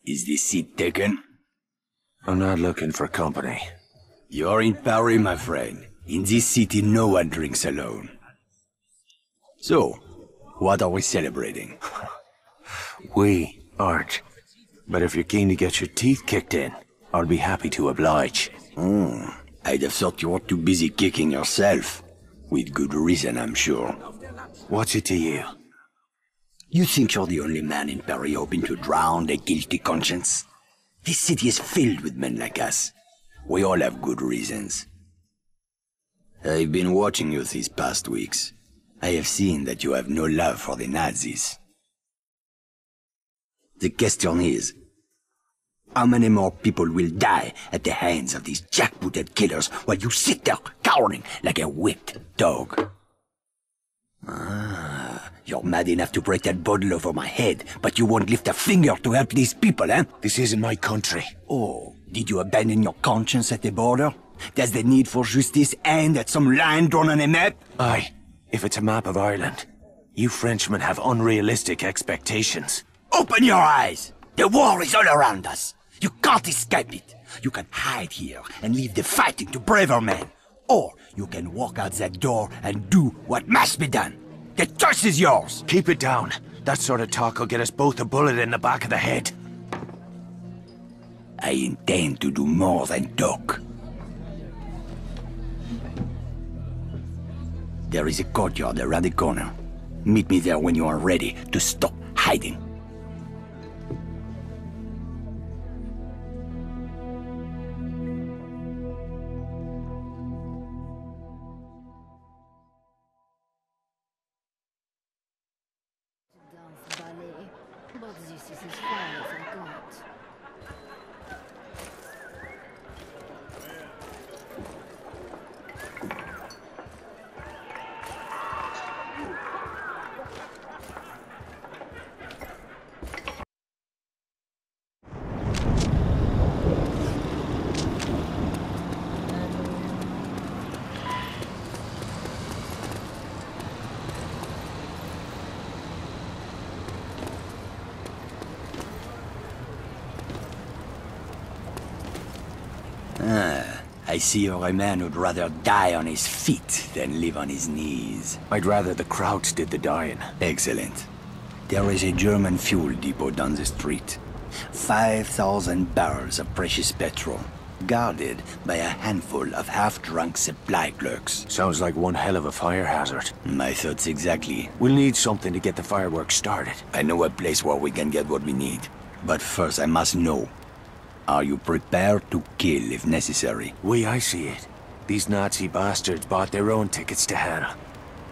Is this seat taken? I'm not looking for company. You're in Paris, my friend. In this city, no one drinks alone. So, what are we celebrating? We aren't. But if you're keen to get your teeth kicked in, I'll be happy to oblige. I'd have thought you were too busy kicking yourself. With good reason, I'm sure. What's it to you? You think you're the only man in Paris hoping to drown a guilty conscience? This city is filled with men like us. We all have good reasons. I've been watching you these past weeks. I have seen that you have no love for the Nazis. The question is, how many more people will die at the hands of these jackbooted killers while you sit there cowering like a whipped dog? You're mad enough to break that bottle over my head, but you won't lift a finger to help these people, eh? This isn't my country. Oh, did you abandon your conscience at the border? Does the need for justice end at some line drawn on a map? Aye, if it's a map of Ireland. You Frenchmen have unrealistic expectations. Open your eyes! The war is all around us. You can't escape it. You can hide here and leave the fighting to braver men. Or you can walk out that door and do what must be done. The choice is yours! Keep it down. That sort of talk will get us both a bullet in the back of the head. I intend to do more than talk. There is a courtyard around the corner. Meet me there when you are ready to stop hiding. I see you're a man who'd rather die on his feet than live on his knees. I'd rather the Krauts did the dying. Excellent. There is a German fuel depot down the street. 5,000 barrels of precious petrol, guarded by a handful of half-drunk supply clerks. Sounds like one hell of a fire hazard. My thoughts exactly. We'll need something to get the fireworks started. I know a place where we can get what we need. But first I must know. Are you prepared to kill if necessary? I see it. These Nazi bastards bought their own tickets to hell.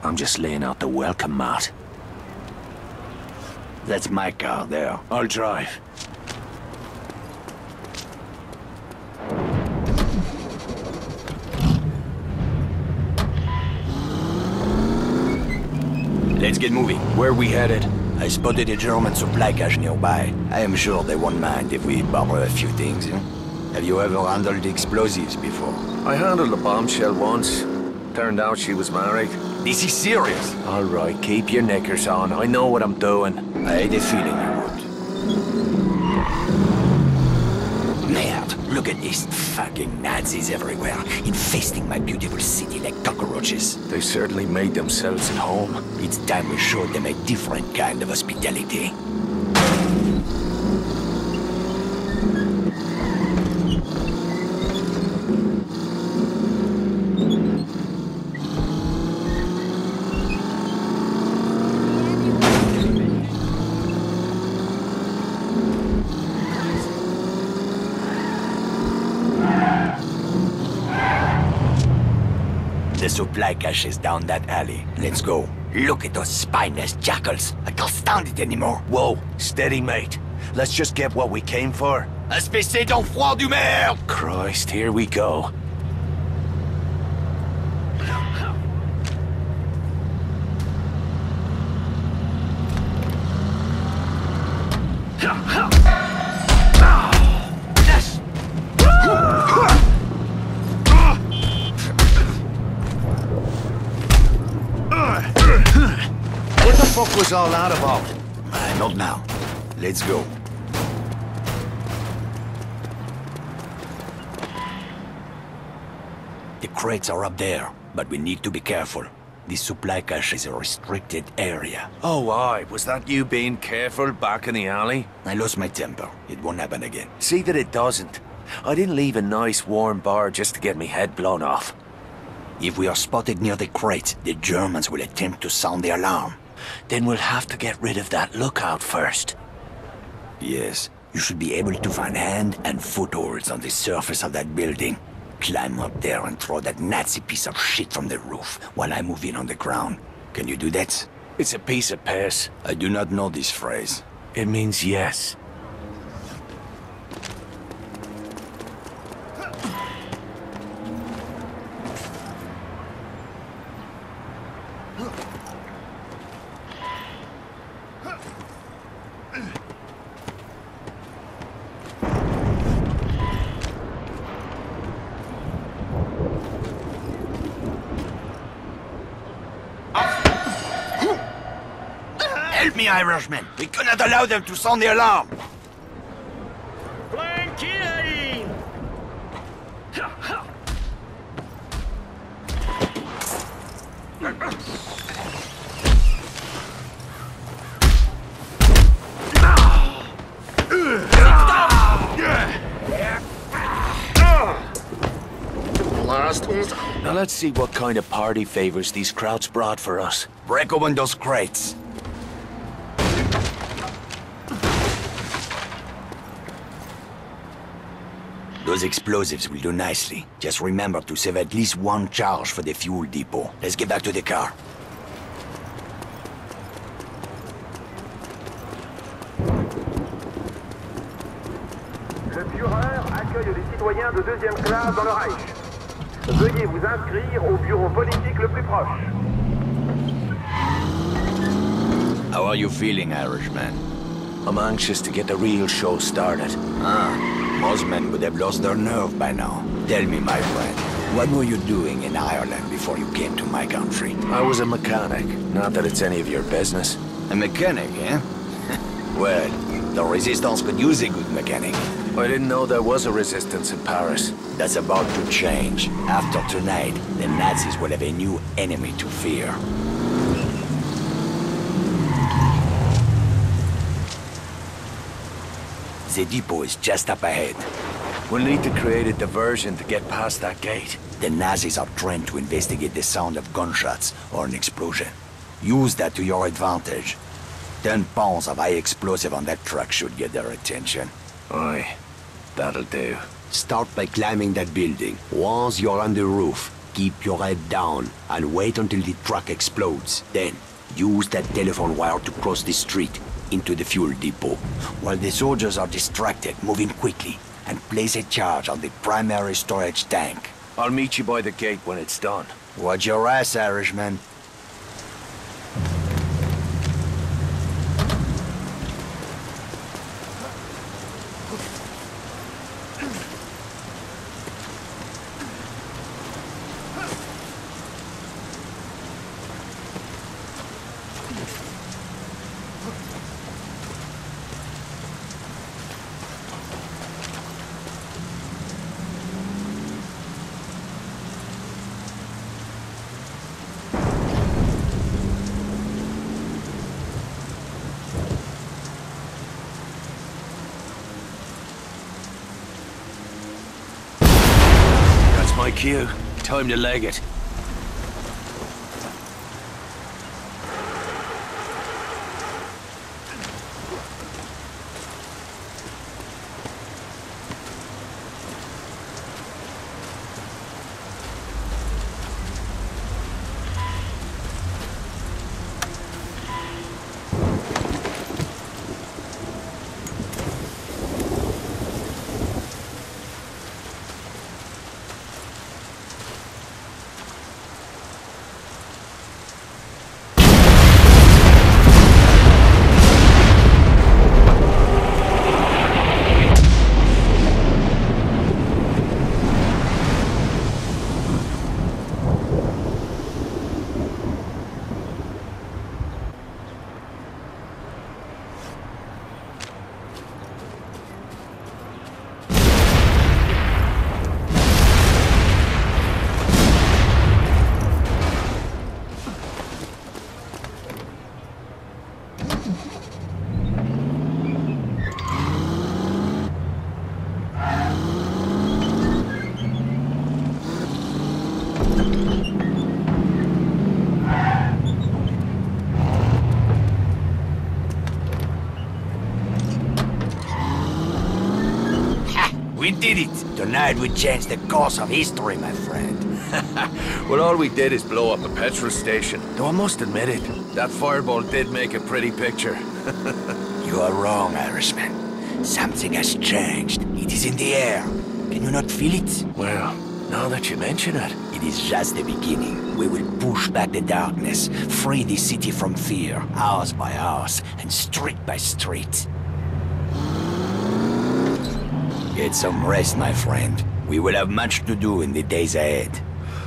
I'm just laying out the welcome mat. That's my car there. I'll drive. Let's get moving. Where are we headed? I spotted a German supply cache nearby. I am sure they won't mind if we borrow a few things. Have you ever handled explosives before? I handled a bombshell once. Turned out she was married. This is serious. All right, keep your knickers on. I know what I'm doing. I had a feeling you would. Merde, look at these fucking Nazis everywhere, infesting my beautiful city like cockroaches. They certainly made themselves at home. It's time we showed them a different kind of hospitality. The supply cache is down that alley. Let's go. Look at those spineless jackals. I can't stand it anymore. Whoa, steady, mate. Let's just get what we came for. Espèce d'enfant du merde! Christ, here we go. What the fuck was all that about? Not now. Let's go. The crates are up there, but we need to be careful. This supply cache is a restricted area. Oh, aye. Was that you being careful back in the alley? I lost my temper. It won't happen again. See that it doesn't. I didn't leave a nice warm bar just to get me head blown off. If we are spotted near the crates, the Germans will attempt to sound the alarm. Then we'll have to get rid of that lookout first. Yes, you should be able to find hand and footholds on the surface of that building. Climb up there and throw that Nazi piece of shit from the roof while I move in on the ground. Can you do that? It's a piece of piss. I do not know this phrase. It means yes. Help me, Irishman! We cannot allow them to sound the alarm! Flankieren! Now let's see what kind of party favors these Krauts brought for us. Break open those crates. Those explosives will do nicely. Just remember to save at least one charge for the fuel depot. Let's get back to the car. Le Führer accueille les citoyens de deuxième classe dans le Reich. Veuillez vous inscrire au bureau politique le plus proche. How are you feeling, Irishman? I'm anxious to get the real show started. Most men would have lost their nerve by now. Tell me, my friend, what were you doing in Ireland before you came to my country? I was a mechanic. Not that it's any of your business. A mechanic, eh? Well, the Resistance could use a good mechanic. I didn't know there was a resistance in Paris. That's about to change. After tonight, the Nazis will have a new enemy to fear. The depot is just up ahead. We'll need to create a diversion to get past that gate. The Nazis are trained to investigate the sound of gunshots or an explosion. Use that to your advantage. 10 pounds of high explosive on that truck should get their attention. Aye, that'll do. Start by climbing that building. Once you're on the roof, keep your head down and wait until the truck explodes. Then, use that telephone wire to cross the street into the fuel depot. While the soldiers are distracted, move in quickly and place a charge on the primary storage tank. I'll meet you by the gate when it's done. Watch your ass, Irishman. My cue. Time to leg it. We did it! Tonight we changed the course of history, my friend. Well, all we did is blow up a petrol station. Though I must admit it, that fireball did make a pretty picture. You are wrong, Irishman. Something has changed. It is in the air. Can you not feel it? Well, now that you mention it... It is just the beginning. We will push back the darkness, free the city from fear, house by house, and street by street. Get some rest, my friend. We will have much to do in the days ahead.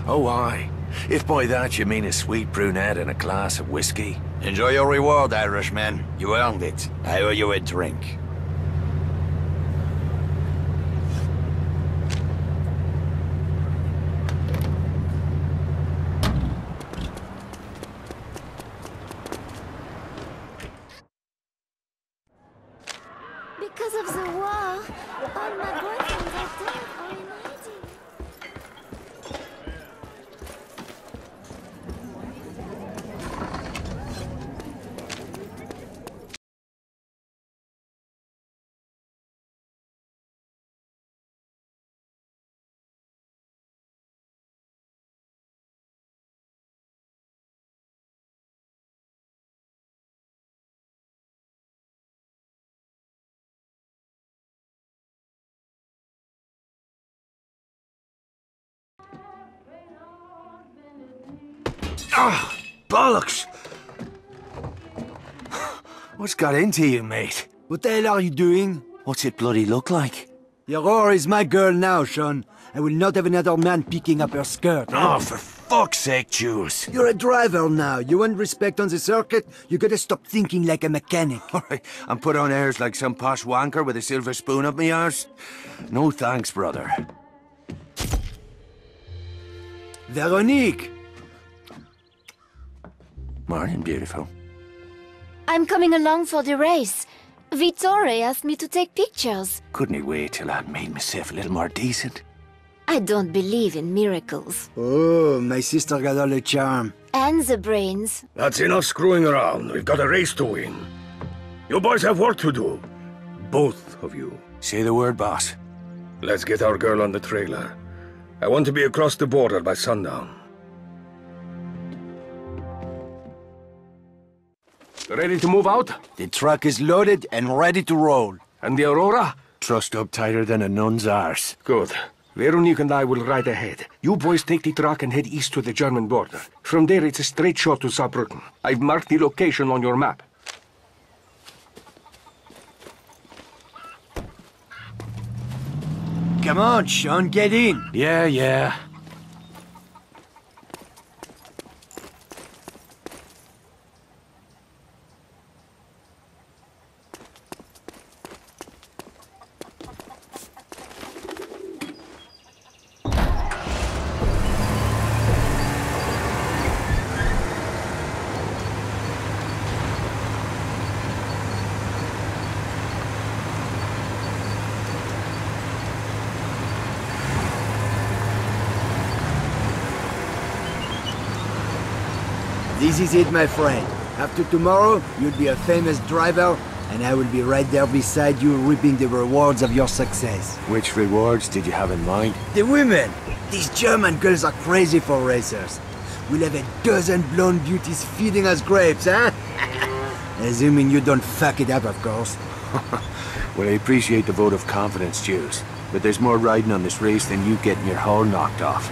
Oh, aye. If by that you mean a sweet brunette and a glass of whiskey. Enjoy your reward, Irishman. You earned it. I owe you a drink. Because of the war, all my boyfriends are dead or in hiding. Ah, bollocks! What's got into you, mate? What the hell are you doing? What's it bloody look like? Your whore is my girl now, Sean. I will not have another man picking up her skirt. Oh, for fuck's sake, Jules. You're a driver now. You want respect on the circuit? You gotta stop thinking like a mechanic. Alright, and put on airs like some posh wanker with a silver spoon up me arse? No thanks, brother. Veronique! Morning, beautiful. I'm coming along for the race. Vittore asked me to take pictures. Couldn't he wait till I'd made myself a little more decent? I don't believe in miracles. Oh, my sister got all the charm. And the brains. That's enough screwing around. We've got a race to win. You boys have work to do. Both of you. Say the word, boss. Let's get our girl on the trailer. I want to be across the border by sundown. Ready to move out? The truck is loaded and ready to roll. And the Aurora? Trussed up tighter than a nun's arse. Good. Veronique and I will ride ahead. You boys take the truck and head east to the German border. From there, it's a straight shot to Saarbrücken. I've marked the location on your map. Come on, Sean, get in. Yeah. This is it, my friend. After tomorrow, you'll be a famous driver, and I will be right there beside you reaping the rewards of your success. Which rewards did you have in mind? The women! These German girls are crazy for racers. We'll have a dozen blonde beauties feeding us grapes, huh? Assuming you don't fuck it up, of course. Well, I appreciate the vote of confidence, Jules. But there's more riding on this race than you getting your hull knocked off.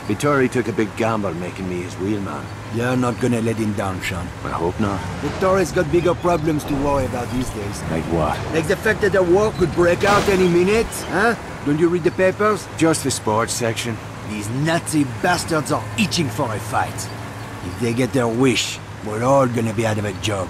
Vittori took a big gamble making me his wheelman. You're not gonna let him down, Sean. I hope not. Vittori's got bigger problems to worry about these days. Like what? Like the fact that a war could break out any minute, huh? Don't you read the papers? Just the sports section. These Nazi bastards are itching for a fight. If they get their wish, we're all gonna be out of a job.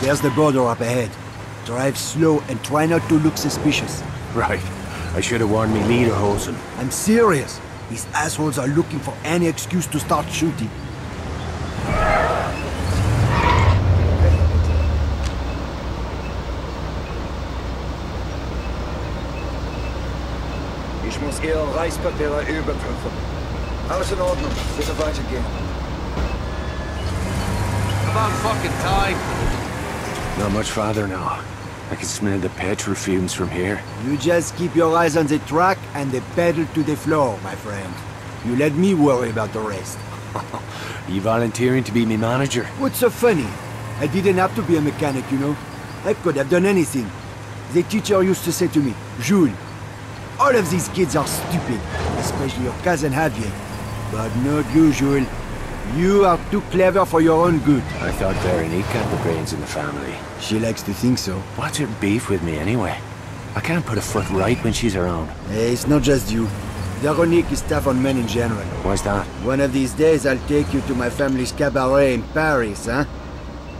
There's the border up ahead. Drive slow and try not to look suspicious. Right. I should have warned me lederhosen. I'm serious. These assholes are looking for any excuse to start shooting. Ich muss Ihre Reispapiere überprüfen. Alles in Ordnung. Bitte weitergehen. About fucking time. Not much farther now. I can smell the petrol fumes from here. You just keep your eyes on the track and the pedal to the floor, my friend. You let me worry about the rest. You volunteering to be my manager? What's so funny? I didn't have to be a mechanic, you know? I could have done anything. The teacher used to say to me, Jules, all of these kids are stupid, especially your cousin Javier. But not you, Jules. You are too clever for your own good. I thought Veronique had the brains in the family. She likes to think so. What's her beef with me anyway? I can't put a foot right when she's around. Hey, it's not just you. Veronique is tough on men in general. Why's that? One of these days I'll take you to my family's cabaret in Paris, huh?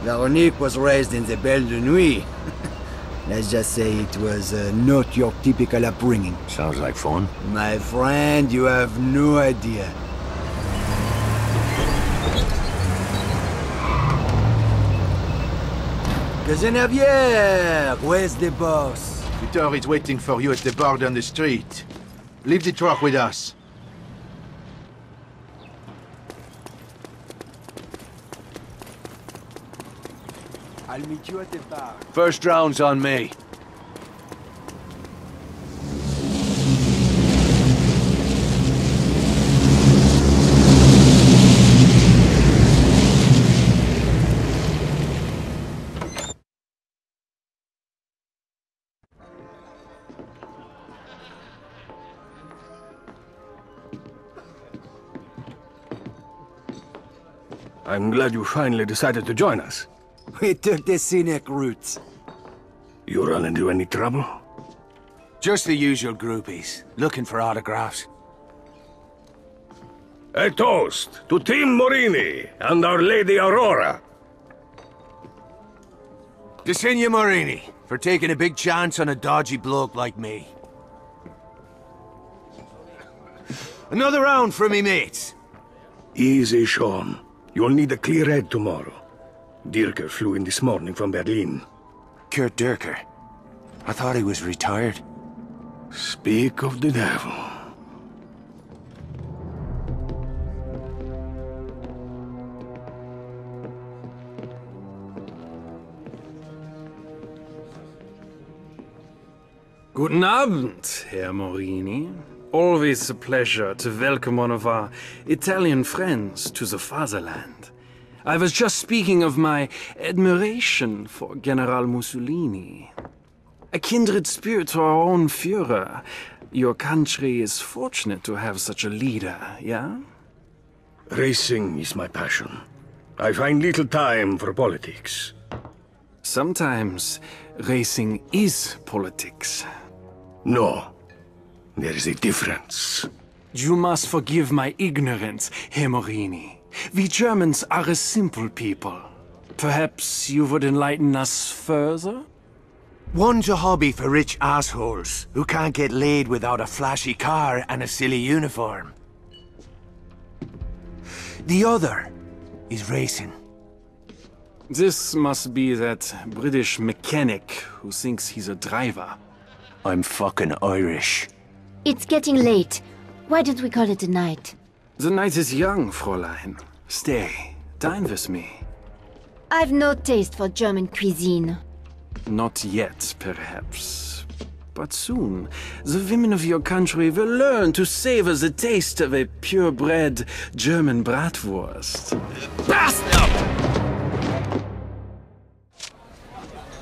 Veronique was raised in the Belle de Nuit. Let's just say it was not your typical upbringing. Sounds like fun. My friend, you have no idea. Cousin Javier, where's the boss? Victor is waiting for you at the bar down the street. Leave the truck with us. I'll meet you at the bar. First round's on me. I'm glad you finally decided to join us. We took the scenic route. You run into any trouble? Just the usual groupies, looking for autographs. A toast to Team Morini and Our Lady Aurora. To Signor Morini, for taking a big chance on a dodgy bloke like me. Another round for me mates. Easy, Sean. You'll need a clear head tomorrow. Dirker flew in this morning from Berlin. Kurt Dirker. I thought he was retired. Speak of the devil. Guten Abend, Herr Morini. Always a pleasure to welcome one of our Italian friends to the fatherland. I was just speaking of my admiration for General Mussolini. A kindred spirit to our own Führer. Your country is fortunate to have such a leader, yeah? Racing is my passion. I find little time for politics. Sometimes racing is politics. No. There is a difference. You must forgive my ignorance, Herr Morini. We Germans are a simple people. Perhaps you would enlighten us further? One's a hobby for rich assholes who can't get laid without a flashy car and a silly uniform. The other is racing. This must be that British mechanic who thinks he's a driver. I'm fucking Irish. It's getting late. Why don't we call it a night? The night is young, Fräulein. Stay, dine with me. I've no taste for German cuisine. Not yet, perhaps. But soon, the women of your country will learn to savor the taste of a purebred German bratwurst. Bastard!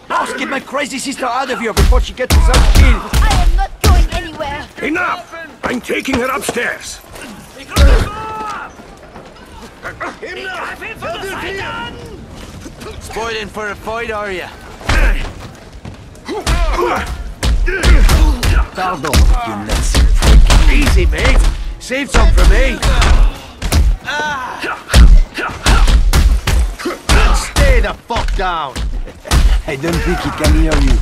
Boss, get my crazy sister out of here before she gets herself killed! I am not going anywhere! Enough! I'm taking her upstairs. Spoiling for a fight, are you? Pardon, you Nazi freak. Easy, mate. Save some for me. Stay the fuck down. I don't think he can hear you.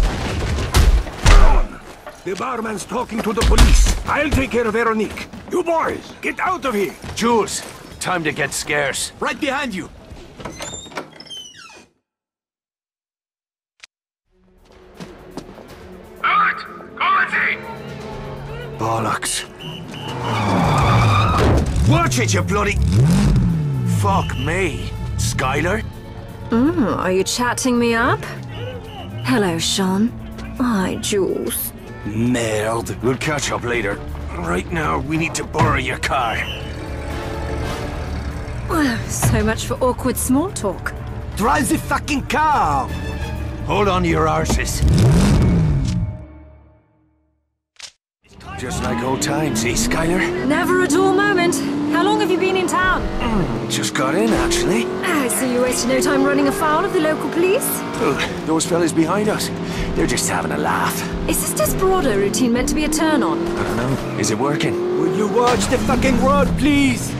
The barman's talking to the police. I'll take care of Veronique. You boys, get out of here! Jules, time to get scarce. Right behind you! Bollocks. Watch it, you bloody... Fuck me. Skylar? Are you chatting me up? Hello, Sean. Hi, Jules. Merde. We'll catch up later. Right now, we need to borrow your car. So much for awkward small talk. Drive the fucking car! Hold on to your arses. Just like old times, eh, Skylar? Never a dull moment. How long have you been in town? Just got in, actually. I see you wasted no time running afoul of the local police. Those fellas behind us, they're just having a laugh. Is this Desperado routine meant to be a turn-on? I don't know. Is it working? Will you watch the fucking road, please?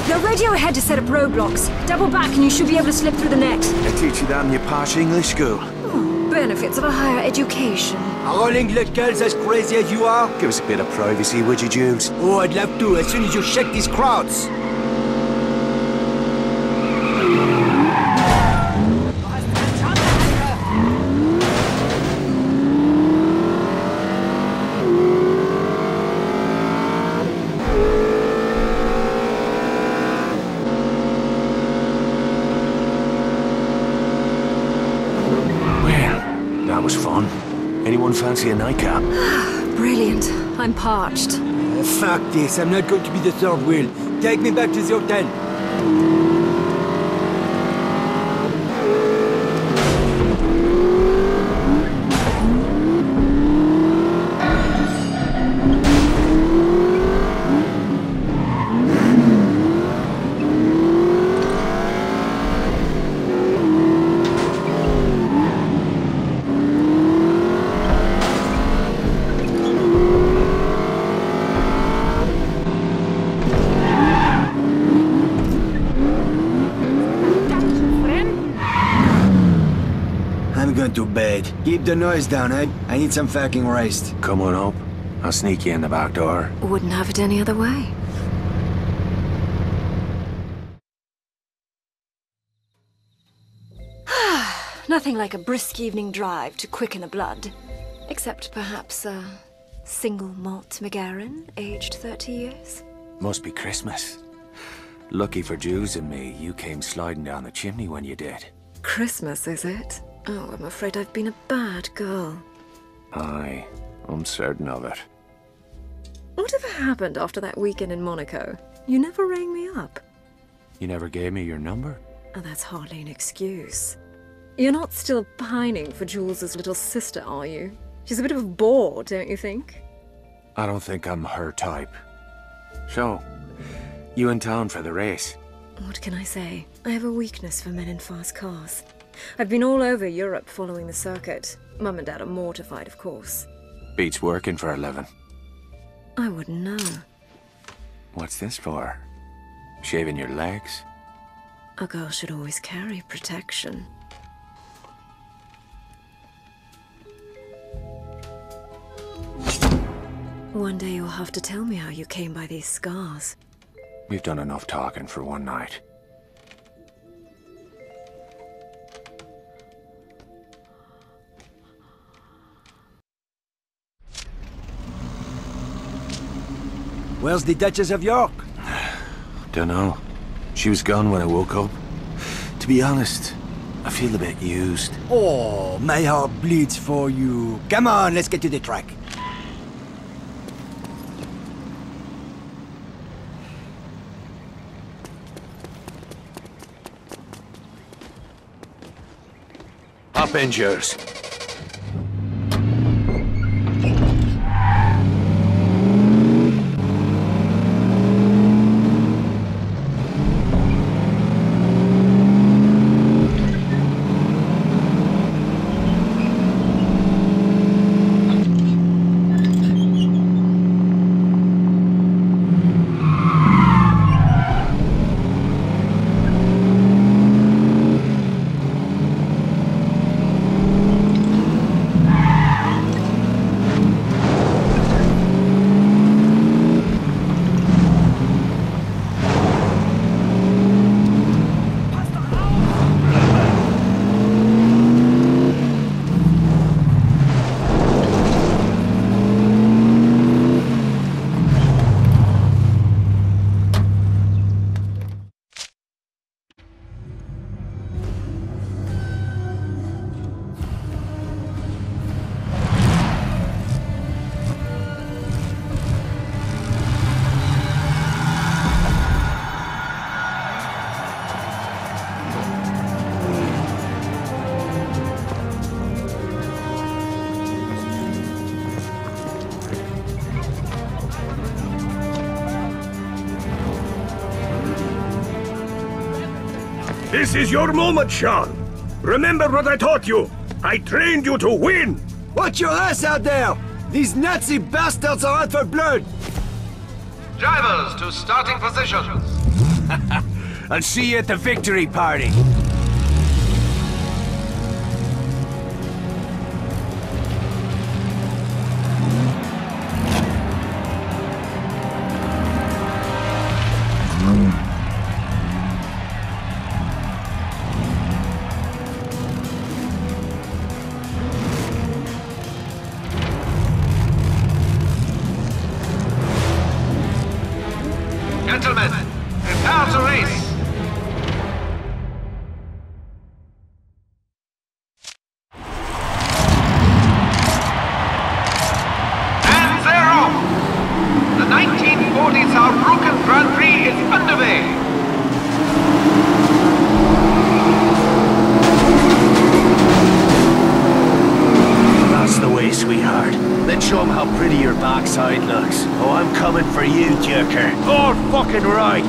The radio ahead to set up roadblocks. Double back and you should be able to slip through the net. They teach you that in your posh English school. Benefits of a higher education. Are all English girls as crazy as you are? Give us a bit of privacy, would you, Jules? Oh, I'd love to, as soon as you shake these crowds. That was fun. Anyone fancy a nightcap? Brilliant. I'm parched. Fuck this, I'm not going to be the third wheel. Take me back to the hotel. To bed. Keep the noise down, eh? I need some fucking rest. Come on up. I'll sneak you in the back door. Wouldn't have it any other way. Nothing like a brisk evening drive to quicken the blood. Except perhaps a single malt McGarren, aged 30 years. Must be Christmas. Lucky for Jules and me, you came sliding down the chimney when you did. Christmas, is it? Oh, I'm afraid I've been a bad girl. Aye, I'm certain of it. Whatever happened after that weekend in Monaco? You never rang me up. You never gave me your number? Oh, that's hardly an excuse. You're not still pining for Jules's little sister, are you? She's a bit of a bore, don't you think? I don't think I'm her type. So, you in town for the race? What can I say? I have a weakness for men in fast cars. I've been all over Europe following the circuit. Mum and Dad are mortified, of course. Beats working for a living. I wouldn't know. What's this for? Shaving your legs? A girl should always carry protection. One day you'll have to tell me how you came by these scars. We've done enough talking for one night. Where's the Duchess of York? Dunno. She was gone when I woke up. To be honest, I feel a bit used. Oh, my heart bleeds for you. Come on, let's get to the track. Avengers. This is your moment, Sean. Remember what I taught you. I trained you to win. Watch your ass out there! These Nazi bastards are out for blood! Drivers to starting positions. I'll see you at the victory party. Gentlemen, prepare to race. And they're off. The 1940s Saarbrücken Grand Prix is underway. That's the way, sweetheart. Let's show them how pretty your backside looks. Oh, I'm coming for you, Joker. All fucking right.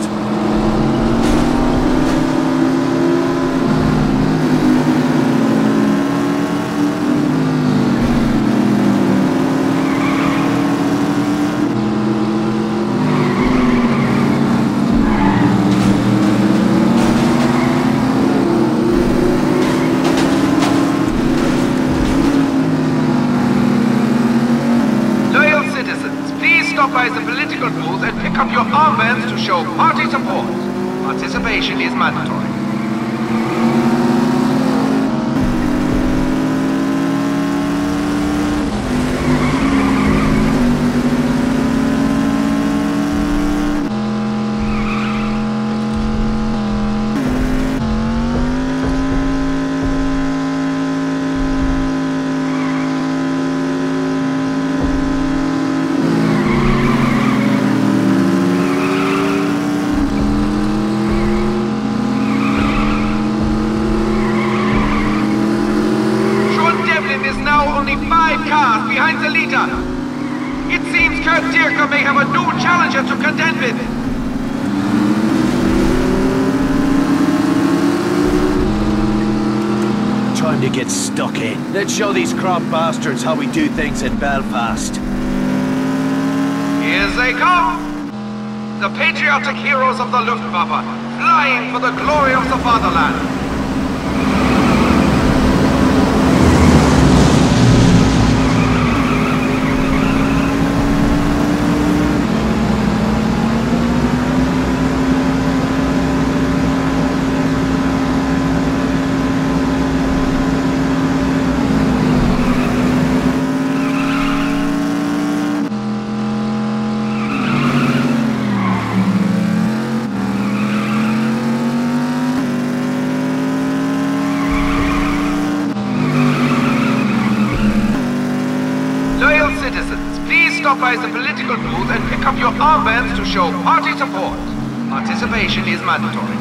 By the political booth and pick up your armbands to show party support. Participation is mandatory. Behind the leader. It seems Kurt Dierker may have a new challenger to contend with. Time to get stuck in. Let's show these crop bastards how we do things in Belfast. Here they come! The patriotic heroes of the Luftwaffe, flying for the glory of the fatherland. Stop by the political booth and pick up your armbands to show party support. Participation is mandatory.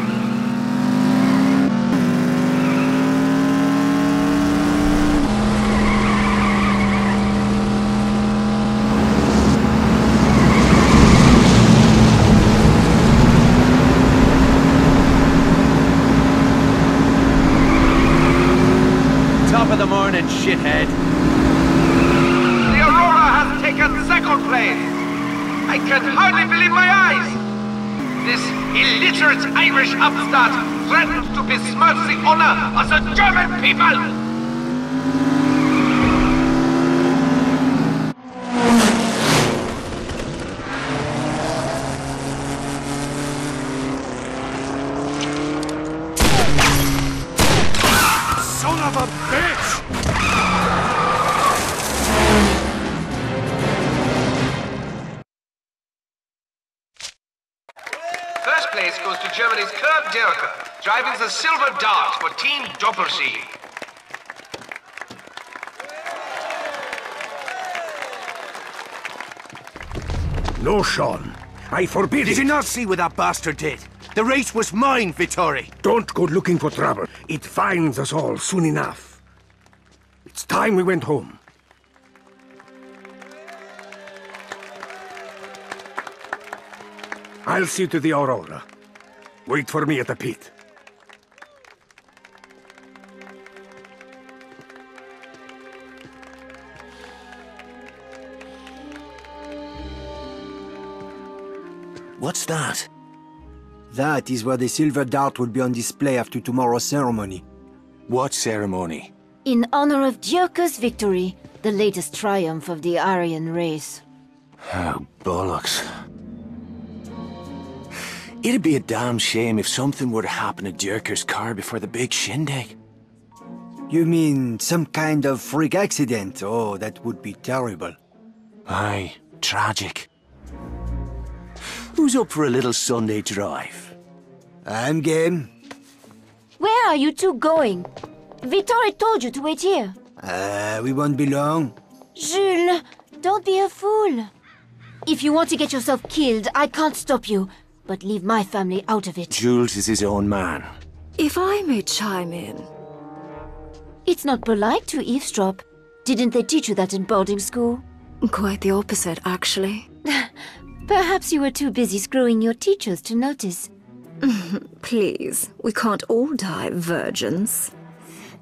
Top of the morning, shithead. Second place. I can hardly believe my eyes. This illiterate Irish upstart threatens to besmirch the honor of the German people. Son of a bitch! First place goes to Germany's Kurt Dierker, driving the Silver Dart for Team Doppel-C. No, Sean. I forbid it. Did you not see what that bastard did? The race was mine, Vittori. Don't go looking for trouble. It finds us all soon enough. It's time we went home. I'll see to the Aurora. Wait for me at the pit. What's that? That is where the silver dart will be on display after tomorrow's ceremony. What ceremony? In honor of Dierke's victory, the latest triumph of the Aryan race. Oh, bollocks. It'd be a damn shame if something were to happen to Dierke's car before the big shindig. You mean some kind of freak accident? Oh, that would be terrible. Aye, tragic. Who's up for a little Sunday drive? I'm game. Where are you two going? Vittorio told you to wait here. We won't be long. Jules, don't be a fool. If you want to get yourself killed, I can't stop you. But leave my family out of it. Jules is his own man. If I may chime in. It's not polite to eavesdrop. Didn't they teach you that in boarding school? Quite the opposite, actually. Perhaps you were too busy screwing your teachers to notice. Please, we can't all die virgins.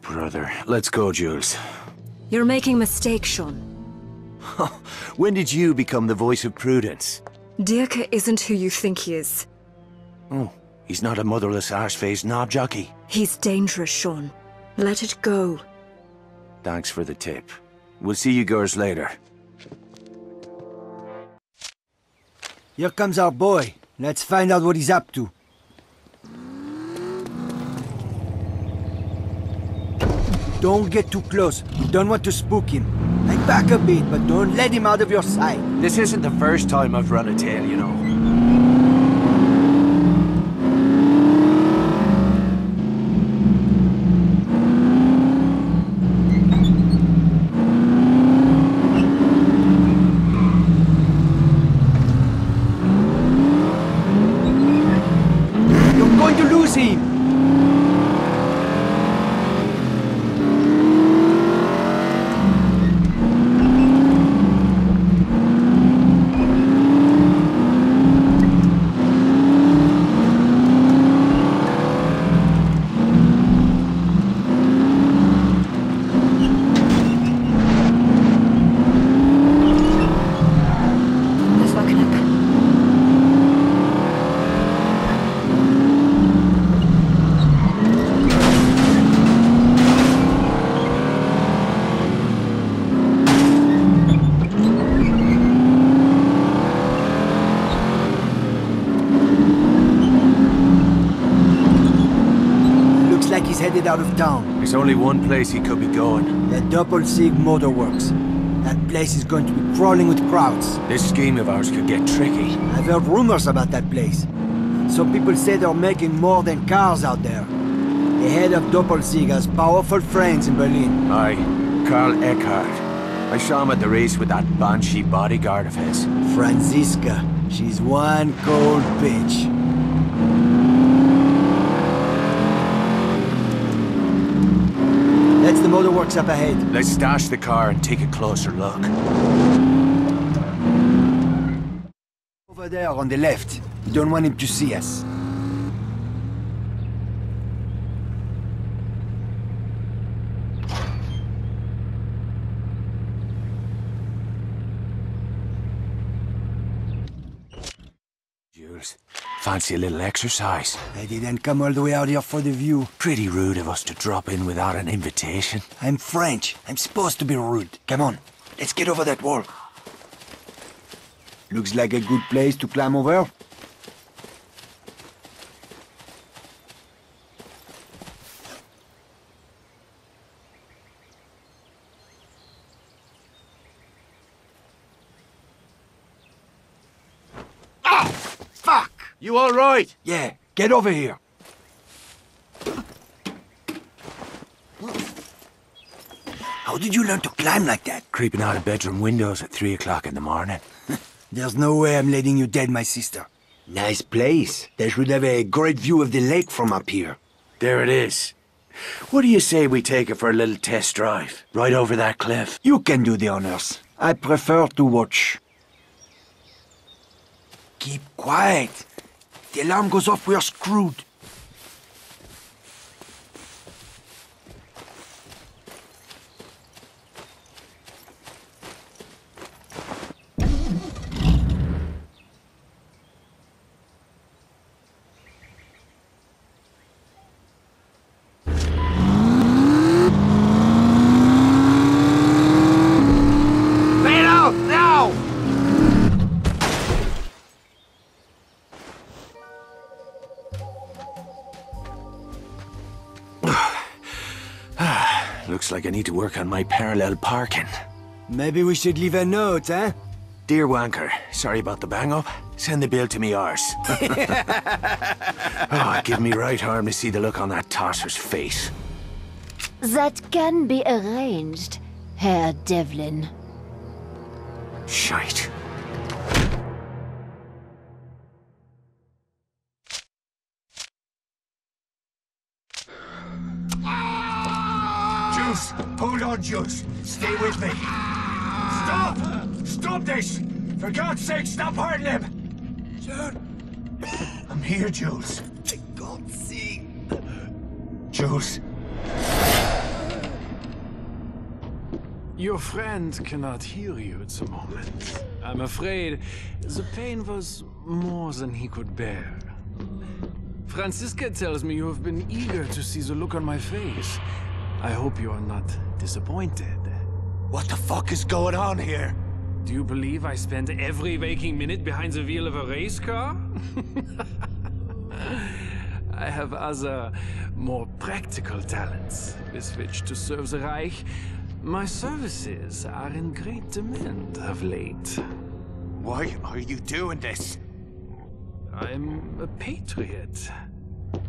Brother, let's go, Jules. You're making a mistake, Sean. When did you become the voice of prudence? Dierke isn't who you think he is. Oh, he's not a motherless arse-faced knob jockey. He's dangerous, Sean. Let it go. Thanks for the tip. We'll see you girls later. Here comes our boy. Let's find out what he's up to. Don't get too close. You don't want to spook him. Hang back a bit, but don't let him out of your sight. This isn't the first time I've run a tail, you know. You're going to lose him! Headed out of town. There's only one place he could be going. The Doppelsieg Motorworks. That place is going to be crawling with crowds. This scheme of ours could get tricky. I've heard rumors about that place. Some people say they're making more than cars out there. The head of Doppelsieg has powerful friends in Berlin. Aye, Karl Eckhart. I saw him at the race with that banshee bodyguard of his. Franziska. She's one cold bitch. That's the motorworks up ahead. Let's stash the car and take a closer look. Over there on the left. You don't want him to see us. Jules, fancy a little exercise? I didn't come all the way out here for the view. Pretty rude of us to drop in without an invitation. I'm French. I'm supposed to be rude. Come on, let's get over that wall. Looks like a good place to climb over. Ah! Fuck! You all right? Yeah, get over here. How did you learn to climb like that? Creeping out of bedroom windows at 3 o'clock in the morning. There's no way I'm letting you dead, my sister. Nice place. They should have a great view of the lake from up here. There it is. What do you say we take it for a little test drive? Right over that cliff. You can do the honors. I prefer to watch. Keep quiet. If the alarm goes off, we're screwed. Looks like I need to work on my parallel parking. Maybe we should leave a note, huh? Dear Wanker, sorry about the bang-up. Send the bill to me arse. Oh, give me right arm to see the look on that tosser's face. That can be arranged, Herr Devlin. Shite. Juice! Hold on, Juice! Stay with me! Stop! Stop this! For God's sake, stop hurting him! Sir? I'm here, Jules. I can't see. Jules. Your friend cannot hear you at the moment. I'm afraid the pain was more than he could bear. Franziska tells me you have been eager to see the look on my face. I hope you are not disappointed. What the fuck is going on here? Do you believe I spend every waking minute behind the wheel of a race car? I have other, more practical talents with which to serve the Reich. My services are in great demand of late. Why are you doing this? I'm a patriot.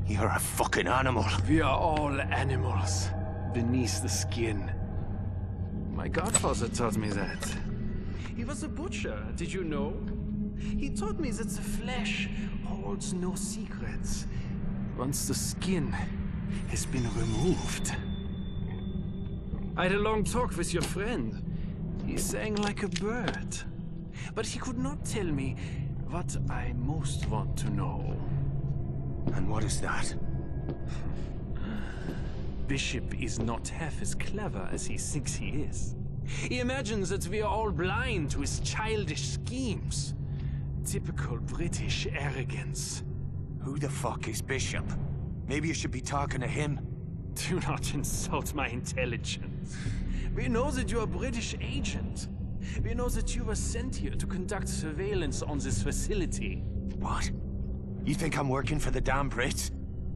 You're a fucking animal. We are all animals, beneath the skin. My godfather taught me that. He was a butcher, did you know? He taught me that the flesh holds no secrets once the skin has been removed. I had a long talk with your friend. He sang like a bird. But he could not tell me what I most want to know. And what is that? Bishop is not half as clever as he thinks he is. He imagines that we are all blind to his childish schemes. Typical British arrogance. Who the fuck is Bishop? Maybe you should be talking to him. Do not insult my intelligence. We know that you are a British agent. We know that you were sent here to conduct surveillance on this facility. What? You think I'm working for the damn Brits?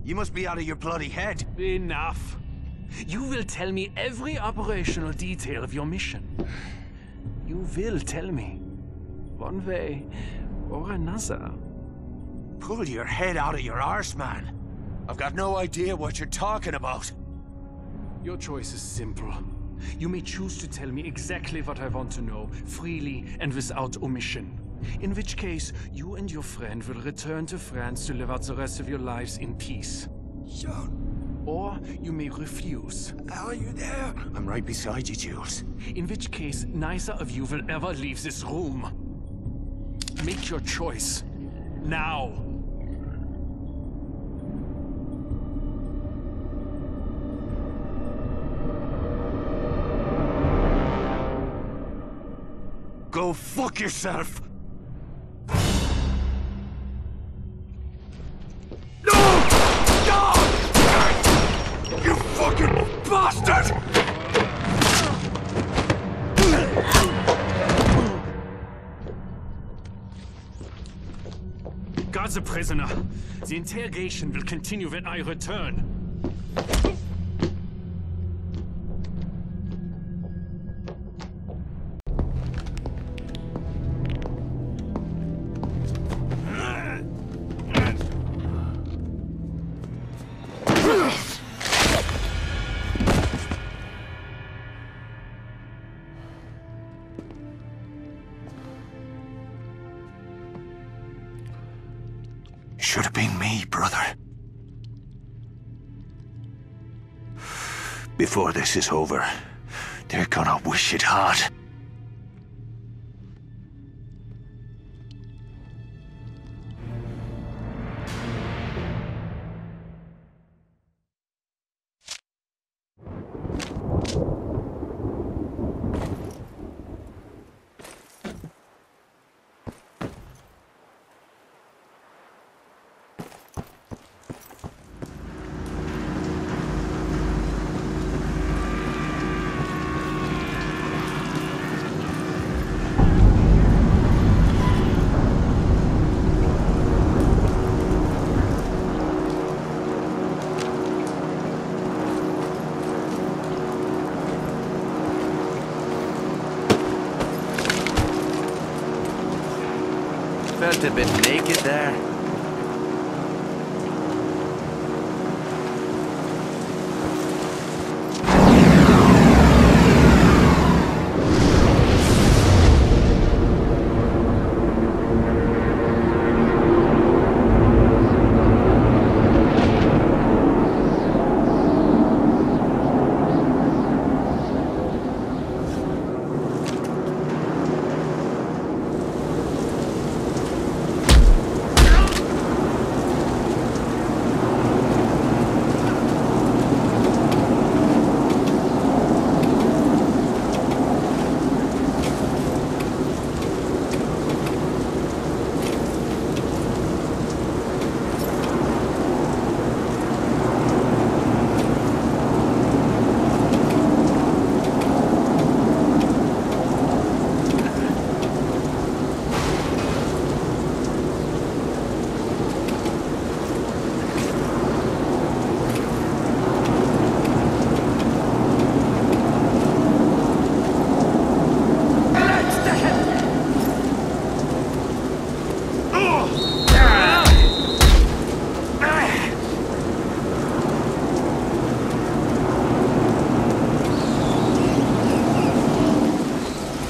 You must be out of your bloody head. Enough. You will tell me every operational detail of your mission. You will tell me, one way or another. Pull your head out of your arse, man. I've got no idea what you're talking about. Your choice is simple. You may choose to tell me exactly what I want to know, freely and without omission. In which case, you and your friend will return to France to live out the rest of your lives in peace. Sure. Or you may refuse. How are you there? I'm right beside you, Jules. In which case, neither of you will ever leave this room. Make your choice. Now. Go fuck yourself! You fucking bastard! Guard the prisoner. The interrogation will continue when I return. Should have been me, brother. Before this is over, they're gonna wish it hard. must have been naked there.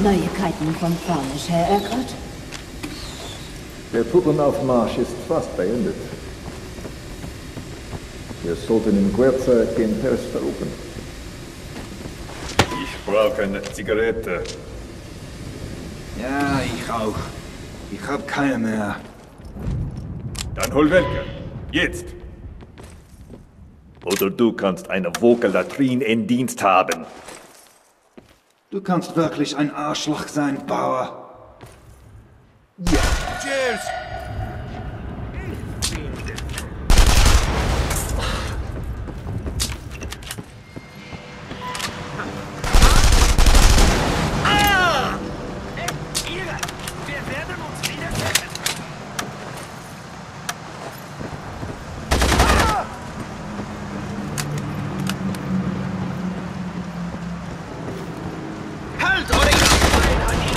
Neuigkeiten von Farnisch, Herr Ergrad? Der Truppenaufmarsch ist fast beendet. Wir sollten in kurzer den Fels verrufen. Ich brauche eine Zigarette. Ja, ich auch. Ich hab keine mehr. Dann hol welche. Jetzt. Oder du kannst eine Vogelatrin in Dienst haben. Du kannst wirklich ein Arschloch sein, Bauer. Ja. Cheers! Wir werden uns wiedersehen. Halt oder ich Bein an ihn!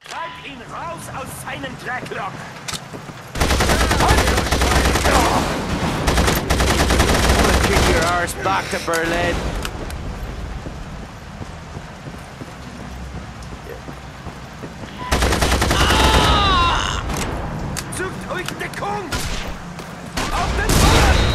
Treib ihn raus aus seinem Drecklock! I'm gonna kick your arse back to Berlin. Sucht euch Deckung! Auf den Boden!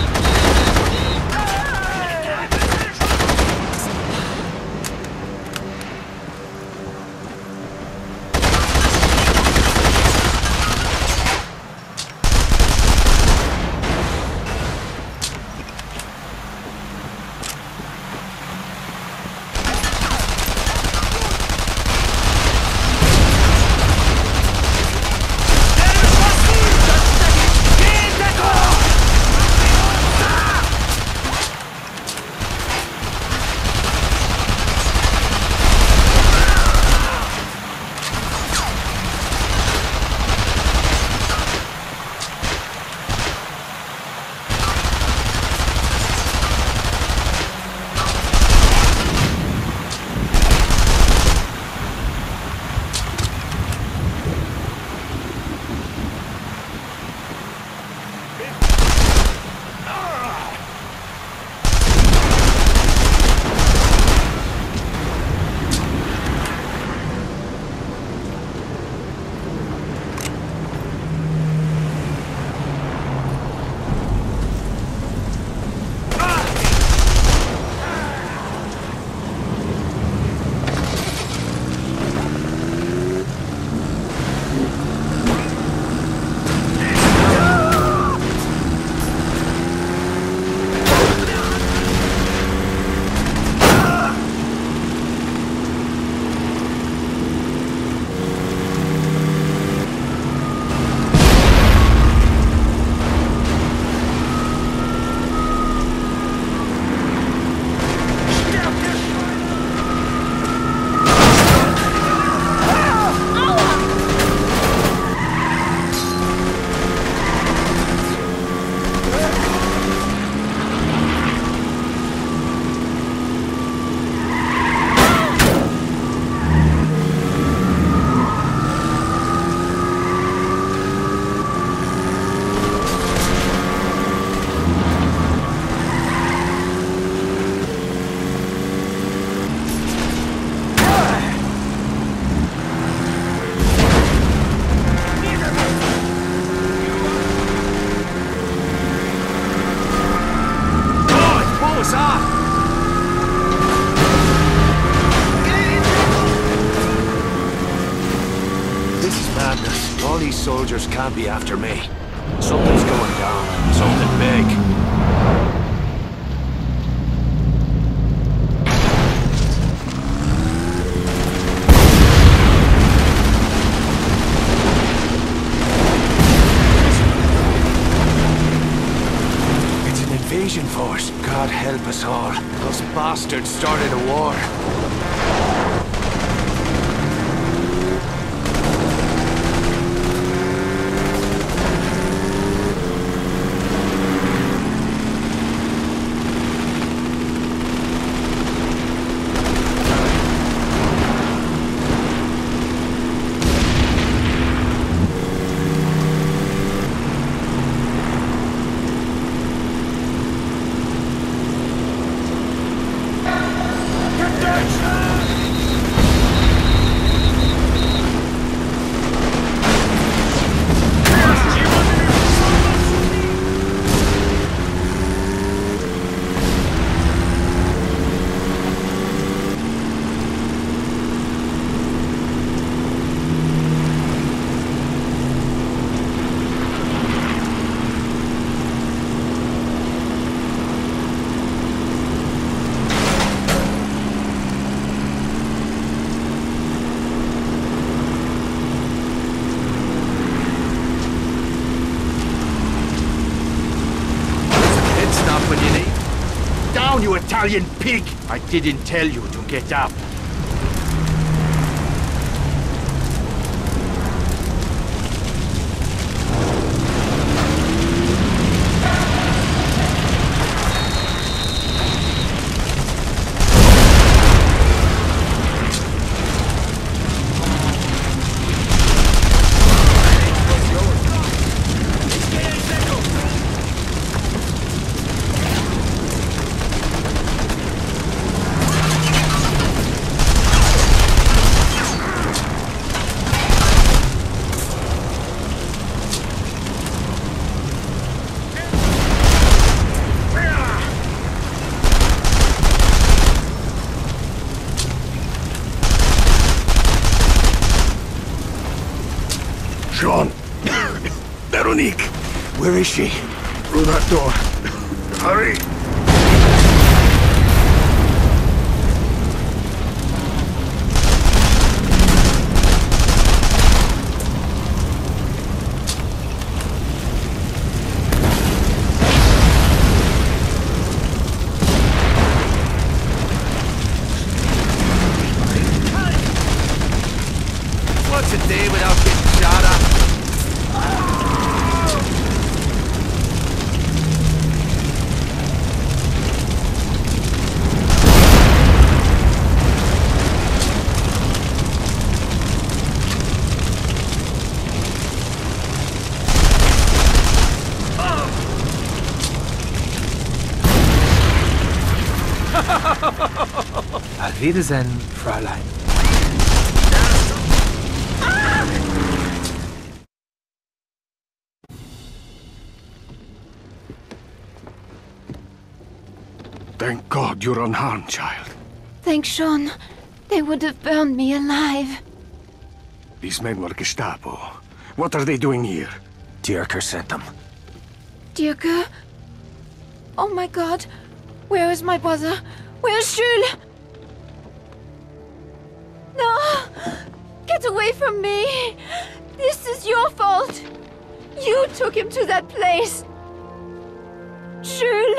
This is madness. All these soldiers can't be after me. Something's going down. Something big. Invasion force. God help us all. Those bastards started a war. You Italian pig! I didn't tell you to get up. Sean! Veronique! Where is she? Through that door. Hurry! What's a day without getting shot up? Auf Wiedersehen, Fräulein. Thank God you're unharmed, child. Thanks, Sean. They would have burned me alive. These men were Gestapo. What are they doing here? Dierker sent them. Dierker? Oh my God. Where is my brother? Where's Jules? No! Get away from me! This is your fault! You took him to that place! Jules!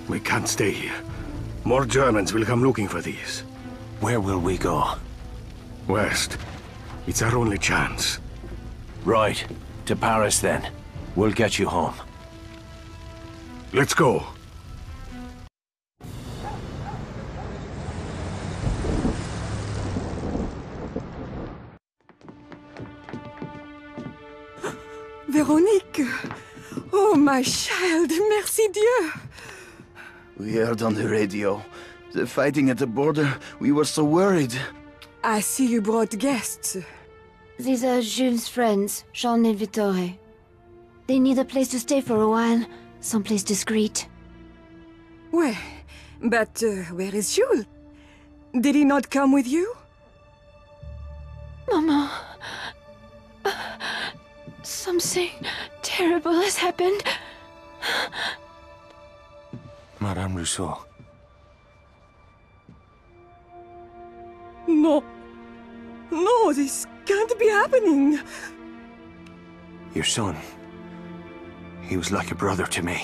We can't stay here. More Germans will come looking for these. Where will we go? West. It's our only chance. Right. To Paris, then. We'll get you home. Let's go. Veronique! Oh, my child, merci Dieu! We heard on the radio. The fighting at the border, we were so worried. I see you brought guests. These are Jules' friends, Jean and Vittore. They need a place to stay for a while. Someplace discreet. Well, but where is Jules? Did he not come with you? Mama... something terrible has happened. Madame Rousseau. No. No, this can't be happening. Your son. He was like a brother to me.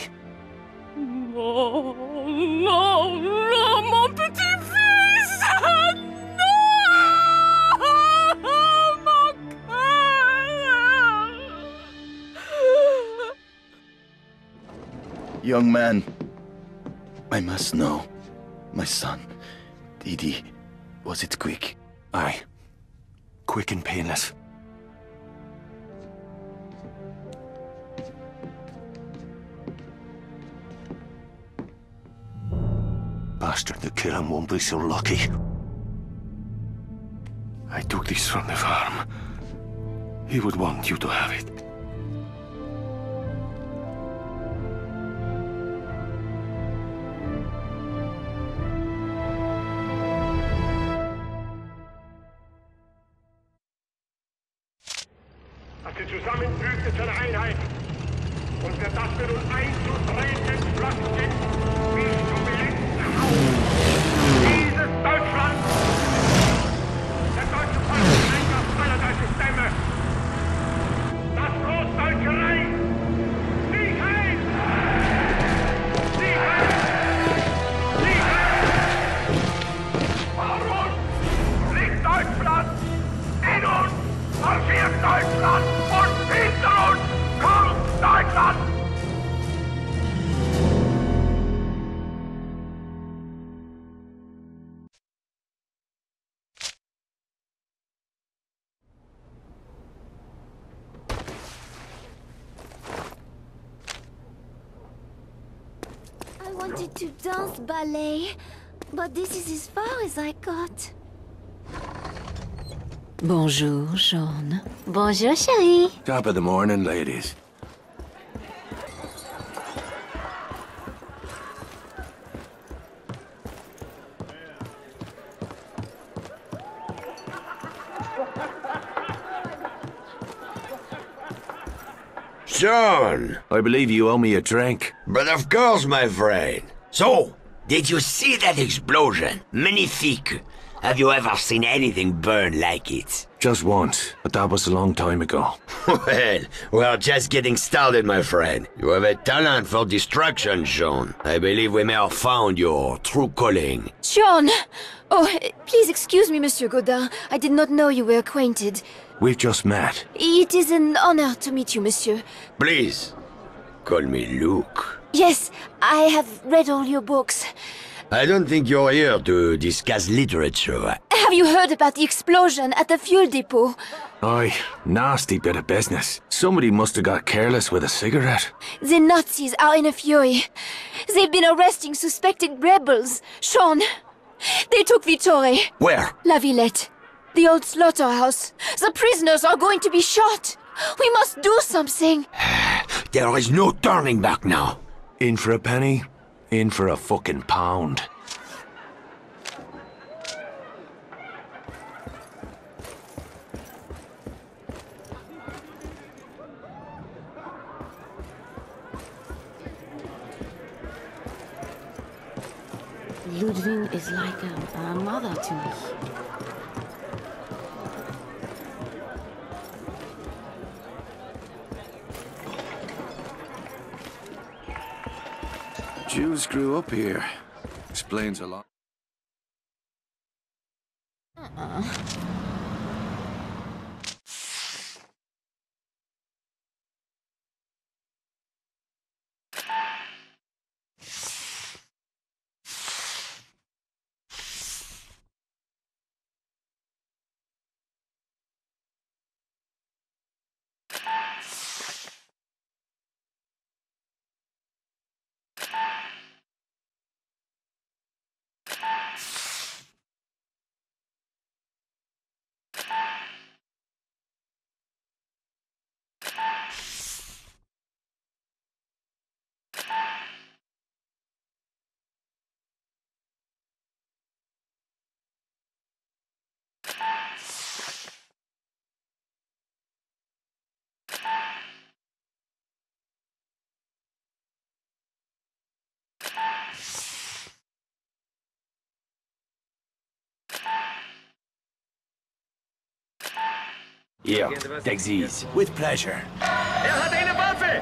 No, no, no, mon petit-fils! No! Mon cœur! Young man, I must know. My son, Didi, was it quick? Aye. Quick and painless. Bastard that kill him won't be so lucky. I took this from the farm. He would want you to have it. Dass sie zusammenfügte zu einer Einheit und für das wir nun einzutreten Schloss sind, wie zum letzten Haus. Dieses Deutschland, der deutsche Volkseinkauf aller deutschen Stämme, das Großdeutsche Reich, Sieg heil! Sieg heil! Sieg heil! Warum liegt Deutschland in uns? Marschiert Deutschland und hinter uns kommt Deutschland! I wanted to dance ballet, but this is as far as I got. Bonjour, Jean. Bonjour, chérie. Top of the morning, ladies. John! I believe you owe me a drink. But of course, my friend. So, did you see that explosion? Magnifique. Have you ever seen anything burn like it? Just once, but that was a long time ago. Well, we're just getting started, my friend. You have a talent for destruction, John. I believe we may have found your true calling. John! Oh, please excuse me, Monsieur Godin. I did not know you were acquainted. We've just met. It is an honor to meet you, Monsieur. Please, call me Luke. Yes, I have read all your books. I don't think you're here to discuss literature. Have you heard about the explosion at the fuel depot? Aye, nasty bit of business. Somebody must have got careless with a cigarette. The Nazis are in a fury. They've been arresting suspected rebels. Sean, they took Vittore. Where? La Villette. The old slaughterhouse. The prisoners are going to be shot. We must do something. There is no turning back now. In for a penny, in for a fucking pound. Ludwig is like a mother to me. Jews grew up here. Explains a lot. Here, take these. With pleasure. Hat eine Waffe!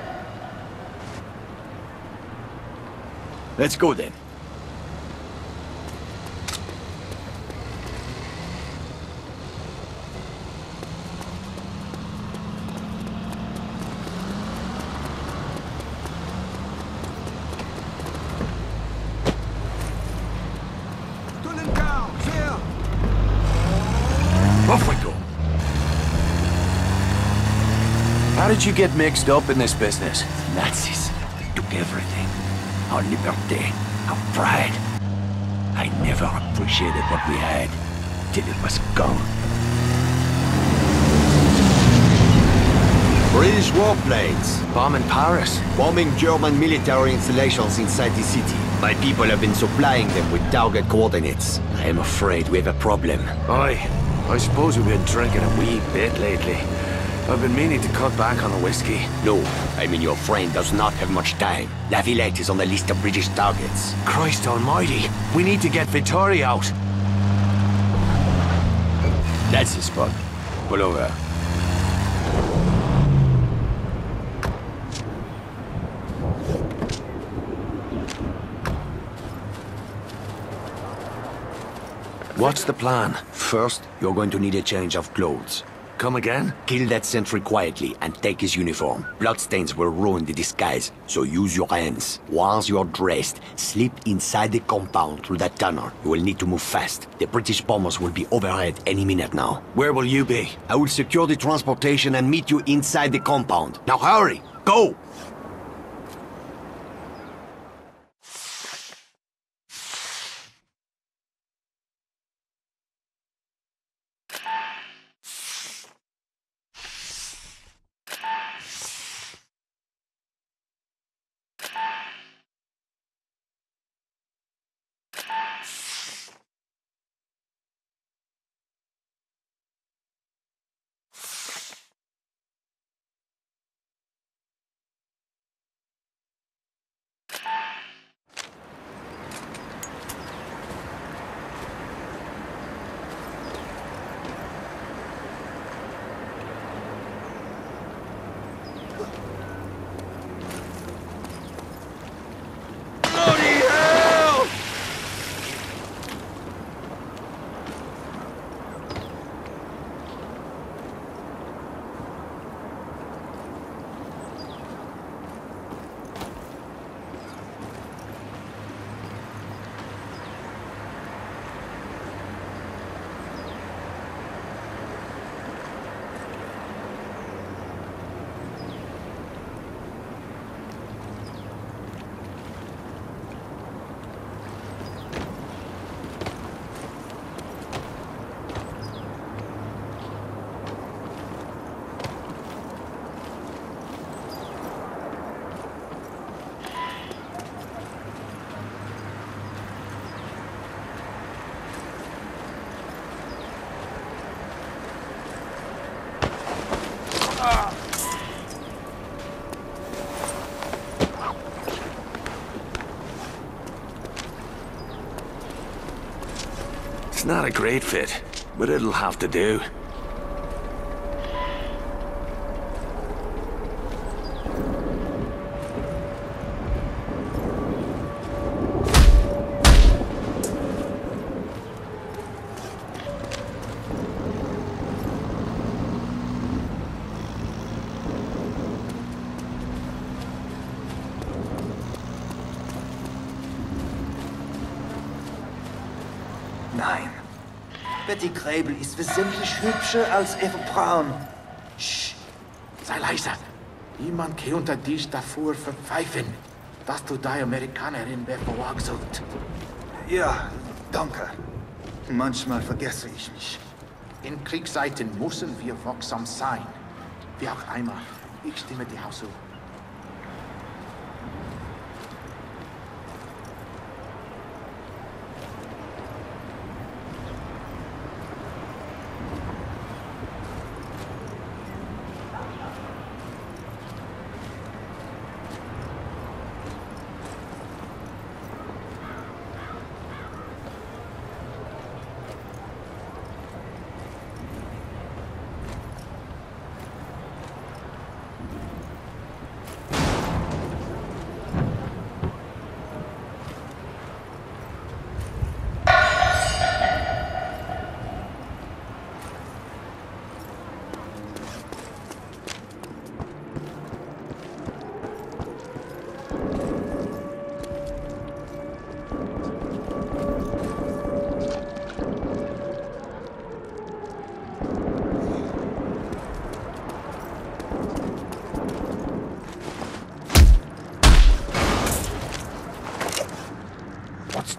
Let's go then. Off we go. How did you get mixed up in this business? Nazis took everything. Our liberté, our pride. I never appreciated what we had till it was gone. British warplanes. Bombing Paris. Bombing German military installations inside the city. My people have been supplying them with target coordinates. I am afraid we have a problem. Aye. I suppose we've been drinking a wee bit lately. I've been meaning to cut back on the whiskey. No, I mean your friend does not have much time. La Villette is on the list of British targets. Christ almighty, we need to get Vittori out. That's the spot. Pull over. What's the plan? First, you're going to need a change of clothes. Come again? Kill that sentry quietly and take his uniform. Bloodstains will ruin the disguise, so use your hands. Once you're dressed, slip inside the compound through that tunnel. You will need to move fast. The British bombers will be overhead any minute now. Where will you be? I will secure the transportation and meet you inside the compound. Now hurry! Go! It's not a great fit, but it'll have to do. Nein. Betty Grable ist wesentlich hübscher als Eva Braun. Sch, sei leiser. Niemand könnte dich davor verpfeifen, dass du die Amerikanerin bevorzugt. Ja, danke. Manchmal vergesse ich mich. In Kriegszeiten müssen wir wachsam sein. Wie auch einmal, ich stimme dir auch zu.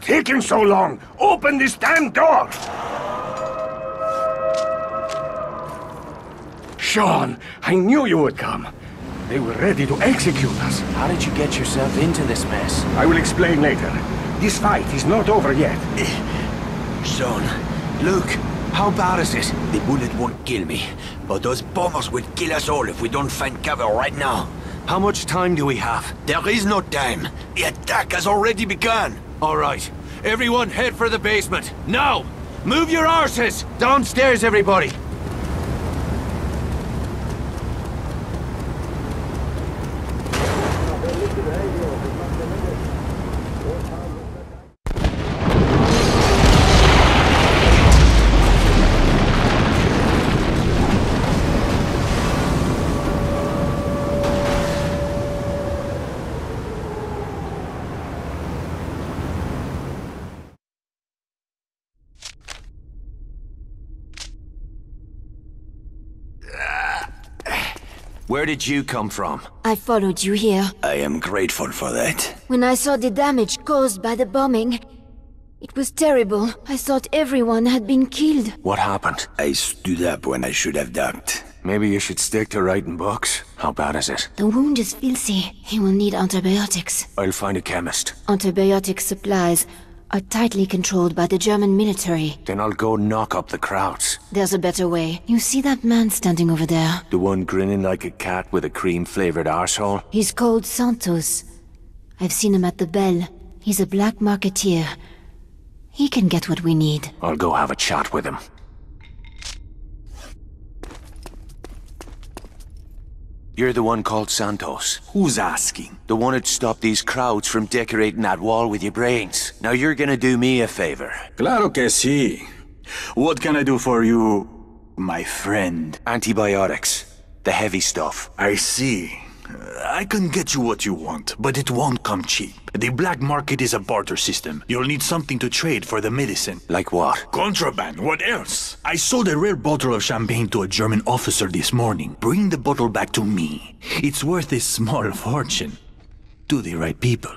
taking so long? Open this damn door! Sean, I knew you would come. They were ready to execute us. How did you get yourself into this mess? I will explain later. This fight is not over yet. Sean, look, how bad is it? The bullet won't kill me, but those bombers will kill us all if we don't find cover right now. How much time do we have? There is no time. The attack has already begun. All right. Everyone head for the basement. Now! Move your arses! Downstairs, everybody! Where did you come from? I followed you here. I am grateful for that. When I saw the damage caused by the bombing, it was terrible. I thought everyone had been killed. What happened? I stood up when I should have ducked. Maybe you should stick to writing books. How bad is it? The wound is filthy. He will need antibiotics. I'll find a chemist. Antibiotic supplies are tightly controlled by the German military. Then I'll go knock up the crowds. There's a better way. You see that man standing over there? The one grinning like a cat with a cream-flavored arsehole? He's called Santos. I've seen him at the Bell. He's a black marketeer. He can get what we need. I'll go have a chat with him. You're the one called Santos. Who's asking? The one who'd stop these crowds from decorating that wall with your brains. Now you're gonna do me a favor. Claro que sí. What can I do for you, my friend? Antibiotics. The heavy stuff. I see. I can get you what you want, but it won't come cheap. The black market is a barter system. You'll need something to trade for the medicine. Like what? Contraband, what else? I sold a rare bottle of champagne to a German officer this morning. Bring the bottle back to me. It's worth a small fortune. To the right people.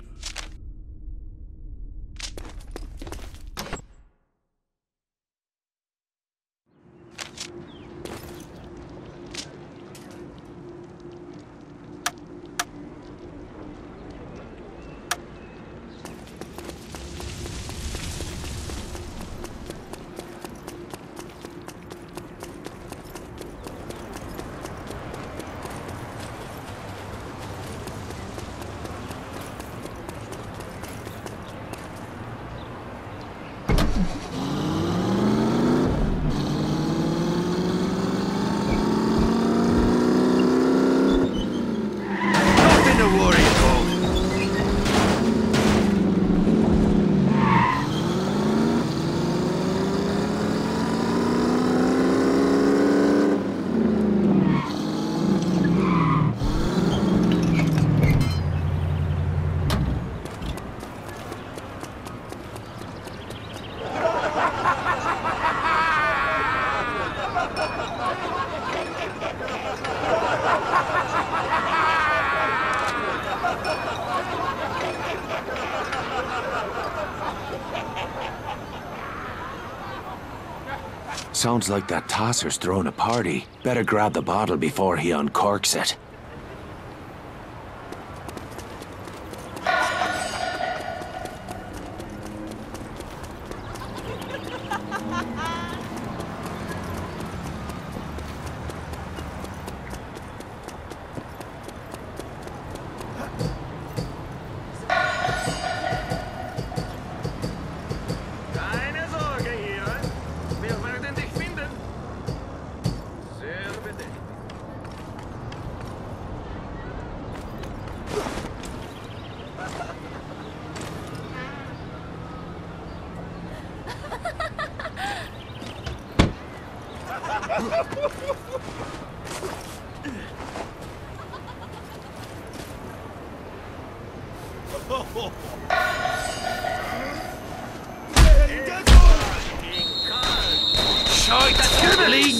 Sounds like that tosser's throwing a party. Better grab the bottle before he uncorks it.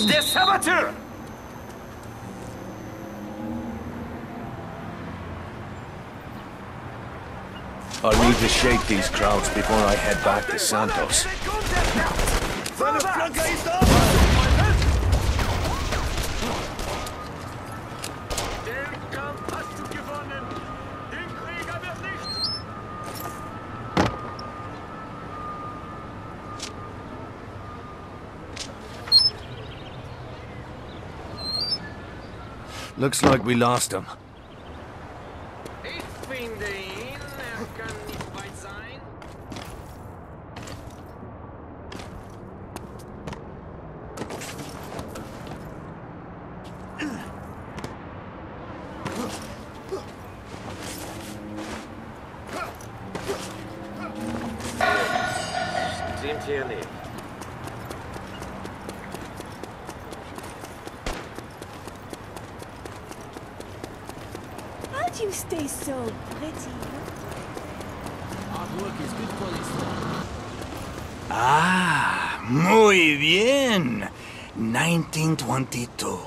Der Saboteur! I'll need to shake these crowds before I head back to Santos. Looks like we lost him. Stimmt hier nicht. How'd you stay so pretty? Hard work is good for this. Ah, muy bien. 1922.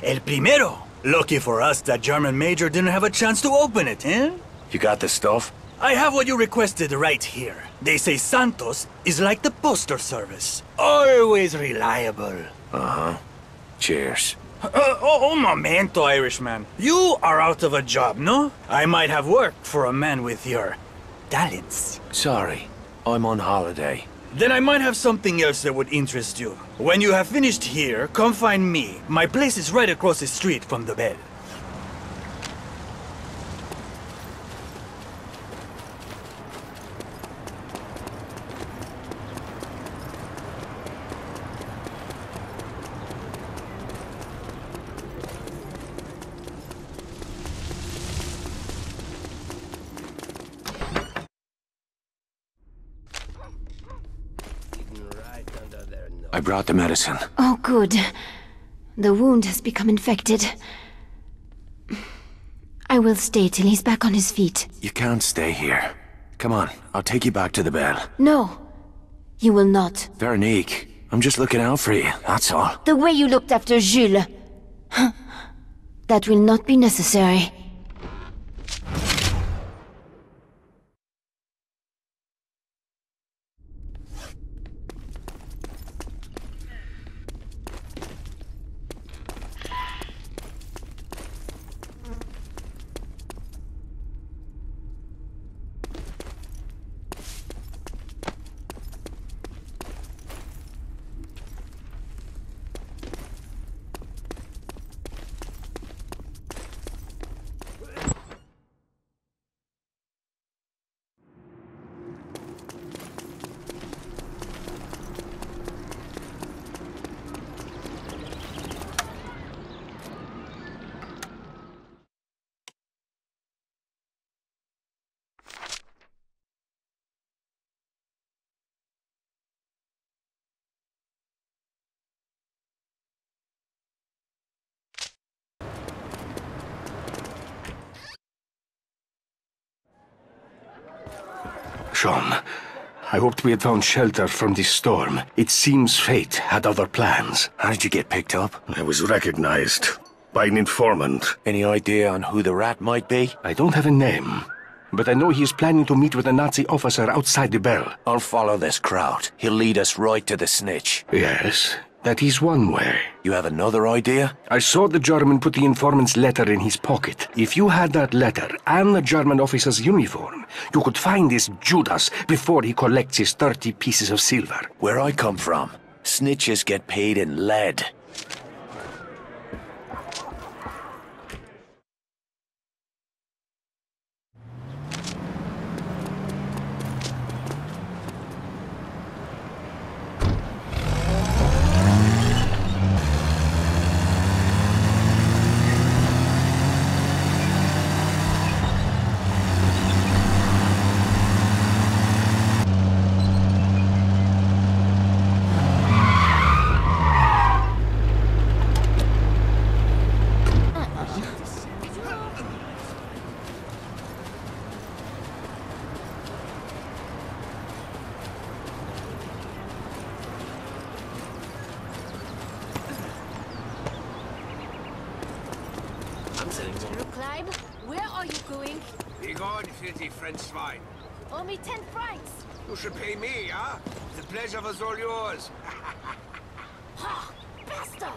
El primero. Lucky for us that German major didn't have a chance to open it, eh? You got the stuff? I have what you requested right here. They say Santos is like the postal service. Always reliable. Uh-huh. Cheers. Momento, Irishman. You are out of a job, no? I might have work for a man with your talents. Sorry, I'm on holiday. Then I might have something else that would interest you. When you have finished here, come find me. My place is right across the street from the bell. I brought the medicine. Oh, good. The wound has become infected. I will stay till he's back on his feet. You can't stay here. Come on, I'll take you back to the bell. No, you will not. Veronique, I'm just looking out for you, that's all. The way you looked after Jules. That will not be necessary. Sean, I hoped we had found shelter from this storm. It seems fate had other plans. How did you get picked up? I was recognized by an informant. Any idea on who the rat might be? I don't have a name, but I know he is planning to meet with a Nazi officer outside the bell. I'll follow this crowd. He'll lead us right to the snitch. Yes, that is one way. You have another idea? I saw the German put the informant's letter in his pocket. If you had that letter and the German officer's uniform, you could find this Judas before he collects his 30 pieces of silver. Where I come from, snitches get paid in lead. Clive, where are you going? Wir gehen für die French Schwein. Owe me 10 francs. You should pay me, huh? The pleasure was all yours. Ha! Bastard!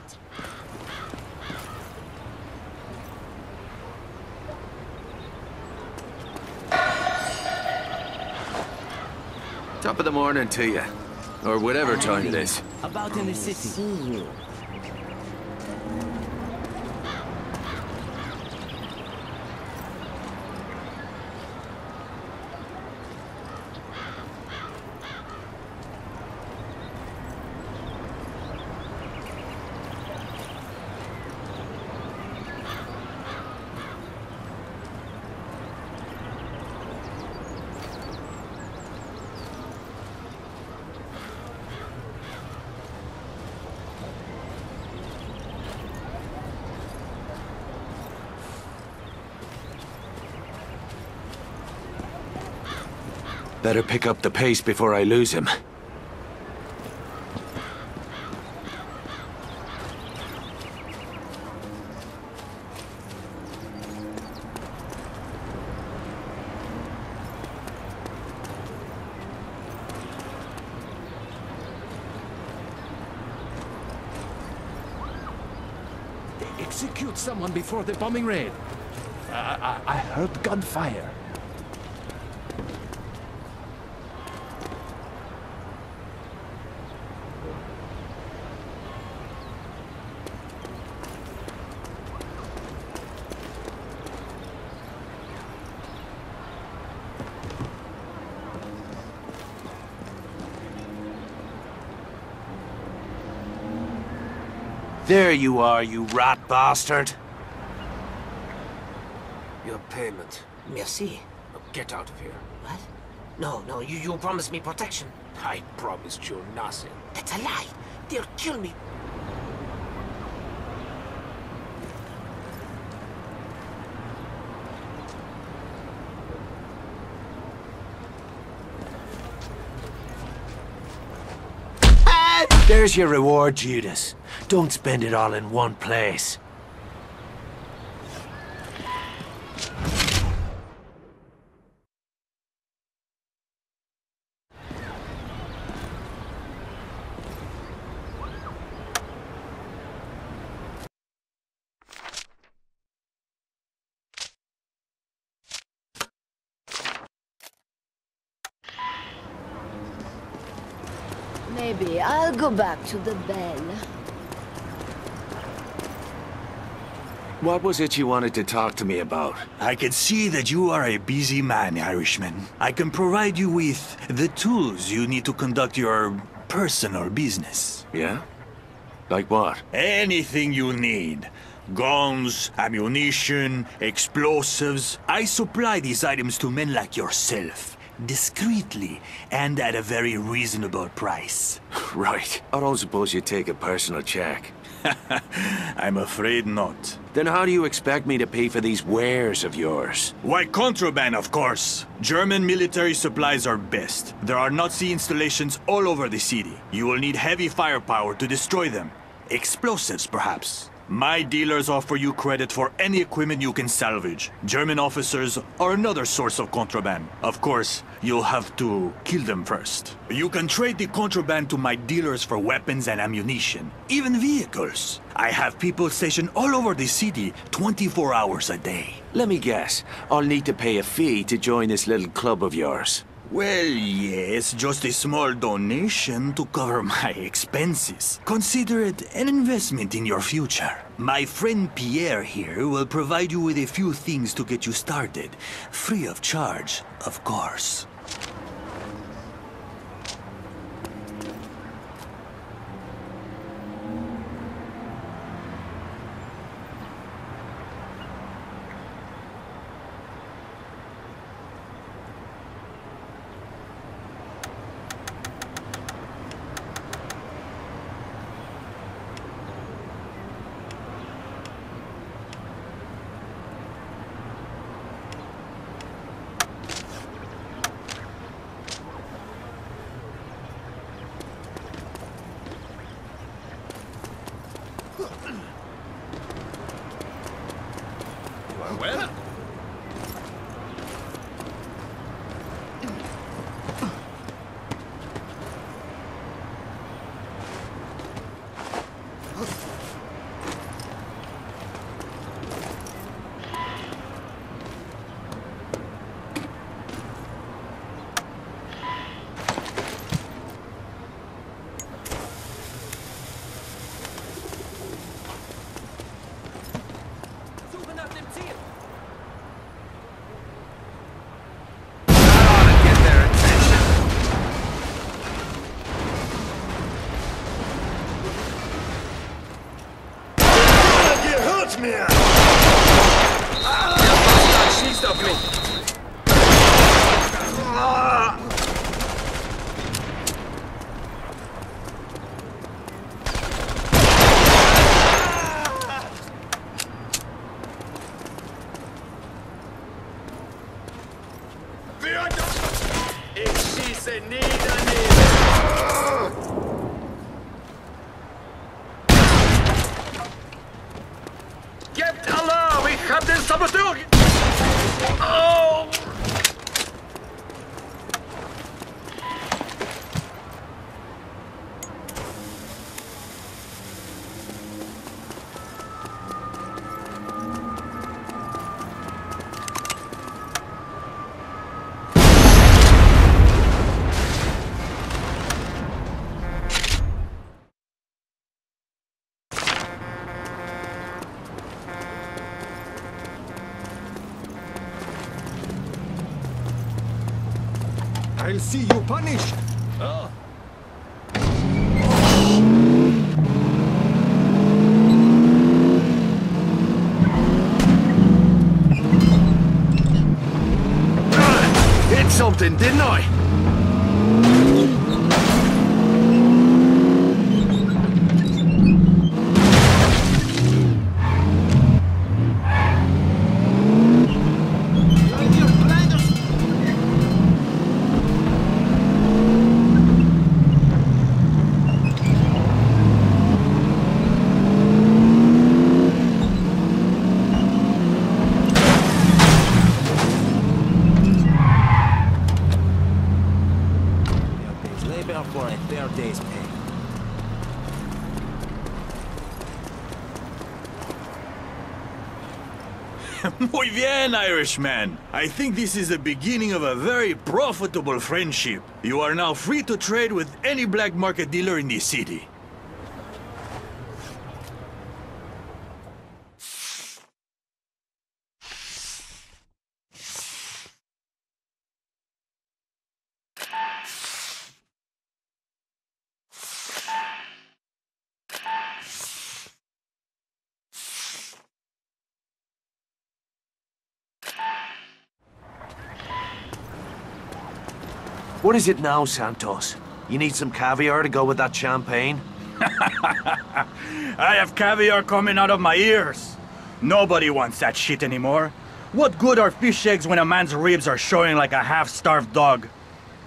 Top of the morning to you. Or whatever time it is. About in the city. Better pick up the pace before I lose him. They execute someone before the bombing raid. I heard gunfire. There you are, you rat bastard. Your payment. Merci. Now get out of here. What? No, you promised me protection. I promised you nothing. That's a lie. They'll kill me. There's your reward, Judas. Don't spend it all in one place. Maybe I'll go back to the bell. What was it you wanted to talk to me about? I can see that you are a busy man, Irishman. I can provide you with the tools you need to conduct your personal business. Yeah? Like what? Anything you need. Guns, ammunition, explosives. I supply these items to men like yourself. Discreetly, and at a very reasonable price. Right. I don't suppose you take a personal check. I'm afraid not. Then how do you expect me to pay for these wares of yours? Why, contraband, of course. German military supplies are best. There are Nazi installations all over the city. You will need heavy firepower to destroy them. Explosives, perhaps. My dealers offer you credit for any equipment you can salvage. German officers are another source of contraband. Of course, you'll have to kill them first. You can trade the contraband to my dealers for weapons and ammunition, even vehicles. I have people stationed all over the city 24 hours a day. Let me guess. I'll need to pay a fee to join this little club of yours. Well, yes, just a small donation to cover my expenses. Consider it an investment in your future. My friend Pierre here will provide you with a few things to get you started. Free of charge, of course. Ik schieße nieder. Gebt Alarm! Ich hab den Saboteur! Oh! I'll see you punished! Oh. Hit something, didn't I? For a fair day's pay. Muy bien, Irishman. I think this is the beginning of a very profitable friendship. You are now free to trade with any black market dealer in this city. What is it now, Santos? You need some caviar to go with that champagne? I have caviar coming out of my ears. Nobody wants that shit anymore. What good are fish eggs when a man's ribs are showing like a half-starved dog?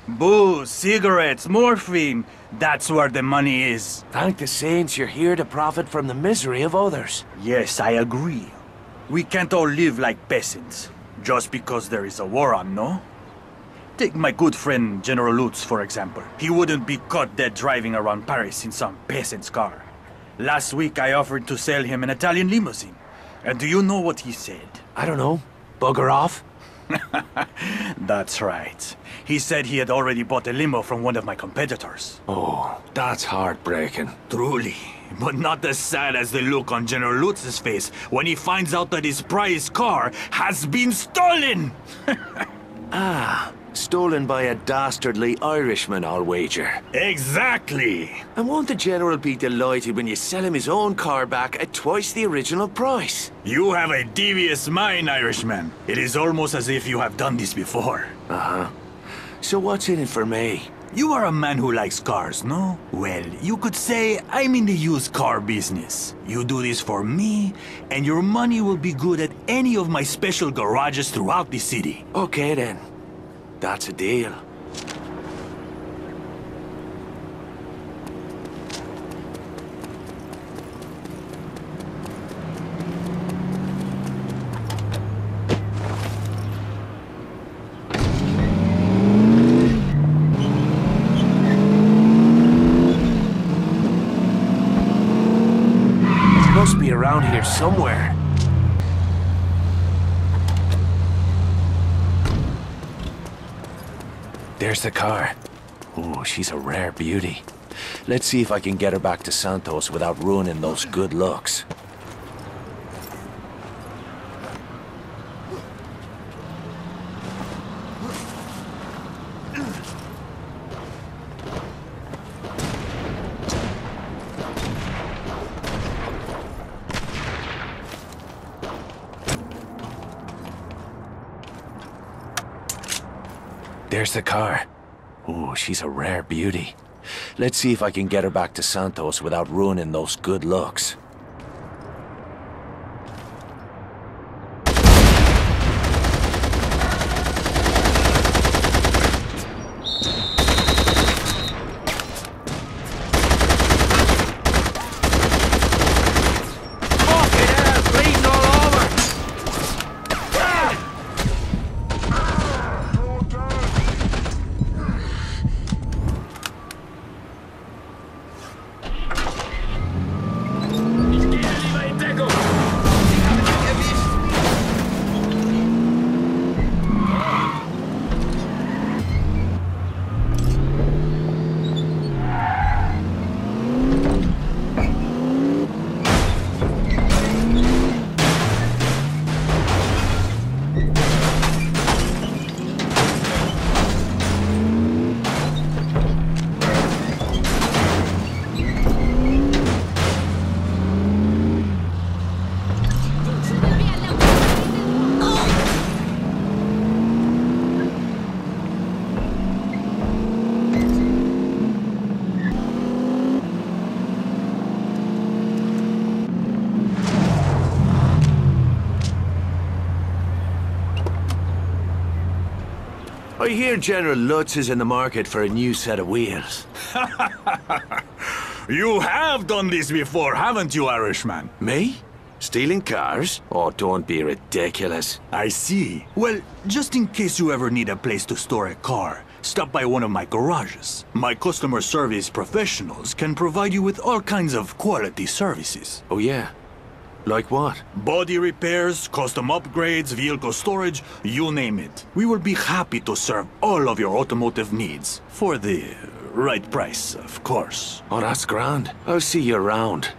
Booze, cigarettes, morphine. That's where the money is. Thank the saints you're here to profit from the misery of others. Yes, I agree. We can't all live like peasants. Just because there is a war on, no? Take my good friend General Lutz, for example. He wouldn't be caught dead driving around Paris in some peasant's car. Last week I offered to sell him an Italian limousine. And do you know what he said? I don't know. Bugger off? That's right. He said he had already bought a limo from one of my competitors. Oh, that's heartbreaking. Truly. But not as sad as the look on General Lutz's face when he finds out that his prized car has been stolen! Stolen by a dastardly Irishman, I'll wager. Exactly! And won't the General be delighted when you sell him his own car back at twice the original price? You have a devious mind, Irishman. It is almost as if you have done this before. Uh-huh. So what's in it for me? You are a man who likes cars, no? Well, you could say I'm in the used car business. You do this for me, and your money will be good at any of my special garages throughout the city. Okay then. That's a deal. Must be around here somewhere. There's the car. Oh, she's a rare beauty. Let's see if I can get her back to Santos without ruining those good looks. There's the car. Oh, she's a rare beauty. Let's see if I can get her back to Santos without ruining those good looks. I hear General Lutz is in the market for a new set of wheels. You have done this before, haven't you, Irishman? Me? Stealing cars? Oh, don't be ridiculous. I see. Well, just in case you ever need a place to store a car, stop by one of my garages. My customer service professionals can provide you with all kinds of quality services. Oh yeah? Like what? Body repairs, custom upgrades, vehicle storage, you name it. We will be happy to serve all of your automotive needs. For the right price, of course. Oh, that's grand. I'll see you around.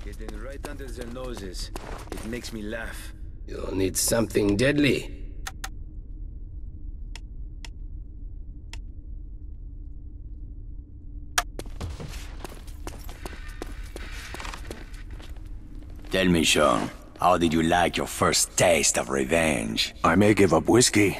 Getting right under their noses. It makes me laugh. You'll need something deadly. Tell me, Sean, how did you like your first taste of revenge? I may give up whiskey.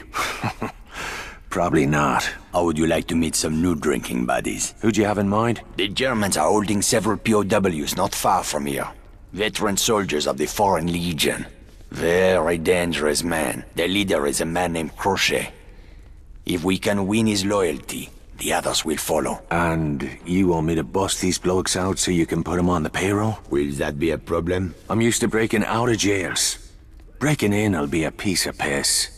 Probably not. How would you like to meet some new drinking buddies? Who'd you have in mind? The Germans are holding several POWs not far from here. Veteran soldiers of the Foreign Legion. Very dangerous men. Their leader is a man named Crochet. If we can win his loyalty, the others will follow. And you want me to bust these blokes out so you can put them on the payroll? Will that be a problem? I'm used to breaking out of jails. Breaking in will be a piece of piss.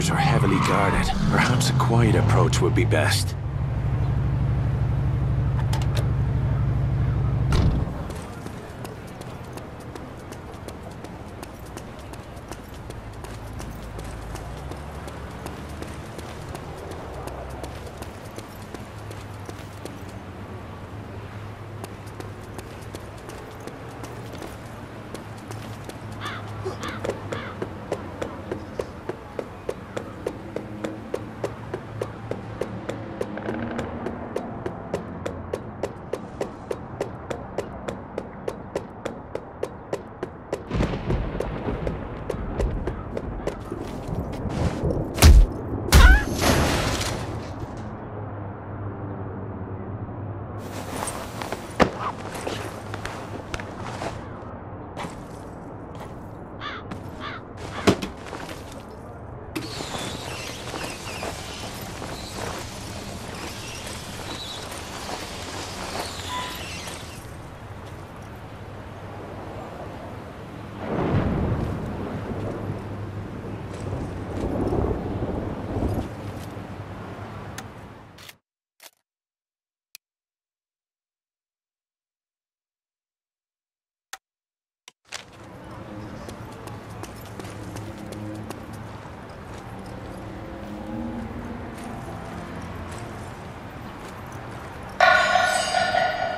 Are heavily guarded. Perhaps a quiet approach would be best.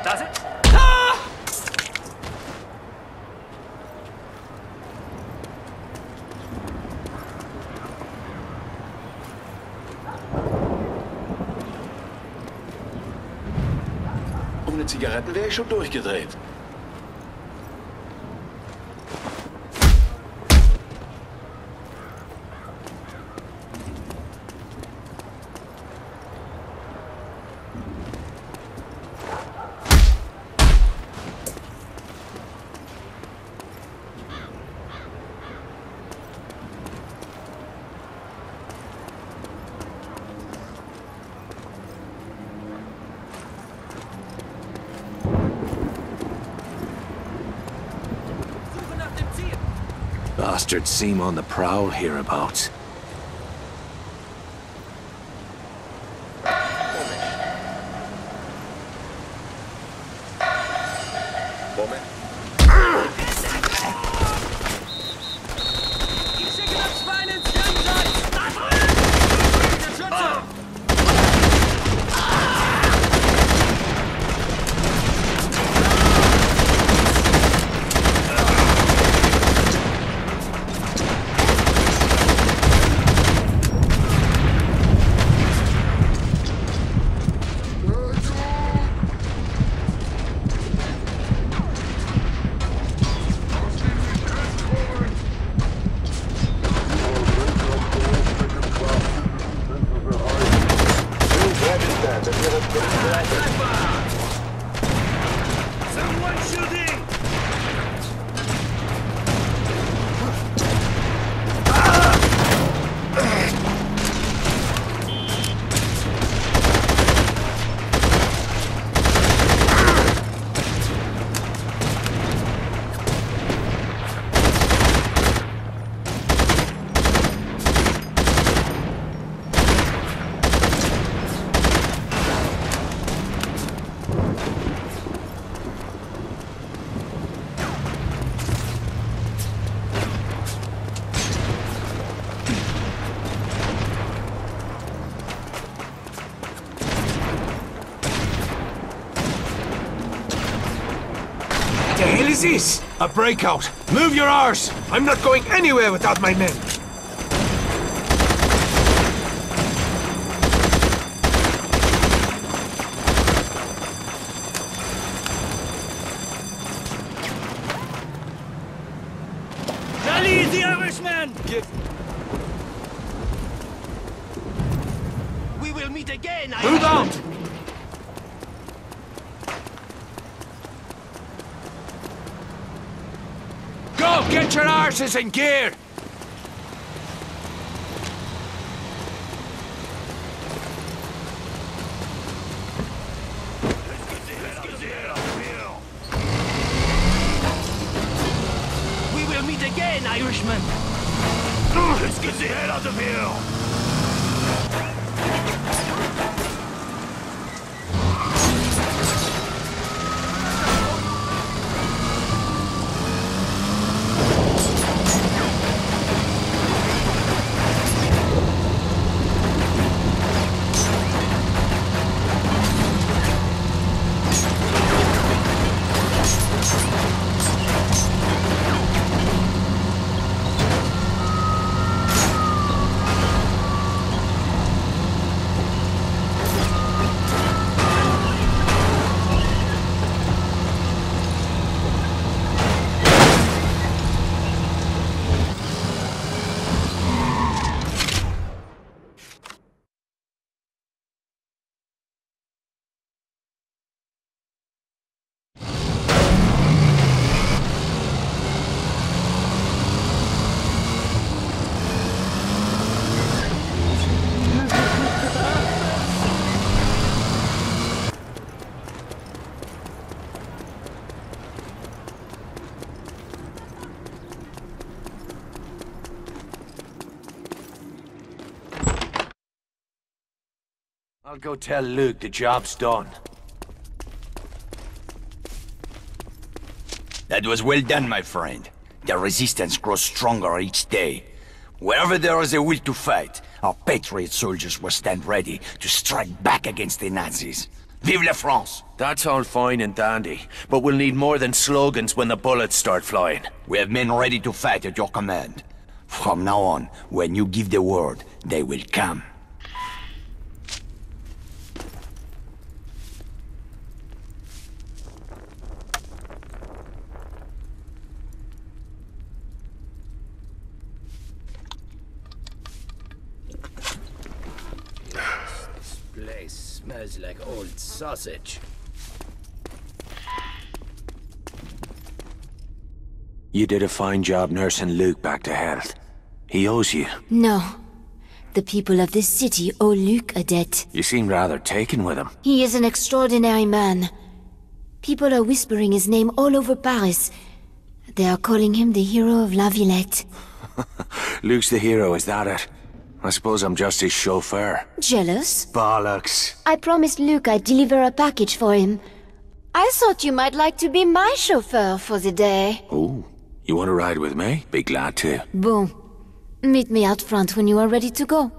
Does it? Ohne Zigaretten wäre ich schon durchgedreht. Bastards seem on the prowl hereabouts. is this? A breakout. Move your arse. I'm not going anywhere without my men. Rally the Irishman! We will meet again, Move out! Go, get your arses in gear! We will meet again, Irishman! Let's get the hell out of here! I'll go tell Luke the job's done. That was well done, my friend. The resistance grows stronger each day. Wherever there is a will to fight, our patriot soldiers will stand ready to strike back against the Nazis. Vive la France! That's all fine and dandy, but we'll need more than slogans when the bullets start flying. We have men ready to fight at your command. From now on, when you give the word, they will come. Smells like old sausage. You did a fine job nursing Luke back to health. He owes you. No. The people of this city owe Luke a debt. You seem rather taken with him. He is an extraordinary man. People are whispering his name all over Paris. They are calling him the hero of La Villette. Luke's the hero, is that it? I suppose I'm just his chauffeur. Jealous? Bollocks. I promised Luke I'd deliver a package for him. I thought you might like to be my chauffeur for the day. Oh, you want to ride with me? Be glad to. Bon. Meet me out front when you are ready to go.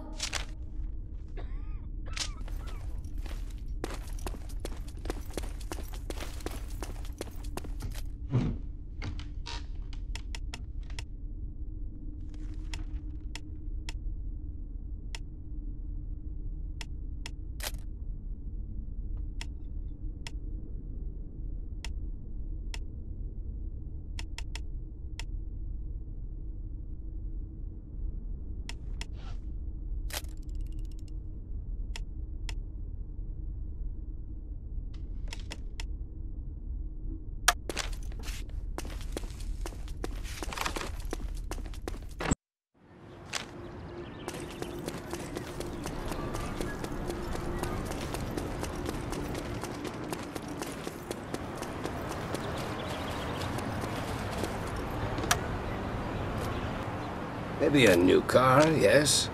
Maybe a new car, yes?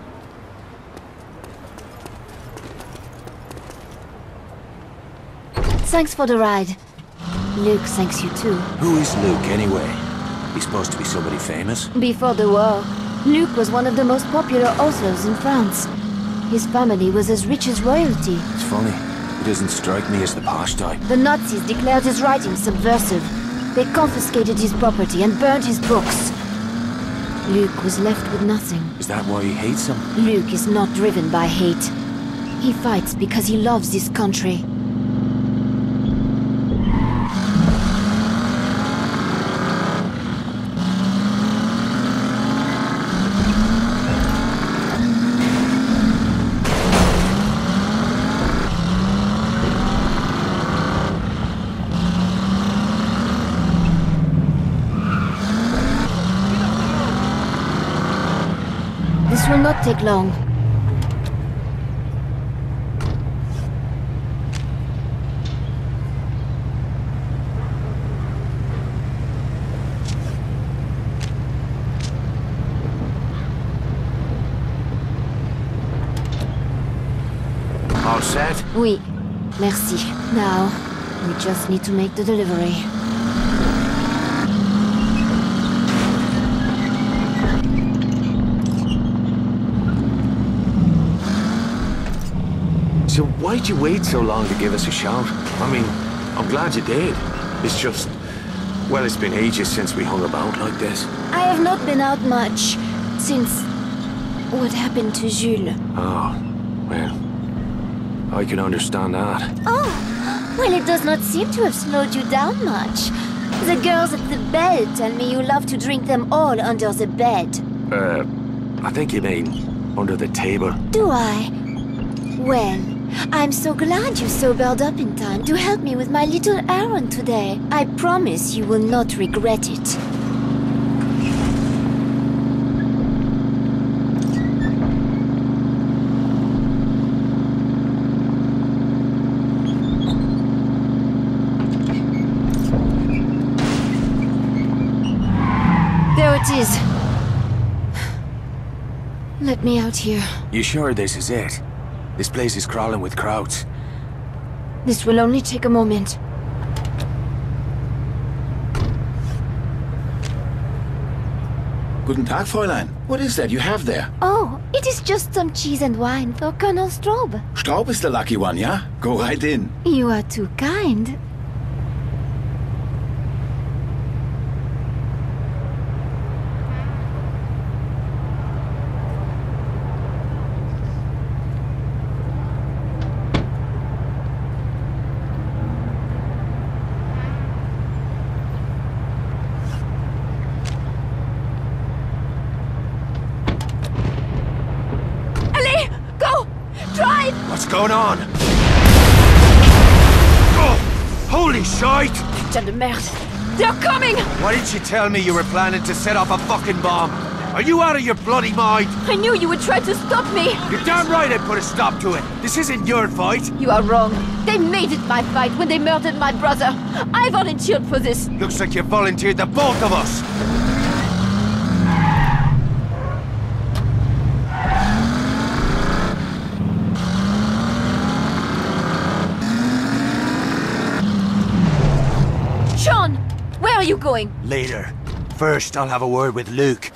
Thanks for the ride. Luke thanks you too. Who is Luke, anyway? He's supposed to be somebody famous? Before the war, Luke was one of the most popular authors in France. His family was as rich as royalty. It's funny. He doesn't strike me as the posh type. The Nazis declared his writing subversive. They confiscated his property and burned his books. Luke was left with nothing. Is that why he hates him? Luke is not driven by hate. He fights because he loves this country. This will not take long. All set? Oui. Merci. Now, we just need to make the delivery. So why'd you wait so long to give us a shout? I mean, I'm glad you did. It's just... well, it's been ages since we hung about like this. I have not been out much since what happened to Jules. Oh, well, I can understand that. Oh, well, it does not seem to have slowed you down much. The girls at the bell tell me you love to drink them all under the bed. I think you mean under the table. Do I? Well, I'm so glad you sobered up in time to help me with my little errand today. I promise you will not regret it. There it is. Let me out here. You sure this is it? This place is crawling with crowds. This will only take a moment. Guten Tag, Fräulein. What is that you have there? Oh, it is just some cheese and wine for Colonel Straub. Straub is the lucky one, yeah? Go right in. You are too kind. What's going on? Oh, holy shite! Putain de merde! They're coming! Why didn't you tell me you were planning to set off a fucking bomb? Are you out of your bloody mind? I knew you would try to stop me! You're damn right I'd put a stop to it. This isn't your fight. You are wrong. They made it my fight when they murdered my brother. I volunteered for this. Looks like you volunteered the both of us. Sean! Where are you going? Later. First, I'll have a word with Luke.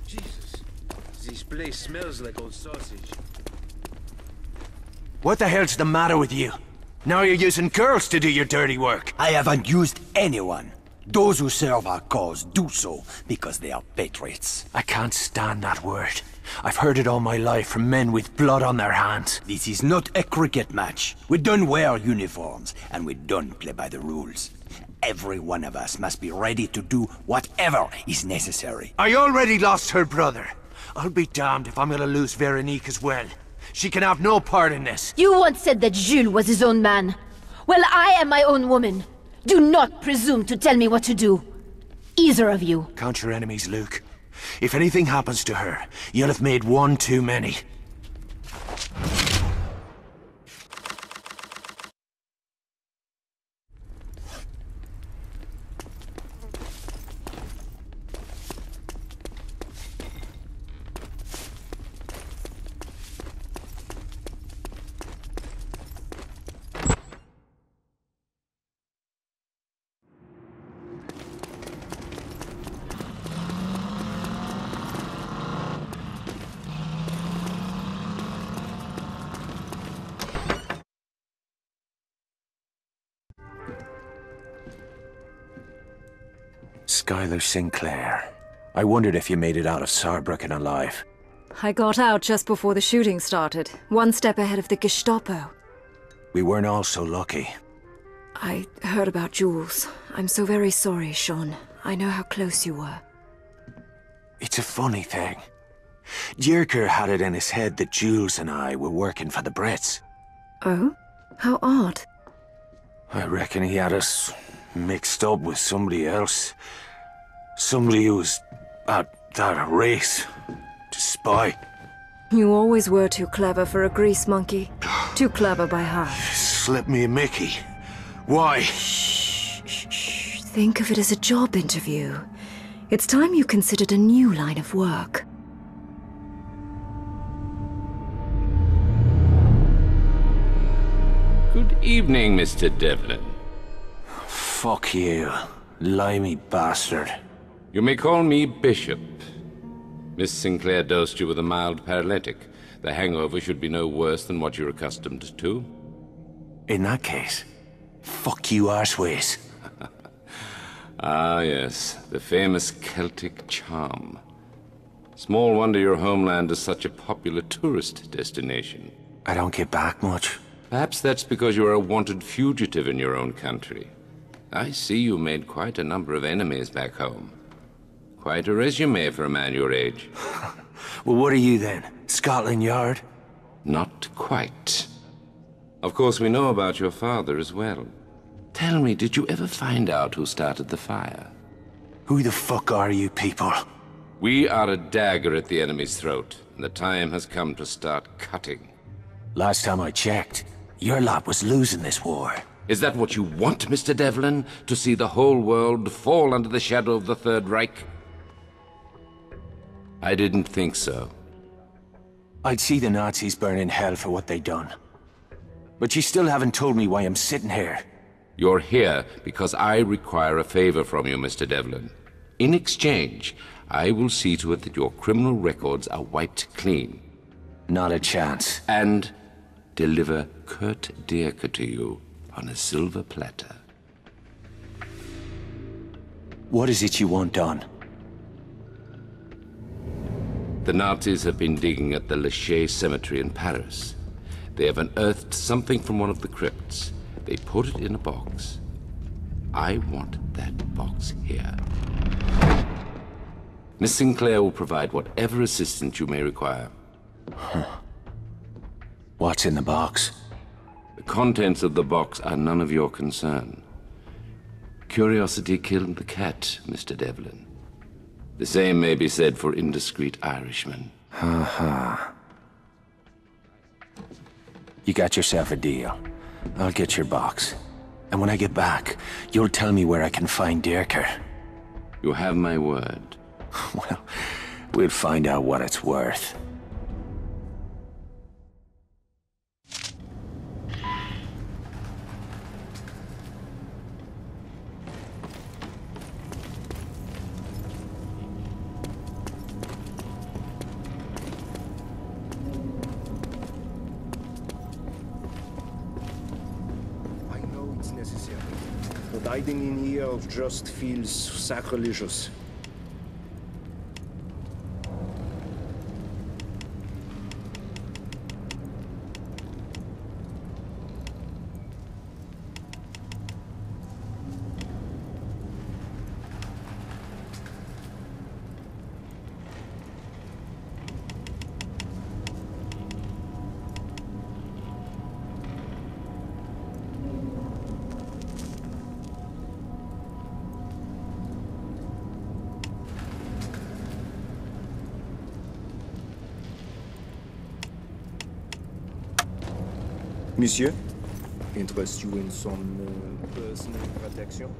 Jesus. This place smells like old sausage. What the hell's the matter with you? Now you're using girls to do your dirty work. I haven't used anyone. Those who serve our cause do so because they are patriots. I can't stand that word. I've heard it all my life from men with blood on their hands. This is not a cricket match. We don't wear uniforms, and we don't play by the rules. Every one of us must be ready to do whatever is necessary. I already lost her brother. I'll be damned if I'm gonna lose Veronique as well. She can have no part in this. You once said that Jules was his own man. Well, I am my own woman. Do not presume to tell me what to do. Either of you. Count your enemies, Luke. If anything happens to her, you'll have made one too many. Skylar Sinclair. I wondered if you made it out of Saarbrücken alive. I got out just before the shooting started, one step ahead of the Gestapo. We weren't all so lucky. I heard about Jules. I'm so very sorry, Sean. I know how close you were. It's a funny thing. Dierker had it in his head that Jules and I were working for the Brits. Oh? How odd. I reckon he had us mixed up with somebody else. Somebody who was at that race to spy. You always were too clever for a grease monkey. Too clever by half. Slip me a Mickey. Why? Shh. Think of it as a job interview. It's time you considered a new line of work. Good evening, Mr. Devlin. Fuck you, limey bastard. You may call me Bishop. Miss Sinclair dosed you with a mild paralytic. The hangover should be no worse than what you're accustomed to. In that case, fuck you arseways. Ah, yes, the famous Celtic charm. Small wonder your homeland is such a popular tourist destination. I don't get back much. Perhaps that's because you're a wanted fugitive in your own country. I see you made quite a number of enemies back home. Quite a resume for a man your age. Well, what are you then? Scotland Yard? Not quite. Of course, we know about your father as well. Tell me, did you ever find out who started the fire? Who the fuck are you people? We are a dagger at the enemy's throat, and the time has come to start cutting. Last time I checked, your lot was losing this war. Is that what you want, Mr. Devlin? To see the whole world fall under the shadow of the Third Reich? I didn't think so. I'd see the Nazis burn in hell for what they done. But you still haven't told me why I'm sitting here. You're here because I require a favor from you, Mr. Devlin. In exchange, I will see to it that your criminal records are wiped clean. Not a chance. And deliver Kurt Dierker to you on a silver platter. What is it you want done? The Nazis have been digging at the Lachaise cemetery in Paris. They have unearthed something from one of the crypts. They put it in a box. I want that box here. Miss Sinclair will provide whatever assistance you may require. Huh. What's in the box? The contents of the box are none of your concern. Curiosity killed the cat, Mr. Devlin. The same may be said for indiscreet Irishmen. Ha. You got yourself a deal. I'll get your box. And when I get back, you'll tell me where I can find Dierker. You have my word. Well, we'll find out what it's worth. Hiding in here just feels sacrilegious. Monsieur, interest you in some personal protection?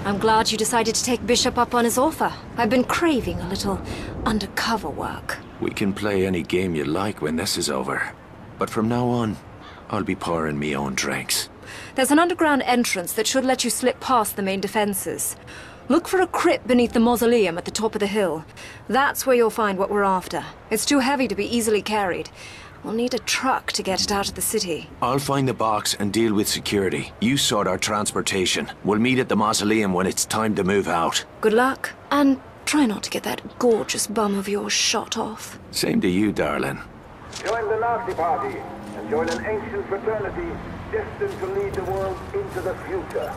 I'm glad you decided to take Bishop up on his offer. I've been craving a little undercover work. We can play any game you like when this is over. But from now on, I'll be pouring me own drinks. There's an underground entrance that should let you slip past the main defenses. Look for a crypt beneath the mausoleum at the top of the hill. That's where you'll find what we're after. It's too heavy to be easily carried. We'll need a truck to get it out of the city. I'll find the box and deal with security. You sort our transportation. We'll meet at the mausoleum when it's time to move out. Good luck, and try not to get that gorgeous bum of yours shot off. Same to you, darling. Join the Nazi Party and join an ancient fraternity destined to lead the world into the future.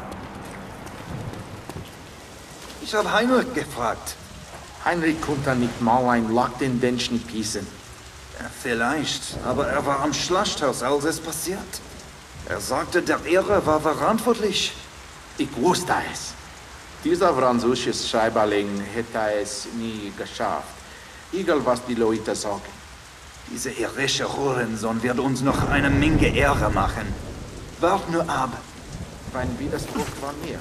Ich hab Heinrich gefragt. Heinrich konnte nicht mal ein Lock den Bench nicht gießen. Ja, vielleicht, aber er war am Schlachthaus, als es passiert. Er sagte, der Ehre war verantwortlich. Ich wusste es. Dieser französische Schreiberling hätte es nie geschafft. Egal was die Leute sagen. Diese irische Hurensohn wird uns noch eine Menge Ehre machen. Wart nur ab. Ein Widerspruch von mir.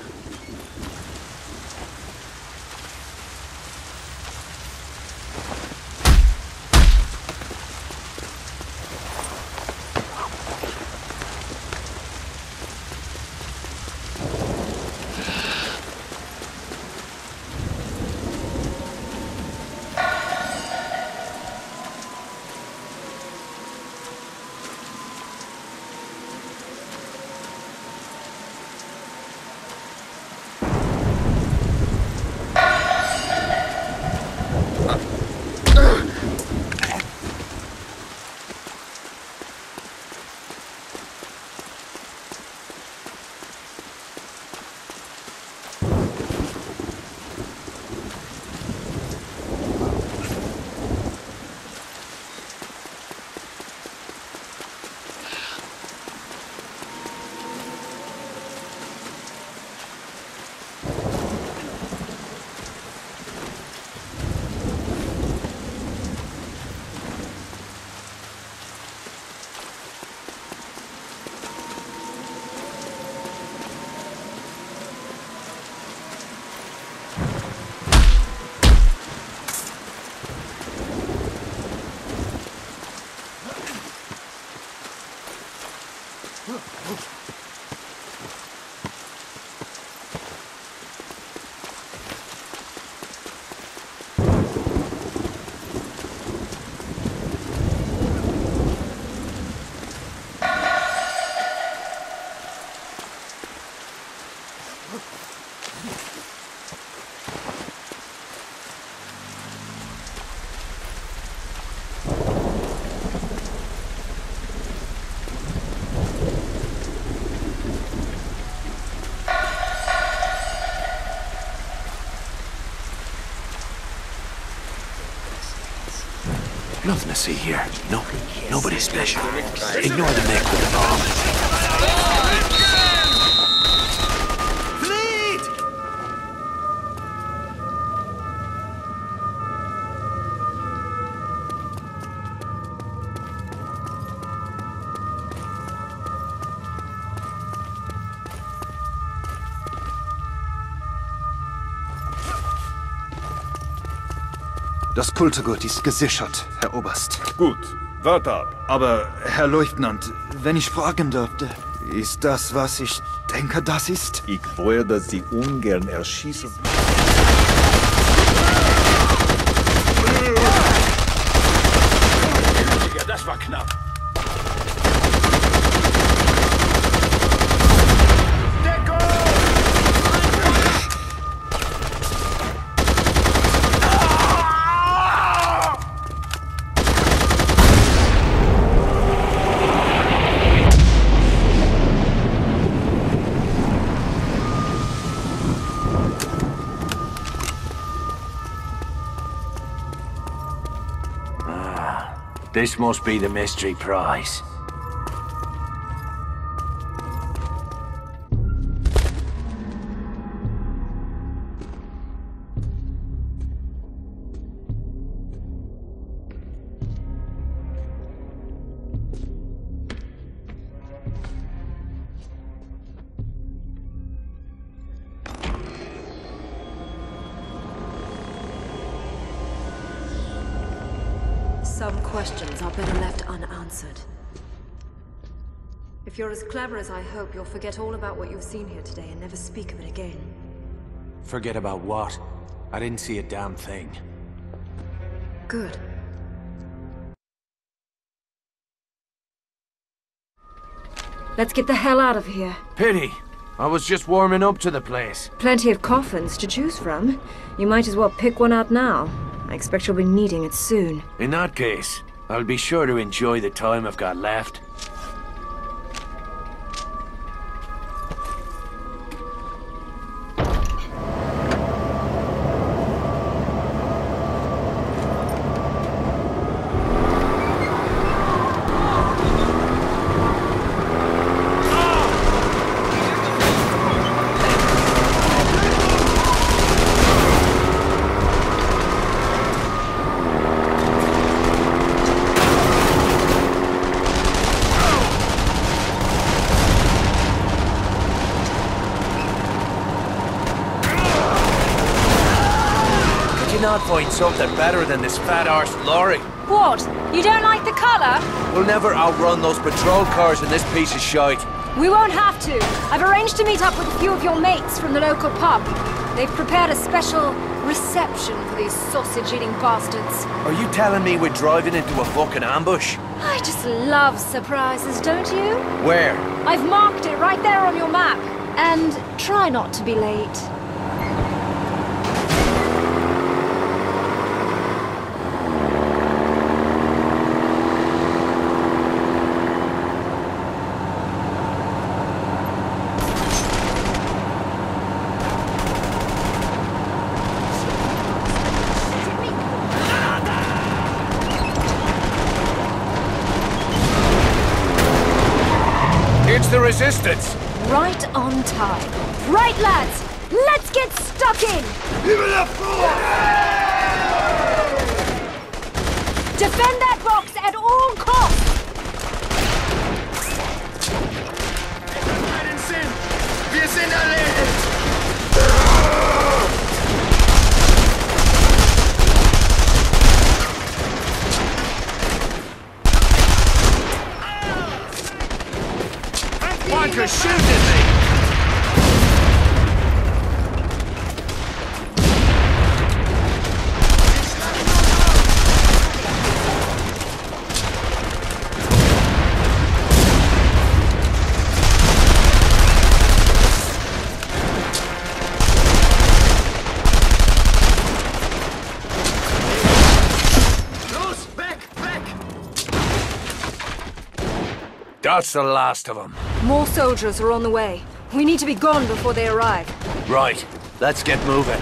Nothing to see here. No, nobody special. Ignore the neck with the bomb. Fleet! Das Kulturgut ist gesichert, Herr Oberst. Gut, warte ab. Aber, Herr Leutnant, wenn ich fragen dürfte, ist das, was ich denke, das ist? Ich würde Sie ungern erschießen. Ja, das war knapp. This must be the mystery prize. Some questions are better left unanswered. If you're as clever as I hope, you'll forget all about what you've seen here today and never speak of it again. Forget about what? I didn't see a damn thing. Good. Let's get the hell out of here. Pity. I was just warming up to the place. Plenty of coffins to choose from. You might as well pick one out now. I expect you'll be needing it soon. In that case, I'll be sure to enjoy the time I've got left. Not find something better than this fat-arsed lorry. What? You don't like the color? We'll never outrun those patrol cars in this piece of shite. We won't have to. I've arranged to meet up with a few of your mates from the local pub. They've prepared a special reception for these sausage-eating bastards. Are you telling me we're driving into a fucking ambush? I just love surprises, don't you? Where? I've marked it right there on your map. And try not to be late. The resistance! Right on time. Right, lads! Let's get stuck in! Defend that box at all costs! Wir sind erledigt! You're shooting me! Los, back! That's the last of them. More soldiers are on the way. We need to be gone before they arrive. Right. Let's get moving.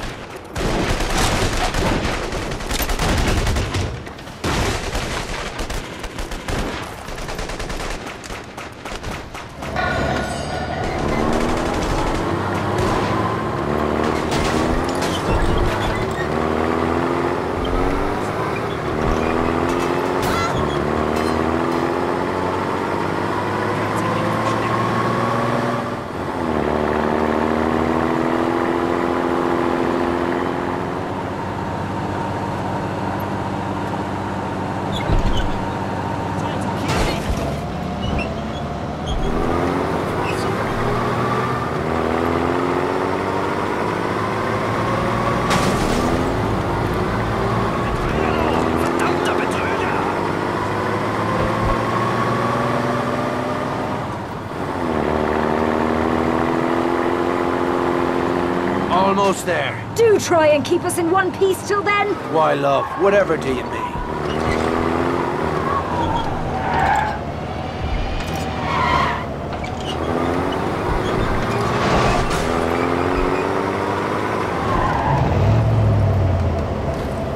Almost there. Do try and keep us in one piece till then. Why, love, whatever do you mean?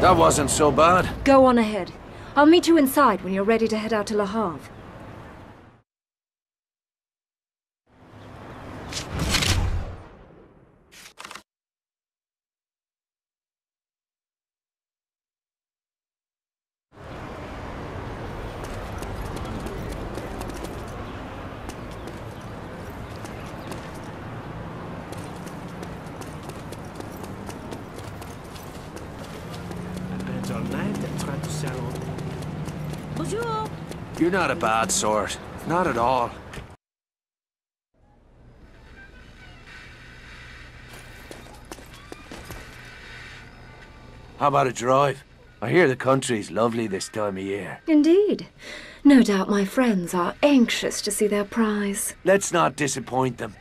That wasn't so bad. Go on ahead. I'll meet you inside when you're ready to head out to Le Havre. You're not a bad sort. Not at all. How about a drive? I hear the country's lovely this time of year. Indeed. No doubt my friends are anxious to see their prize. Let's not disappoint them.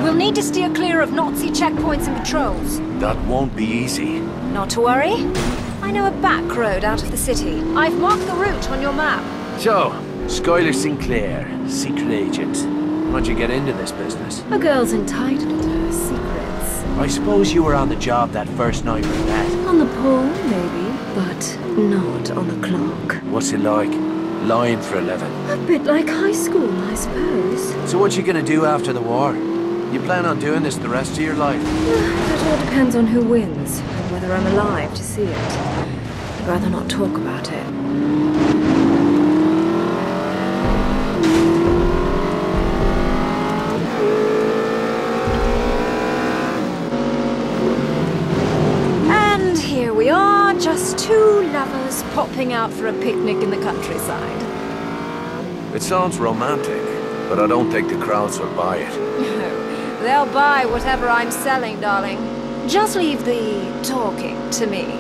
We'll need to steer clear of Nazi checkpoints and patrols. That won't be easy. Not to worry. I know a back road out of the city. I've marked the route on your map. So, Skylar Sinclair, secret agent. How'd you get into this business? A girl's entitled to her secrets. I suppose you were on the job that first night we met. On the pole, maybe, but not on the clock. What's it like? Lying for a living? A bit like high school, I suppose. So what you gonna do after the war? You plan on doing this the rest of your life? That all depends on who wins, and whether I'm alive to see it. I'd rather not talk about it. And here we are, just two lovers popping out for a picnic in the countryside. It sounds romantic, but I don't think the crowds will buy it. No. They'll buy whatever I'm selling, darling. Just leave the talking to me.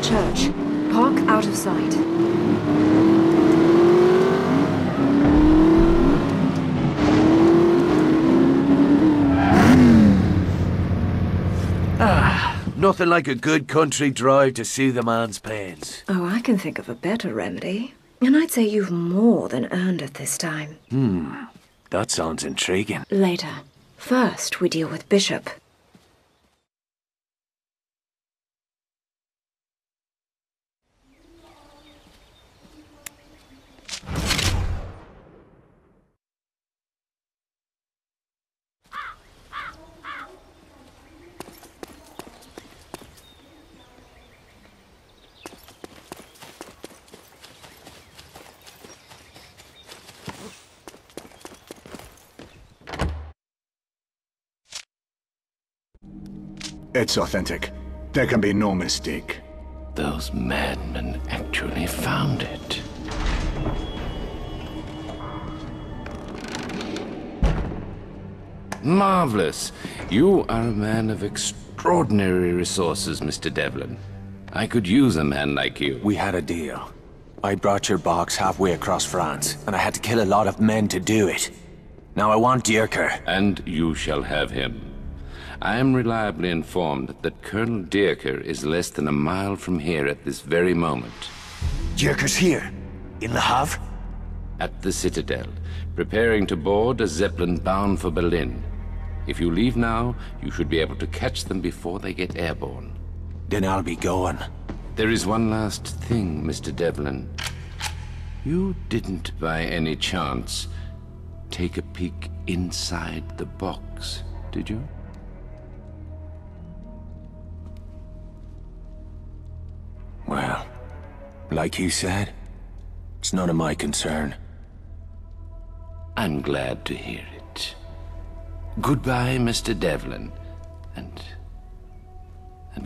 Church. Park out of sight. Nothing like a good country drive to soothe a man's pains. Oh, I can think of a better remedy. And I'd say you've more than earned it this time. That sounds intriguing. Later. First, we deal with Bishop. It's authentic. There can be no mistake. Those madmen actually found it. Marvelous. You are a man of extraordinary resources, Mr. Devlin. I could use a man like you. We had a deal. I brought your box halfway across France, and I had to kill a lot of men to do it. Now I want Dierker. And you shall have him. I am reliably informed that Colonel Dierker is less than a mile from here at this very moment. Dierker's here? In Le Havre? At the Citadel, preparing to board a Zeppelin bound for Berlin. If you leave now, you should be able to catch them before they get airborne. Then I'll be going. There is one last thing, Mr. Devlin. You didn't, by any chance, take a peek inside the box, did you? Well, like you said, it's none of my concern. I'm glad to hear it. Goodbye, Mr. Devlin, and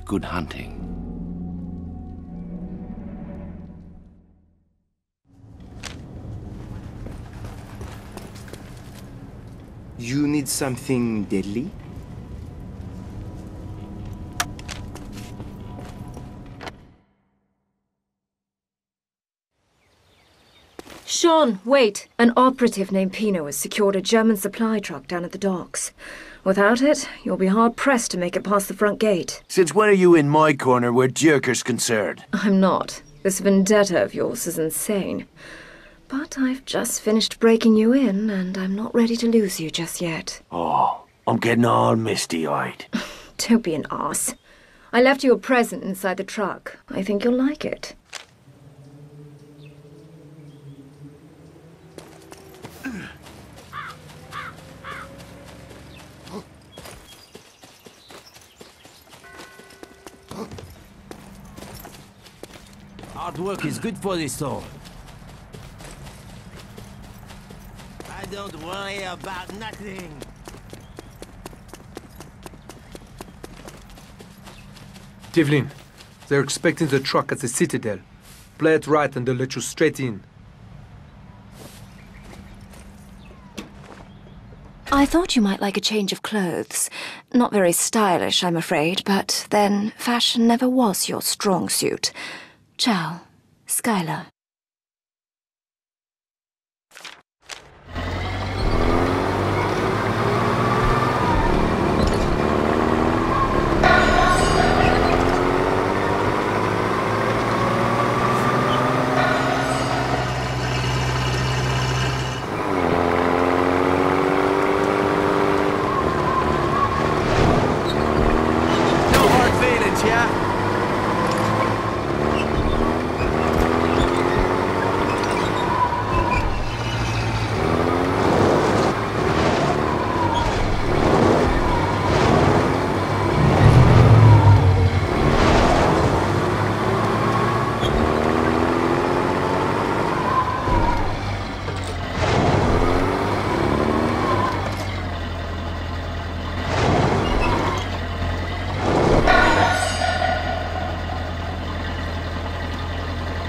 good hunting. You need something deadly? Sean, wait. An operative named Pino has secured a German supply truck down at the docks. Without it, you'll be hard-pressed to make it past the front gate. Since when are you in my corner where Jerker's concerned? I'm not. This vendetta of yours is insane. But I've just finished breaking you in, and I'm not ready to lose you just yet. Oh, I'm getting all misty-eyed. Don't be an arse. I left you a present inside the truck. I think you'll like it. Hard work is good for the soul. I don't worry about nothing. Devlin, they're expecting the truck at the Citadel. Play it right and they'll let you straight in. I thought you might like a change of clothes. Not very stylish, I'm afraid, but then fashion never was your strong suit. Ciao, Skylar.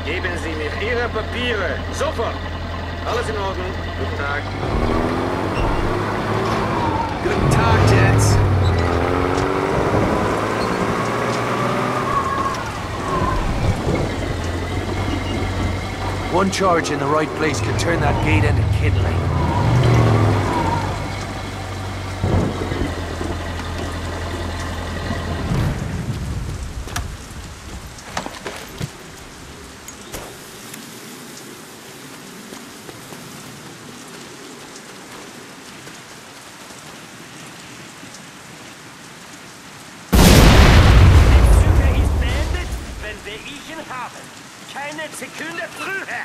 Geben Sie mir Ihre Papiere. Sofort. Alles in Ordnung. Guten Tag. Guten Tag, gents. One charge in the right place could turn that gate into kindling. Keine Sekunde früher!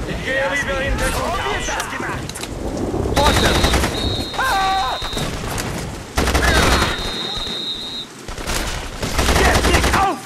Ich gehe lieber in den Raum. Wie ist das gemacht? Warte! Ah! Jetzt nicht auf!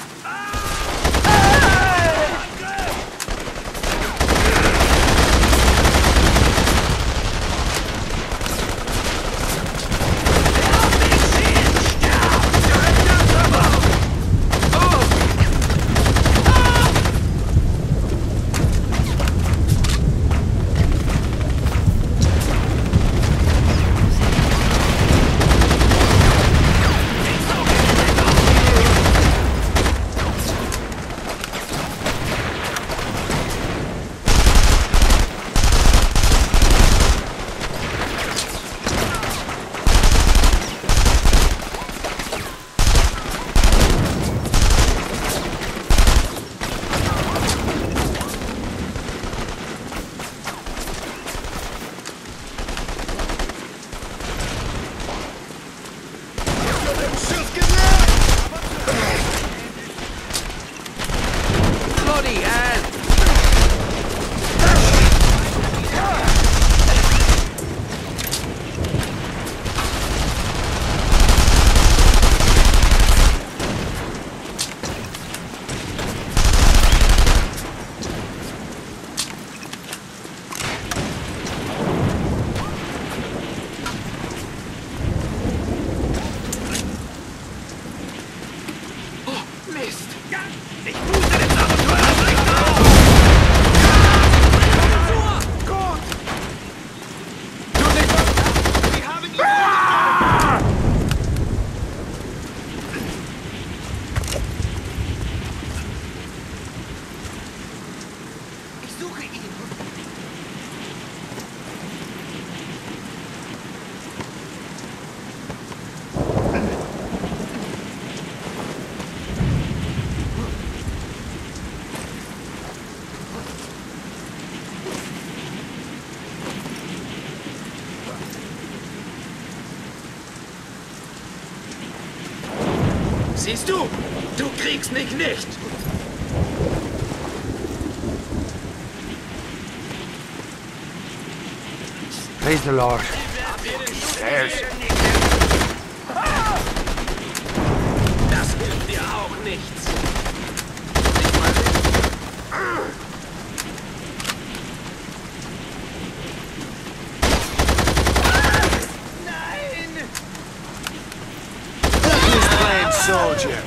Ich puste den Saboteur an Richtung! Gut! Du nicht! Wir haben ihn! Ich suche ihn! Siehst du? Du kriegst mich nicht! Praise the Lord. There's... Das hilft dir auch nichts. Nein! This flame soldier.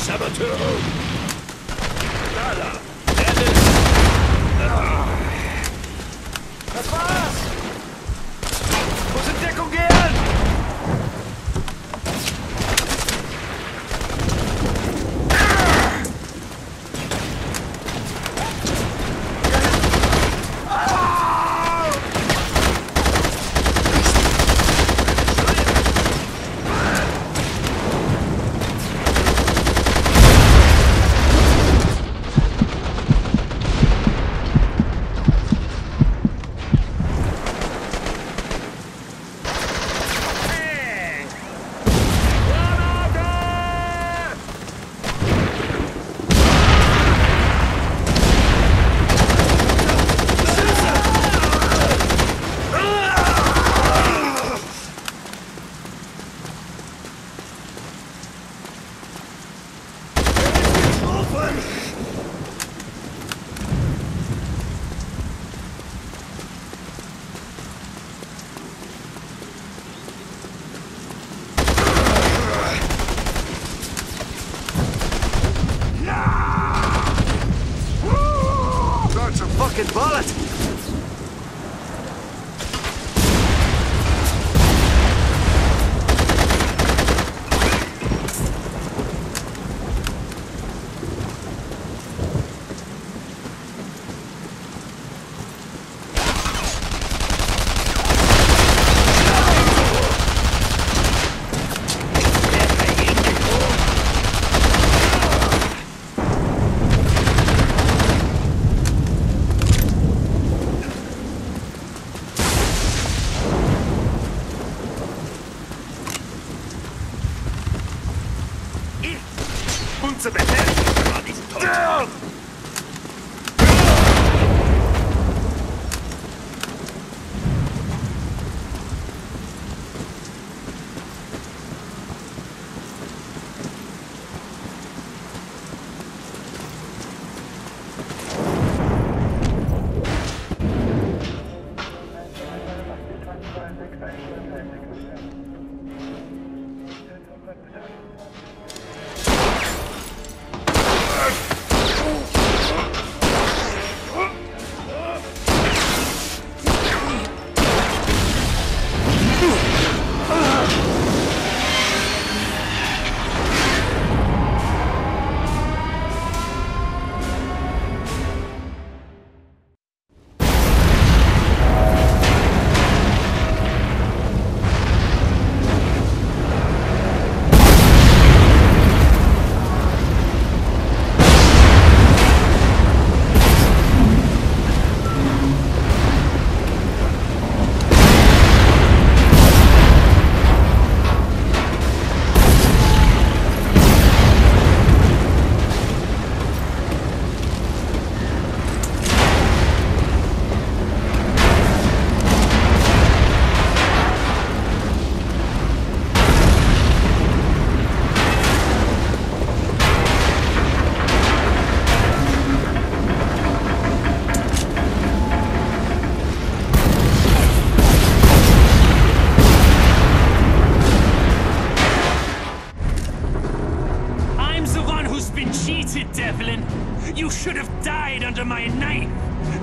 Saboteur! Lala! Das war's! Muss in Deckung gehen! That's a fucking bullet! Unser Befehl war nicht tot! Eat it, Devlin! You should have died under my knife!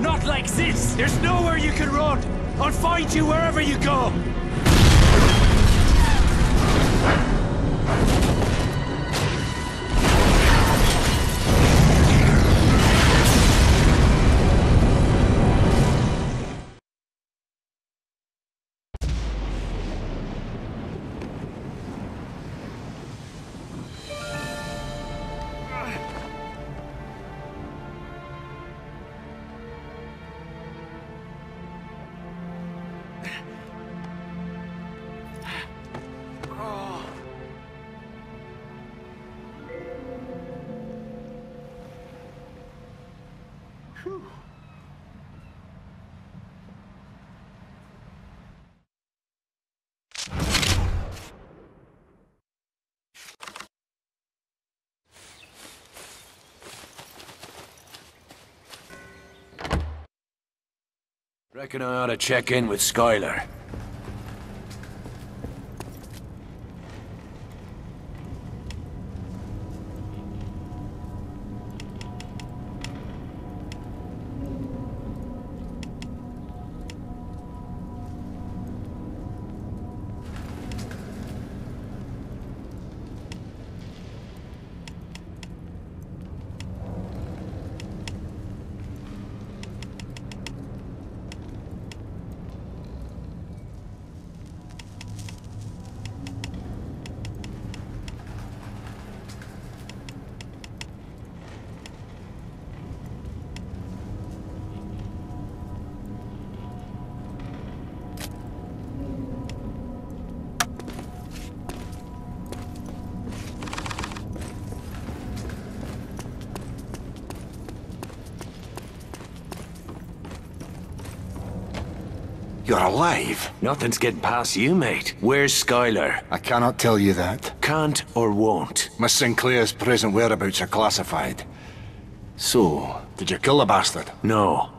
Not like this! There's nowhere you can run! I'll find you wherever you go! Reckon I ought to check in with Skylar. You're alive. Nothing's getting past you, mate. Where's Skylar? I cannot tell you that. Can't or won't? Miss Sinclair's present whereabouts are classified. So, did you kill the bastard? No.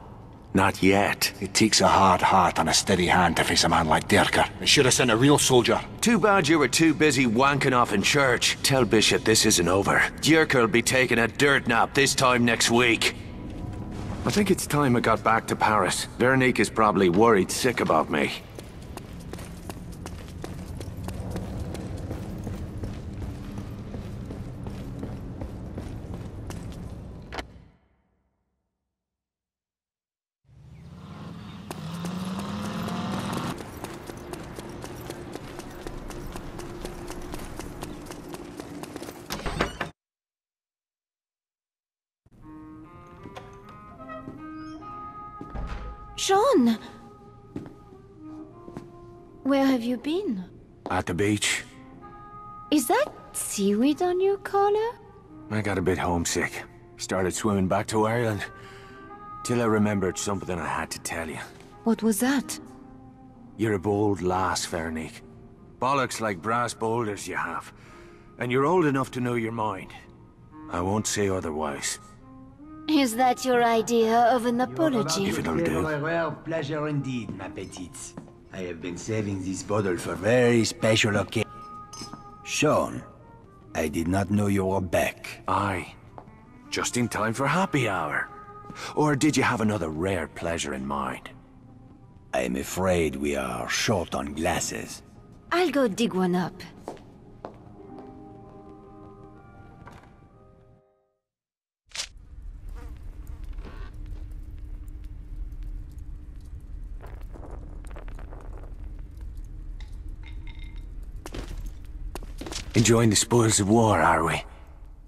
Not yet. It takes a hard heart and a steady hand to face a man like Derker. They should have sent a real soldier. Too bad you were too busy wanking off in church. Tell Bishop this isn't over. Dierker'll be taking a dirt nap this time next week. I think it's time I got back to Paris. Veronique is probably worried sick about me. Sean! Where have you been? At the beach. Is that seaweed on your collar? I got a bit homesick. Started swimming back to Ireland. Till I remembered something I had to tell you. What was that? You're a bold lass, Veronique. Bollocks like brass boulders you have. And you're old enough to know your mind. I won't say otherwise. Is that your idea of an apology? If it'll do. A rare pleasure indeed, ma petite. I have been saving this bottle for very special occasion. Sean, I did not know you were back. Aye. Just in time for happy hour. Or did you have another rare pleasure in mind? I am afraid we are short on glasses. I'll go dig one up. Enjoying the spoils of war, are we?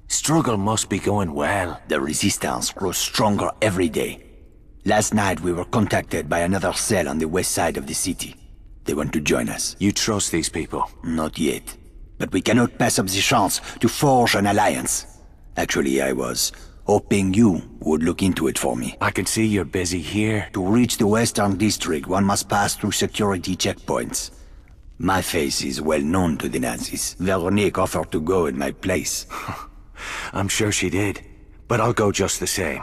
Struggle must be going well. The resistance grows stronger every day. Last night we were contacted by another cell on the west side of the city. They want to join us. You trust these people? Not yet. But we cannot pass up the chance to forge an alliance. Actually, I was hoping you would look into it for me. I can see you're busy here. To reach the Western District, one must pass through security checkpoints. My face is well known to the Nazis. Veronique offered to go in my place. I'm sure she did. But I'll go just the same.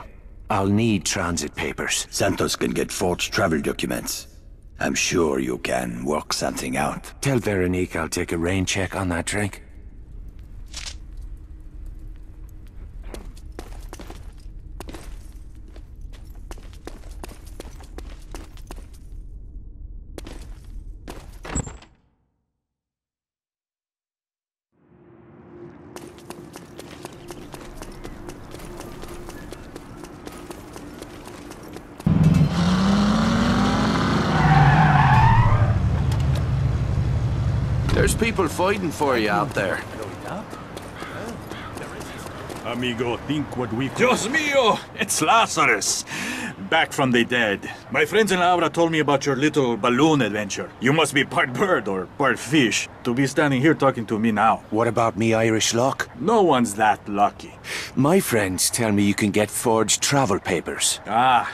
I'll need transit papers. Santos can get forged travel documents. I'm sure you can work something out. Tell Veronique I'll take a rain check on that drink. There's people fighting for you out there. Amigo, think what we... Dios mío! It's Lazarus! Back from the dead. My friends in Laura told me about your little balloon adventure. You must be part bird or part fish to be standing here talking to me now. What about me Irish luck? No one's that lucky. My friends tell me you can get forged travel papers. Ah,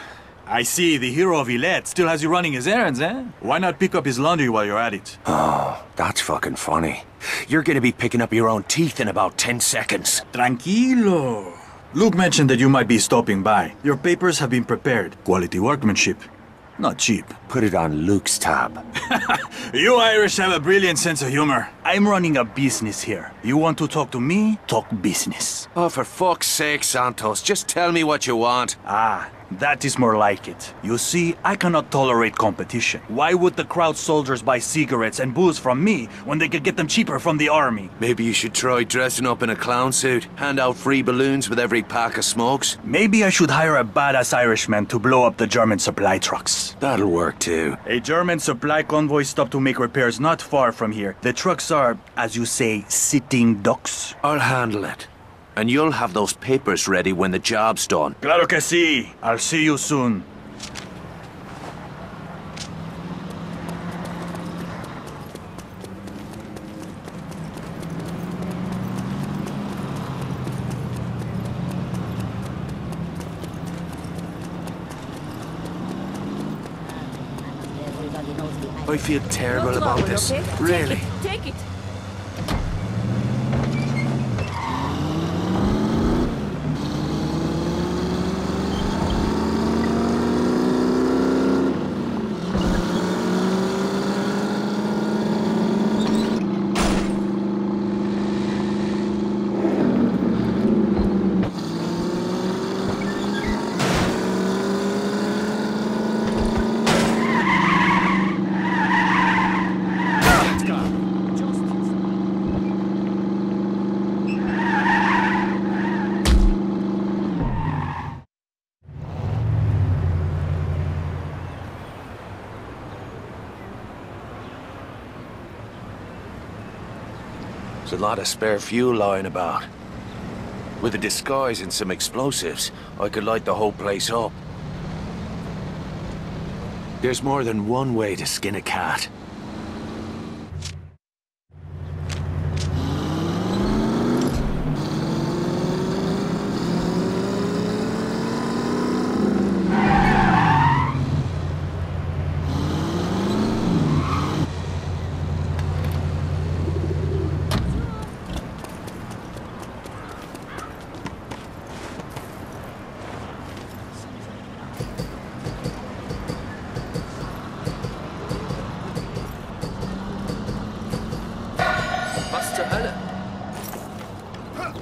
I see. The hero of Illet still has you running his errands, eh? Why not pick up his laundry while you're at it? Oh, that's fucking funny. You're gonna be picking up your own teeth in about 10 seconds. Tranquilo. Luke mentioned that you might be stopping by. Your papers have been prepared. Quality workmanship. Not cheap. Put it on Luke's tab. You Irish have a brilliant sense of humor. I'm running a business here. You want to talk to me? Talk business. Oh, for fuck's sake, Santos. Just tell me what you want. Ah, that is more like it. You see, I cannot tolerate competition. Why would the crowd soldiers buy cigarettes and booze from me when they could get them cheaper from the army? Maybe you should try dressing up in a clown suit. Hand out free balloons with every pack of smokes. Maybe I should hire a badass Irishman to blow up the German supply trucks. That'll work too. A German supply convoy stopped to make repairs not far from here. The trucks are, as you say, sitting ducks. I'll handle it. And you'll have those papers ready when the job's done. Claro que sí. I'll see you soon. I feel terrible about this. Really. Take it. There's a lot of spare fuel lying about. With a disguise and some explosives, I could light the whole place up. There's more than one way to skin a cat.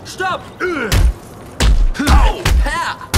Stop! Au! Herr!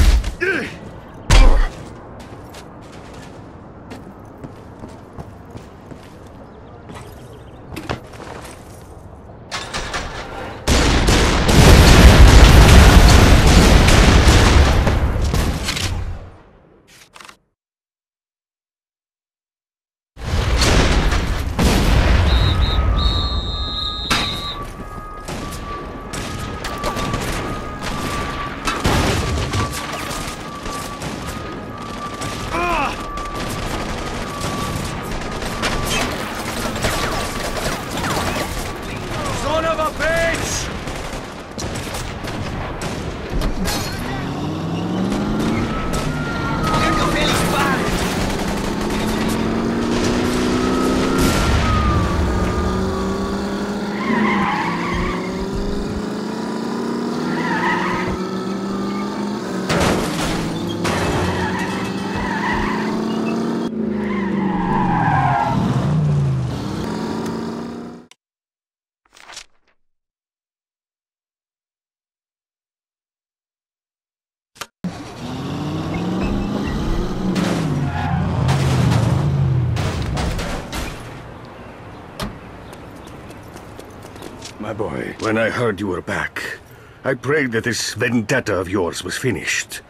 My boy, when I heard you were back, I prayed that this vendetta of yours was finished.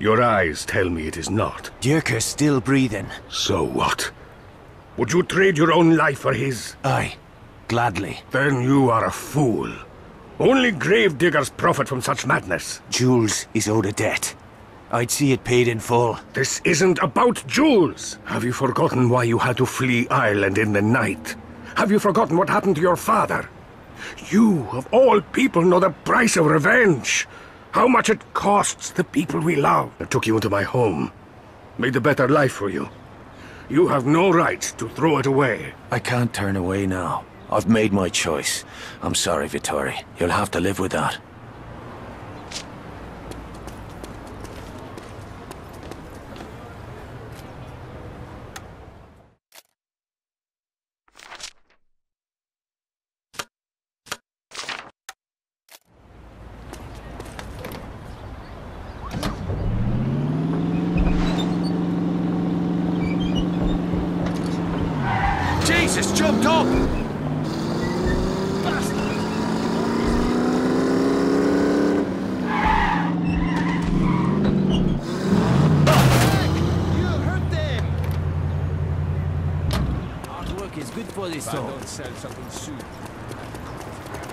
Your eyes tell me it is not. Dierker's still breathing. So what? Would you trade your own life for his? Aye. Gladly. Then you are a fool. Only grave diggers profit from such madness. Jules is owed a debt. I'd see it paid in full. This isn't about Jules. Have you forgotten why you had to flee Ireland in the night? Have you forgotten what happened to your father? You, of all people, know the price of revenge. How much it costs the people we love. I took you into my home. Made a better life for you. You have no right to throw it away. I can't turn away now. I've made my choice. I'm sorry, Vittori. You'll have to live with that. Jesus, jumped up!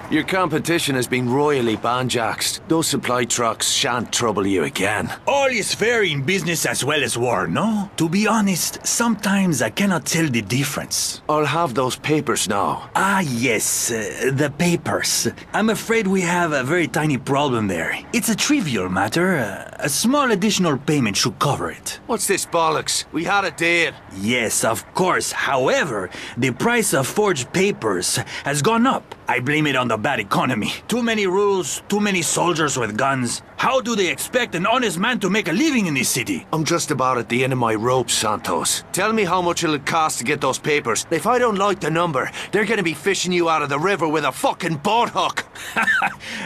Your competition has been royally banjaxed. Those supply trucks shan't trouble you again. All is fair in business as well as war, no? To be honest, sometimes I cannot tell the difference. I'll have those papers now. Ah, yes, the papers. I'm afraid we have a very tiny problem there. It's a trivial matter. A small additional payment should cover it. What's this bollocks? We had a deal. Yes, of course. However, the price of forged papers has gone up. I blame it on the bad economy. Too many rules, too many soldiers with guns. How do they expect an honest man to make a living in this city? I'm just about at the end of my rope, Santos. Tell me how much it'll cost to get those papers. If I don't like the number, they're gonna be fishing you out of the river with a fucking boat hook.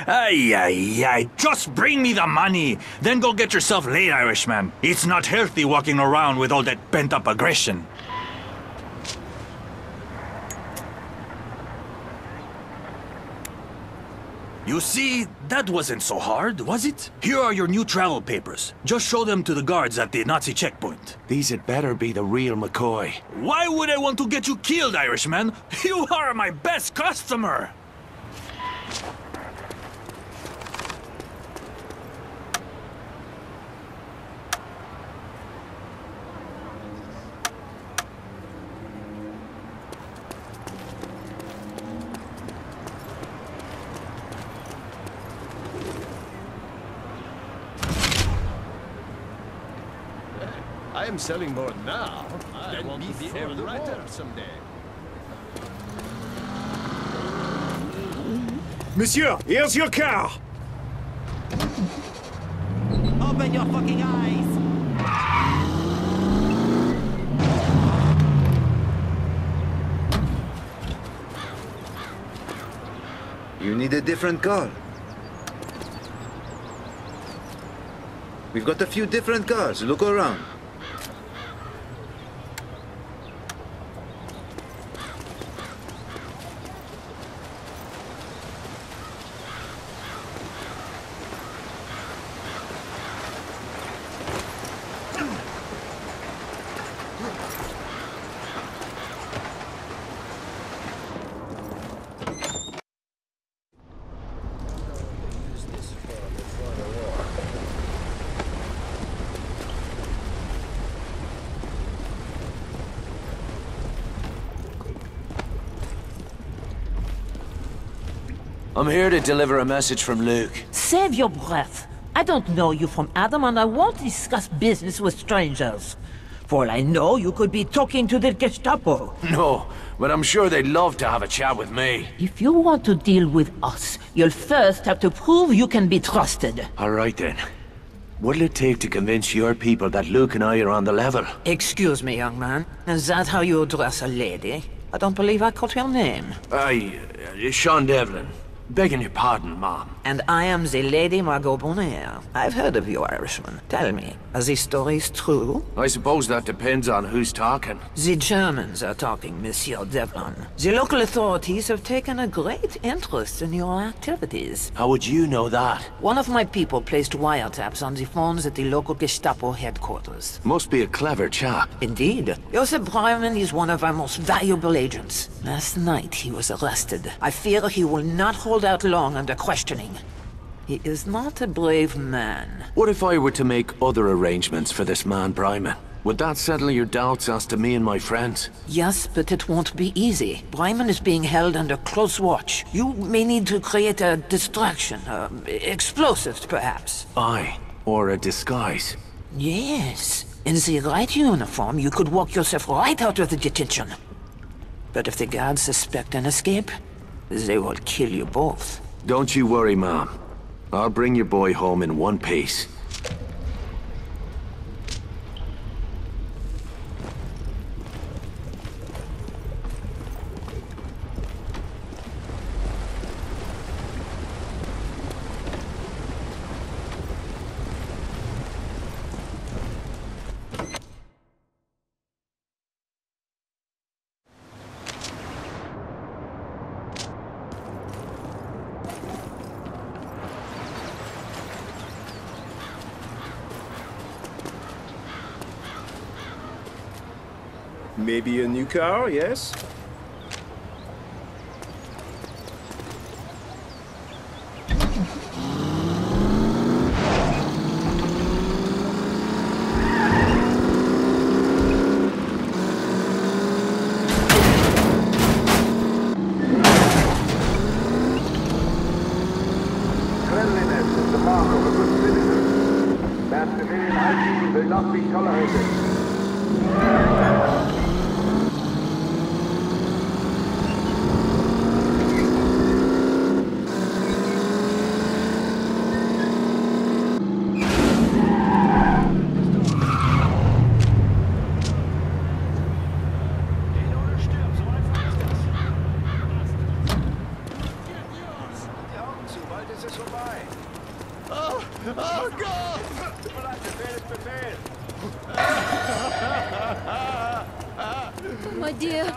Ay, ay, ay. Just bring me the money. Then go get yourself laid, Irishman. It's not healthy walking around with all that pent-up aggression. You see, that wasn't so hard, was it? Here are your new travel papers. Just show them to the guards at the Nazi checkpoint. These had better be the real McCoy. Why would I want to get you killed, Irishman? You are my best customer! I am selling more now. I want to be a writer someday. Monsieur, here's your car! Open your fucking eyes! You need a different car. We've got a few different cars. Look around. I'm here to deliver a message from Luke. Save your breath. I don't know you from Adam, and I won't discuss business with strangers. For all I know, you could be talking to the Gestapo. No, but I'm sure they'd love to have a chat with me. If you want to deal with us, you'll first have to prove you can be trusted. All right then. What'll it take to convince your people that Luke and I are on the level? Excuse me, young man. Is that how you address a lady? I don't believe I caught your name. Sean Devlin. Begging your pardon, Mom. And I am the Lady Margot Bonheur. I've heard of you Irishmen. Tell me, are these stories true? I suppose that depends on who's talking. The Germans are talking, Monsieur Devlin. The local authorities have taken a great interest in your activities. How would you know that? One of my people placed wiretaps on the phones at the local Gestapo headquarters. Must be a clever chap. Indeed. Joseph Breiman is one of our most valuable agents. Last night he was arrested. I fear he will not hold out long under questioning. He is not a brave man. What if I were to make other arrangements for this man, Breiman? Would that settle your doubts as to me and my friends? Yes, but it won't be easy. Breiman is being held under close watch. You may need to create a distraction. Explosives, perhaps. Aye, or a disguise. Yes. In the right uniform, you could walk yourself right out of the detention. But if the guards suspect an escape, they will kill you both. Don't you worry, ma'am. I'll bring your boy home in one piece. Maybe a new car, yes? Cleanliness is the mark of a good citizen. Bad civilian hygiene will not be tolerated. Oh Gott! Befehl ist Befehl! My dear.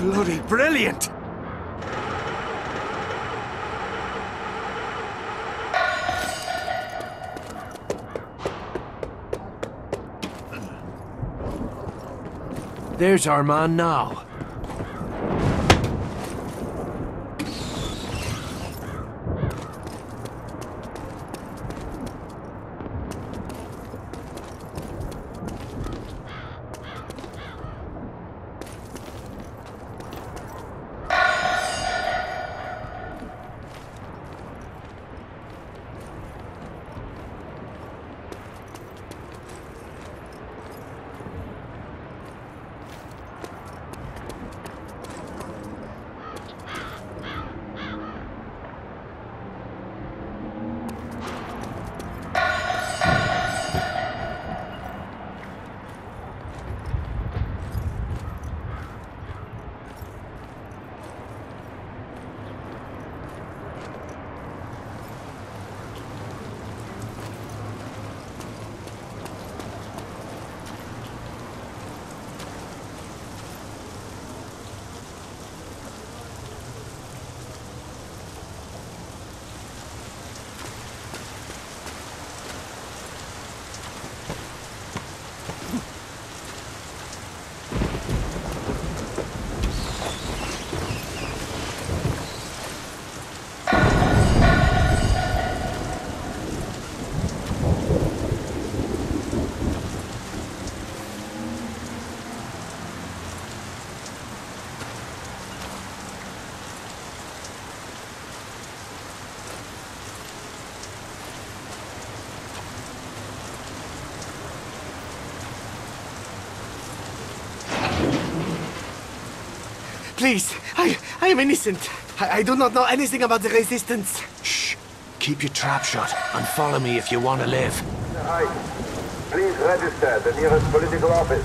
Bloody brilliant! There's our man now. Please, I am innocent. I do not know anything about the resistance. Shh. Keep your trap shut and follow me if you want to live. Hi. Please register at the nearest political office.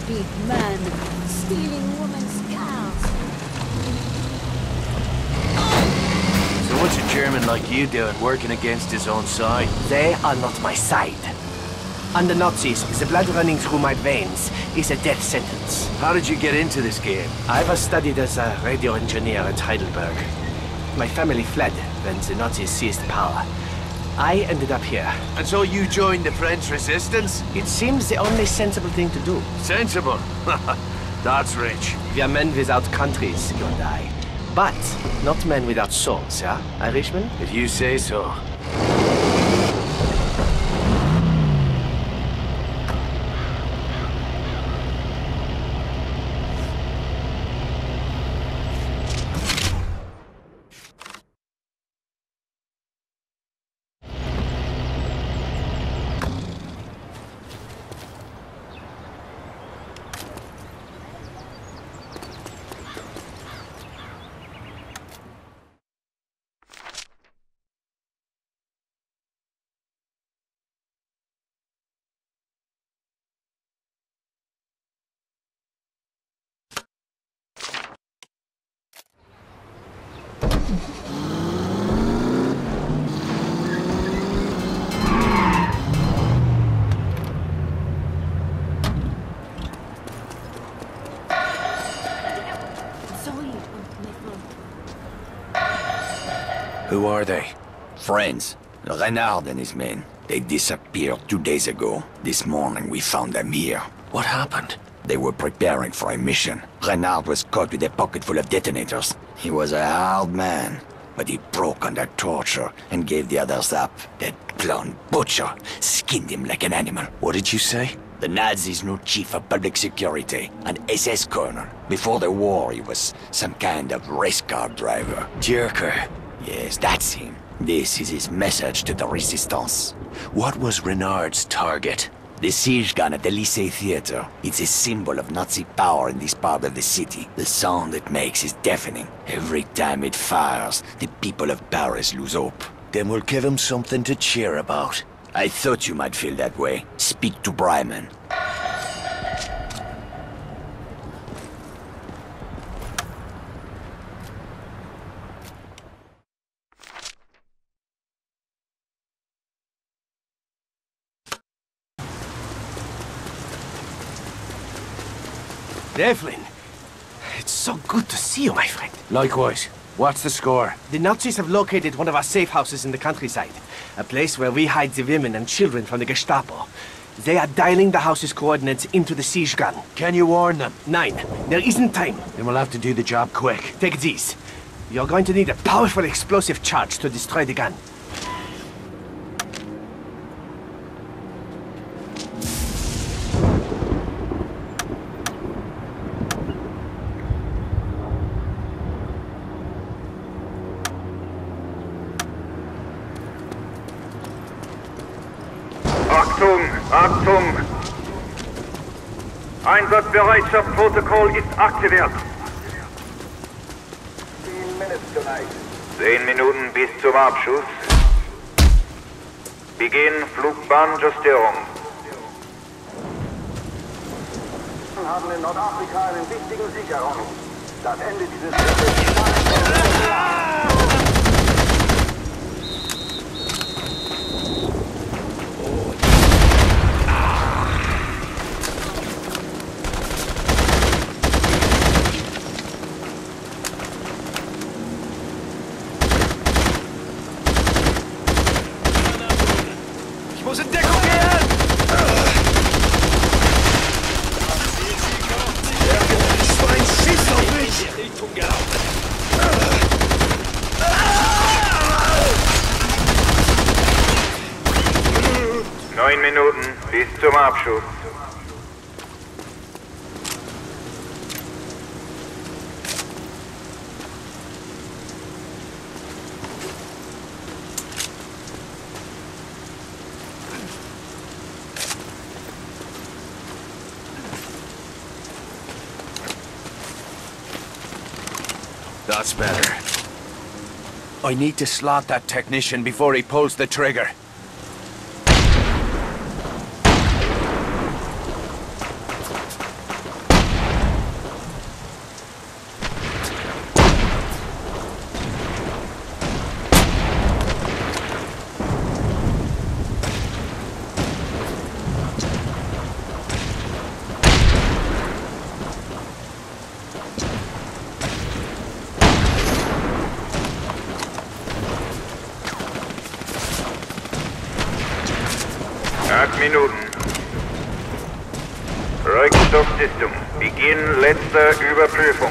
Big man, stealing women's cows. So what's a German like you doing working against his own side? They are not my side. Under Nazis, the blood running through my veins is a death sentence. How did you get into this game? I was studied as a radio engineer at Heidelberg. My family fled when the Nazis seized power. I ended up here. And so you joined the French resistance? It seems the only sensible thing to do. Sensible? That's rich. We are men without countries, you and I. But not men without souls, yeah, Irishman? If you say so. Who are they? Friends. Renard and his men. They disappeared 2 days ago. This morning we found them here. What happened? They were preparing for a mission. Renard was caught with a pocket full of detonators. He was a hard man, but he broke under torture and gave the others up. That clown butcher skinned him like an animal. What did you say? The Nazis' new chief of public security, an SS colonel. Before the war, he was some kind of race car driver. Jerker. Yes, that's him. This is his message to the resistance. What was Renard's target? The siege gun at the Lycée Theater. It's a symbol of Nazi power in this part of the city. The sound it makes is deafening. Every time it fires, the people of Paris lose hope. Then we'll give him something to cheer about. I thought you might feel that way. Speak to Bryman. Devlin, it's so good to see you, my friend. Likewise. What's the score? The Nazis have located one of our safe houses in the countryside. A place where we hide the women and children from the Gestapo. They are dialing the house's coordinates into the siege gun. Can you warn them? 9. There isn't time. Then we'll have to do the job quick. Take these. You're going to need a powerful explosive charge to destroy the gun. Achtung, Achtung! Einsatzbereitschaftsprotokoll ist aktiviert. 10 Minuten bis zum Abschuss. Beginn Flugbahnjustierung. Wir haben in Nordafrika einen wichtigen Sieg errungen. Das Ende dieses Krieges Ich muss in Deckung gehen! Schwein, schieß auf mich! 9 Minuten bis zum Abschuss. That's better. I need to slot that technician before he pulls the trigger. Minuten. Rückstoffsystem. Beginn letzter Überprüfung.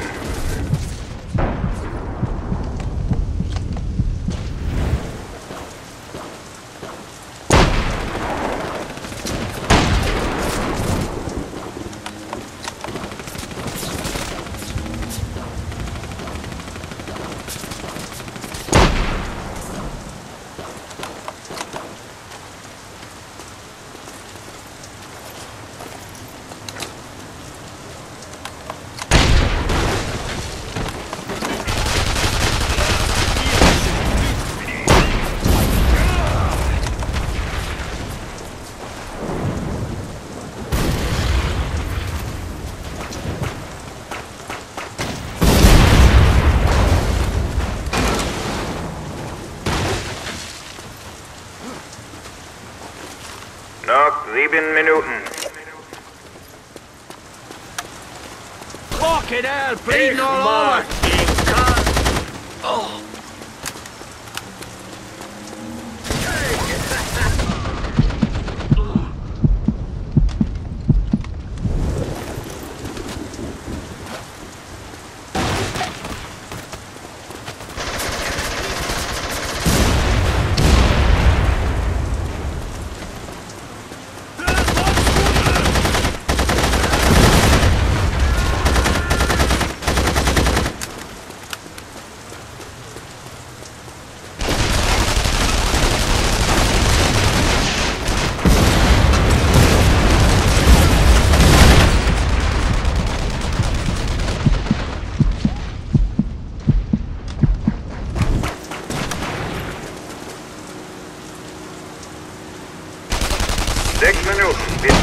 Noch 7 Minuten. Fucking hell, bleeding all over! Oh.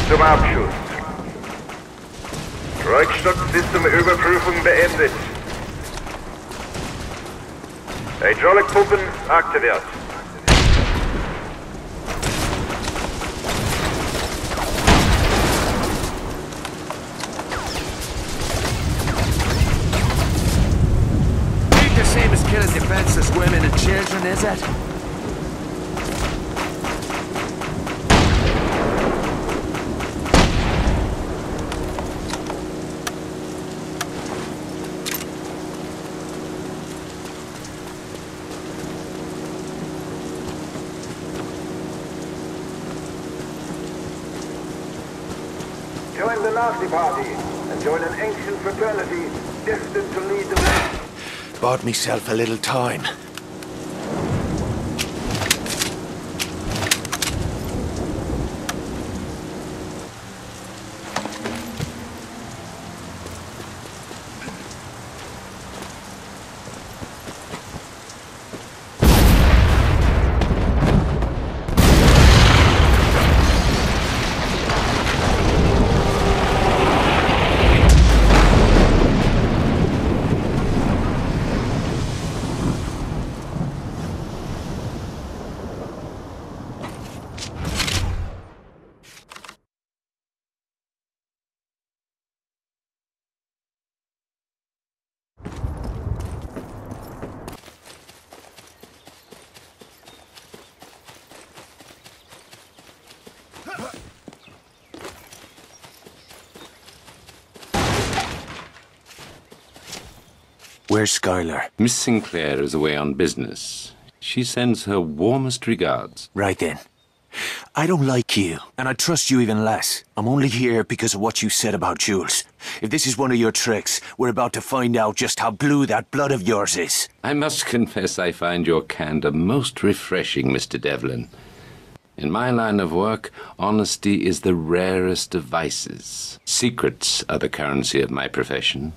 Zum Abschuss. Rückstoffsystemüberprüfung beendet. Hydraulic-Pumpen aktiviert. Ain't the same as killing defenseless women and children, is it? Join the Nazi Party and join an ancient fraternity destined to lead the way. Bought myself a little time. Where's Skylar? Miss Sinclair is away on business. She sends her warmest regards. Right then. I don't like you, and I trust you even less. I'm only here because of what you said about Jules. If this is one of your tricks, we're about to find out just how blue that blood of yours is. I must confess I find your candor most refreshing, Mr. Devlin. In my line of work, honesty is the rarest of vices. Secrets are the currency of my profession.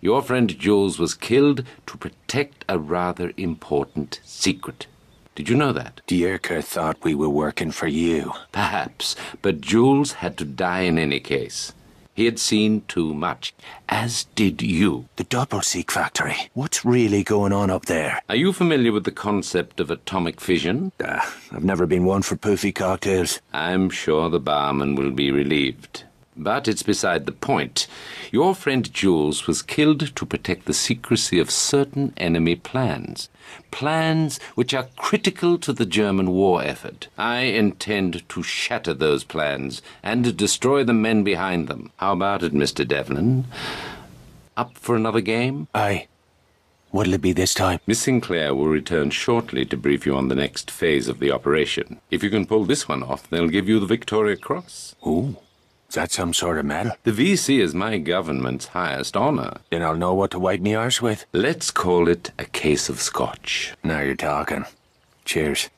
Your friend Jules was killed to protect a rather important secret. Did you know that? Dierker thought we were working for you. Perhaps, but Jules had to die in any case. He had seen too much, as did you. The Doppelseek factory. What's really going on up there? Are you familiar with the concept of atomic fission? I've never been one for poofy cocktails. I'm sure the barman will be relieved. But it's beside the point. Your friend Jules was killed to protect the secrecy of certain enemy plans. Plans which are critical to the German war effort. I intend to shatter those plans and destroy the men behind them. How about it, Mr. Devlin? Up for another game? Aye. What'll it be this time? Miss Sinclair will return shortly to brief you on the next phase of the operation. If you can pull this one off, they'll give you the Victoria Cross. Ooh. Is that some sort of medal? The VC is my government's highest honor. Then I'll know what to wipe me arse with. Let's call it a case of scotch. Now you're talking. Cheers.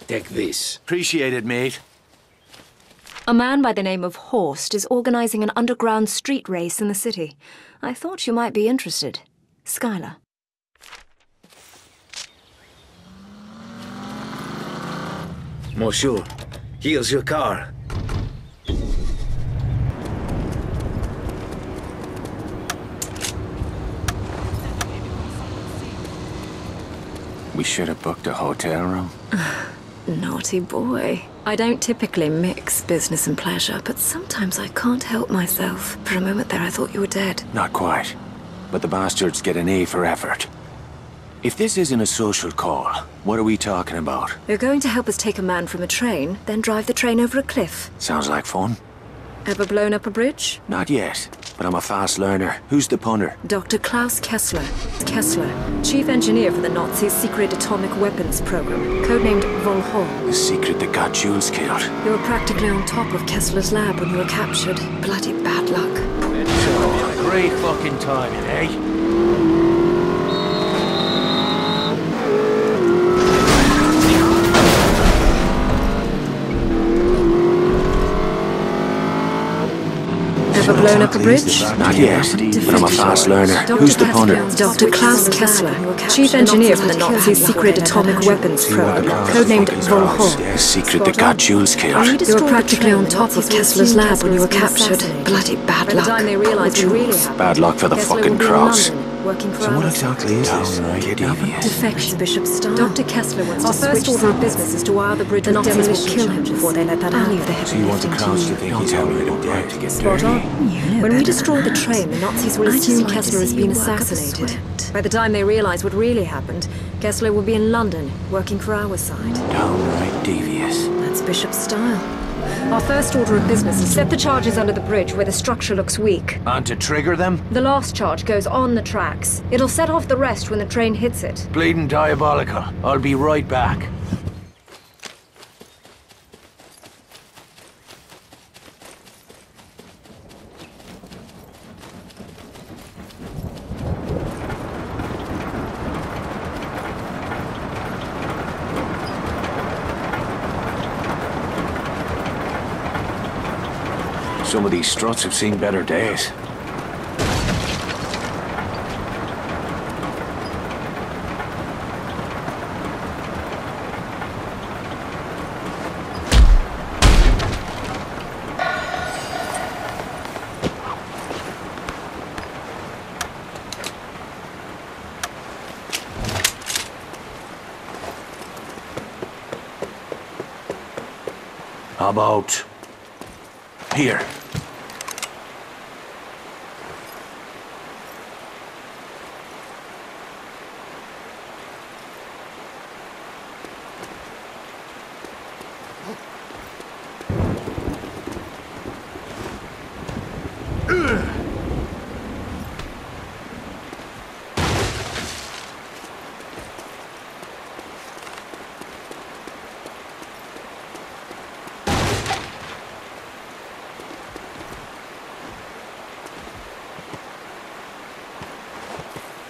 Take this. Appreciate it, mate. A man by the name of Horst is organizing an underground street race in the city. I thought you might be interested. Skylar. Monsieur, here's your car. We should have booked a hotel room. Naughty boy. I don't typically mix business and pleasure, but sometimes I can't help myself. For a moment there I thought you were dead. Not quite. But the bastards get an A for effort. If this isn't a social call, what are we talking about? You're going to help us take a man from a train, then drive the train over a cliff. Sounds like fun. Ever blown up a bridge? Not yet, but I'm a fast learner. Who's the punter? Dr. Klaus Kessler. Kessler, chief engineer for the Nazis' secret atomic weapons program, codenamed Volhol. The secret that got Jules killed. You were practically on top of Kessler's lab when you were captured. Bloody bad luck. Great fucking timing, eh? Ever blown up a bridge? Not yet, but I'm a fast learner. Who's the punter? Dr. Klaus Kessler, chief engineer for the Nazis' secret atomic weapons program, codenamed Volhol. The secret that got Jules killed. You were practically on top of Kessler's lab when you were captured. Bloody bad luck. By the time they realized it really happened, Bad luck for the fucking crowds. Working for So what exactly is this? Defection, Bishop Stein. Dr. Kessler wants our first order of business is to wire the bridge. The Nazis will kill him before they let that out. So you want the crowds to think he's having a day to get Spot dirty? on. When we destroy the train, the Nazis will assume Kessler has been assassinated. By the time they realize what really happened, Kessler will be in London, working for our side. Downright devious. That's Bishop's style. Our first order of business is set the charges under the bridge where the structure looks weak. And to trigger them? The last charge goes on the tracks. It'll set off the rest when the train hits it. Bleeding diabolical. I'll be right back. Some of these struts have seen better days. How about here?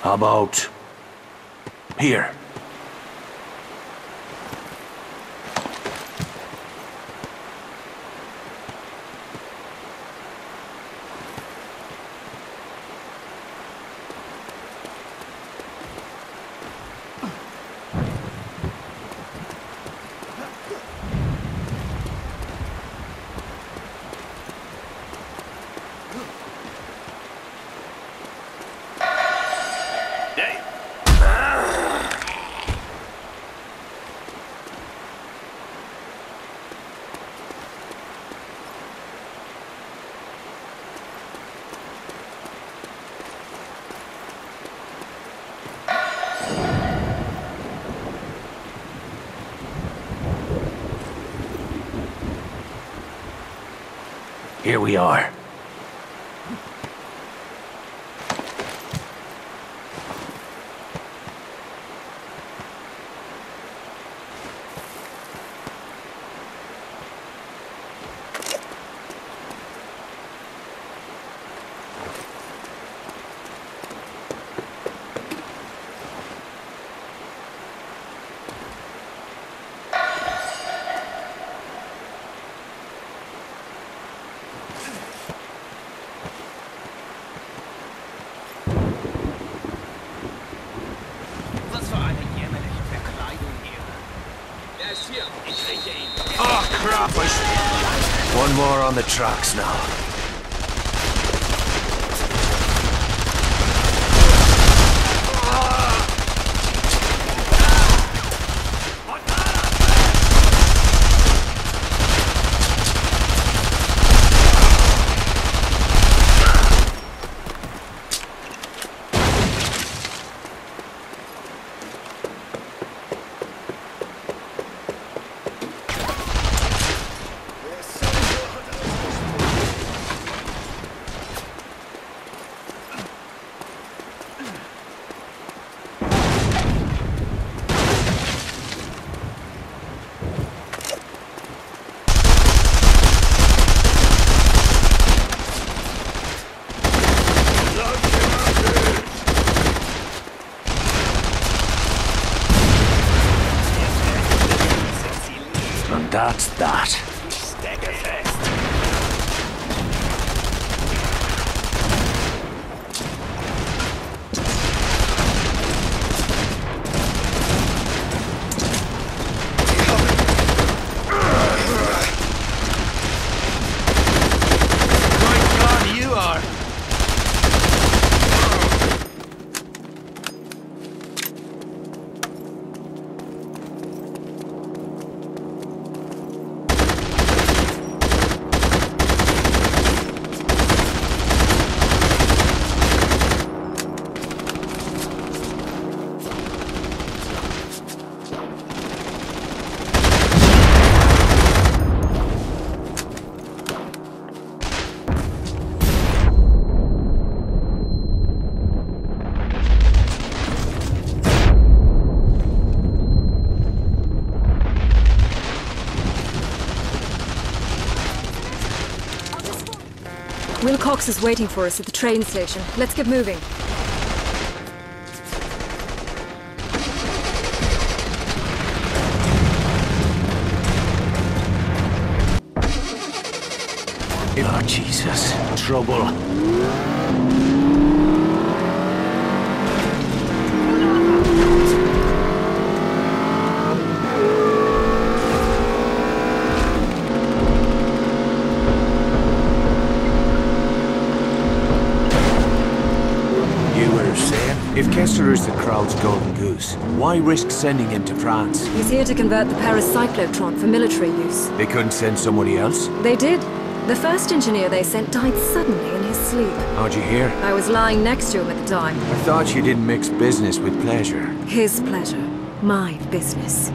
How about here? Here we are. Oh, crap! One more on the tracks now. That's that. My God, you are. Wilcox is waiting for us at the train station. Let's get moving. Oh, Jesus. Trouble. you were saying? If Kessler is the crowd's golden goose, why risk sending him to France? He's here to convert the Paris cyclotron for military use. They couldn't send somebody else? They did. The first engineer they sent died suddenly in his sleep. How'd you hear? I was lying next to him at the time. I thought you didn't mix business with pleasure. His pleasure. My business.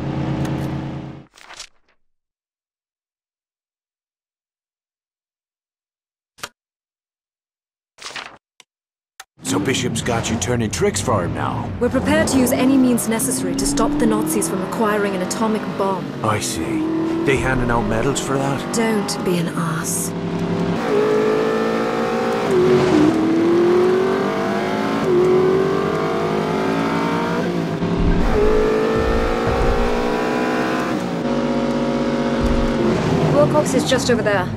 So Bishop's got you turning tricks for him now? We're prepared to use any means necessary to stop the Nazis from acquiring an atomic bomb. I see. They handing out medals for that? Don't be an ass. Wilcox is just over there.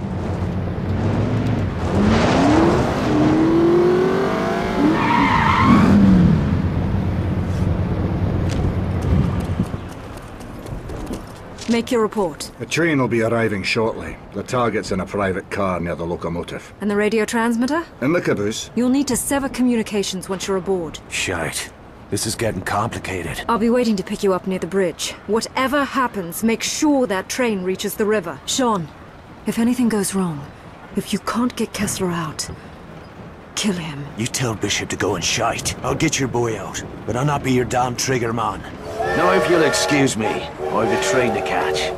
Make your report. A train will be arriving shortly. The target's in a private car near the locomotive. And the radio transmitter? In the caboose. You'll need to sever communications once you're aboard. Shite. This is getting complicated. I'll be waiting to pick you up near the bridge. Whatever happens, make sure that train reaches the river. Sean, if anything goes wrong, if you can't get Kessler out, kill him. You tell Bishop to go and shite. I'll get your boy out, but I'll not be your damn trigger man. Now if you'll excuse me, I've a train to catch.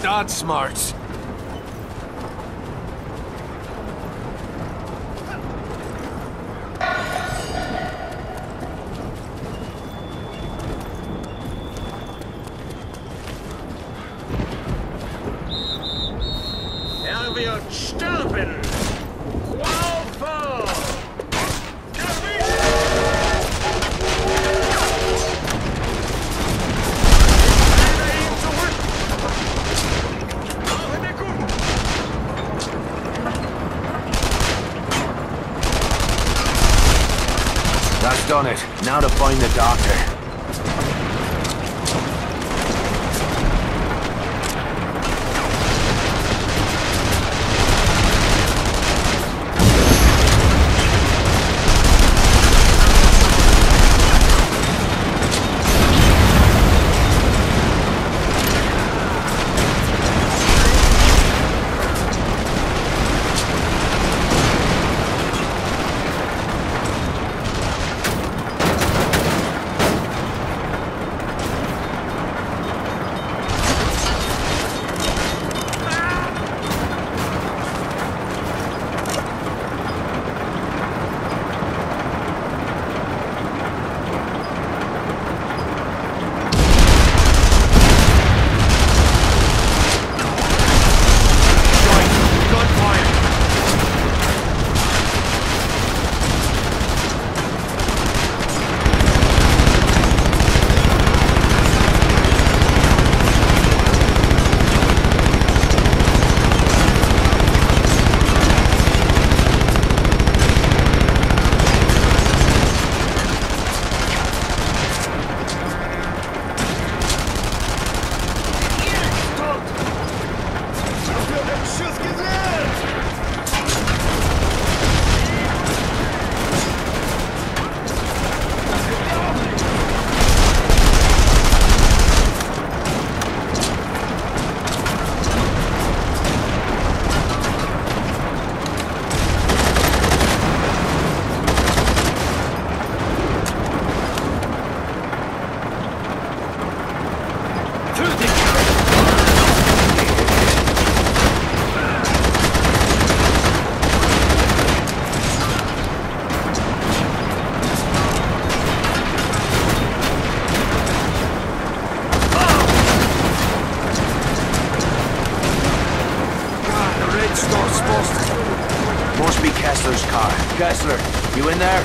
That's smart. That's done it. Now to find the doctor. Must be Kessler's car. Kessler, you in there?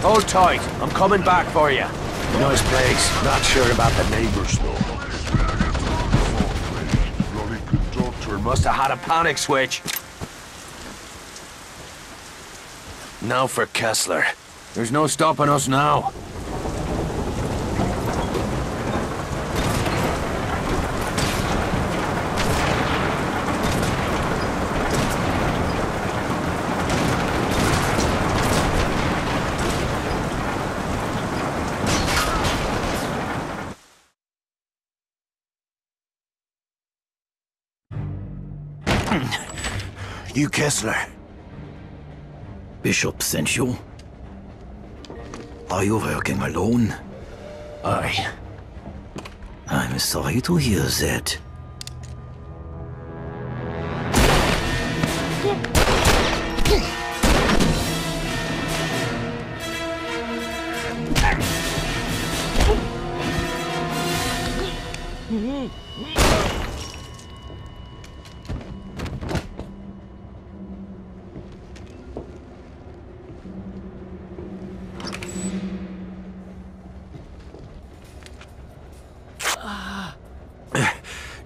Hold tight. I'm coming back for you. Nice place. Not sure about the neighbors, though. Must have had a panic switch. Now for Kessler. There's no stopping us now. You Kessler. Bishop sent you? Are you working alone? Aye. I'm sorry to hear that.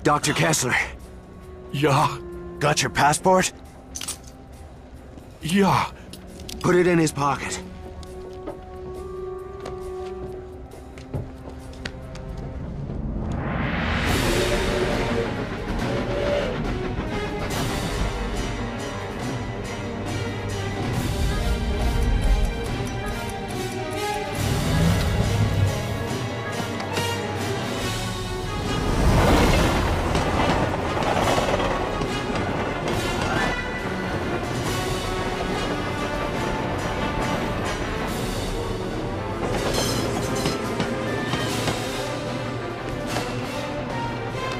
Dr. Kessler. Yeah? Got your passport? Yeah. Put it in his pocket.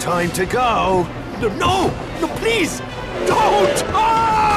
Time to go! No! No, please! Don't! Ah!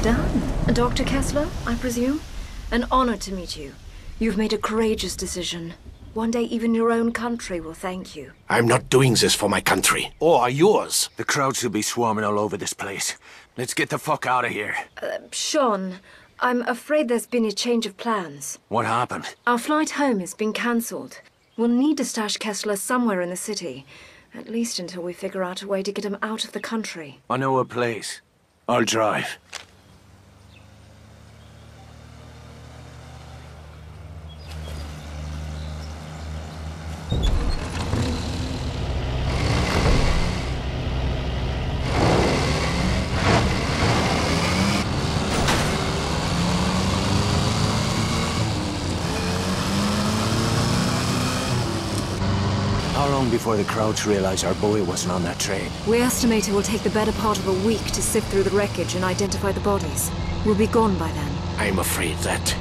Done. Dr. Kessler, I presume? An honor to meet you. You've made a courageous decision. One day even your own country will thank you. I'm not doing this for my country, or yours. The crowd should be swarming all over this place. Let's get the fuck out of here. Sean, I'm afraid there's been a change of plans. What happened? Our flight home has been cancelled. We'll need to stash Kessler somewhere in the city. At least until we figure out a way to get him out of the country. I know a place. I'll drive. How long before the crowds realize our boy wasn't on that train? We estimate it will take the better part of a week to sift through the wreckage and identify the bodies. We'll be gone by then. I'm afraid that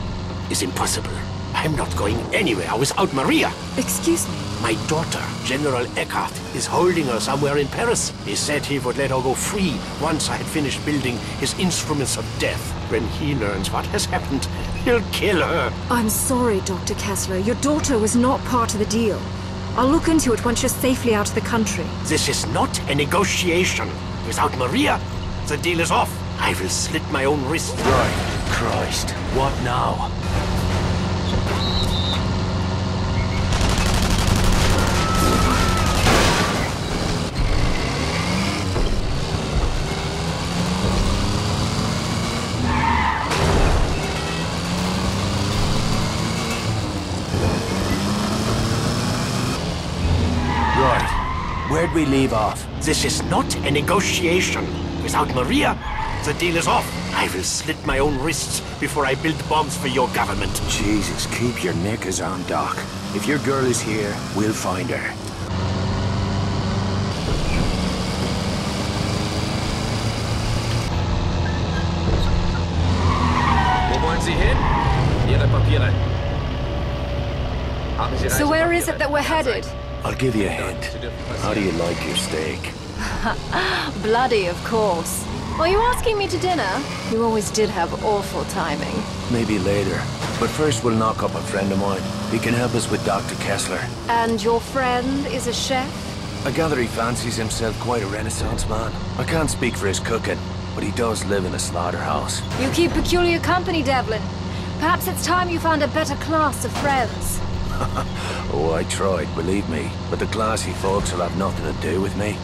is impossible. I'm not going anywhere without Maria. Excuse me? My daughter, General Eckhart, is holding her somewhere in Paris. He said he would let her go free once I had finished building his instruments of death. When he learns what has happened, he'll kill her. I'm sorry, Dr. Kessler. Your daughter was not part of the deal. I'll look into it once you're safely out of the country. This is not a negotiation. Without Maria, the deal is off. I will slit my own wrist. Right. Christ. What now? Where'd we leave off? This is not a negotiation. Without Maria, The deal is off. I will slit my own wrists before I build bombs for your government. Jesus, keep your knickers on, Doc. If your girl is here, we'll find her. So where is it that we're headed? I'll give you a hint. How do you like your steak? Bloody, of course. Are you asking me to dinner? You always did have awful timing. Maybe later. But first we'll knock up a friend of mine. He can help us with Dr. Kessler. And your friend is a chef? I gather he fancies himself quite a Renaissance man. I can't speak for his cooking, but he does live in a slaughterhouse. You keep peculiar company, Devlin. Perhaps it's time you found a better class of friends. Oh, I tried, believe me. But the classy folks will have nothing to do with me.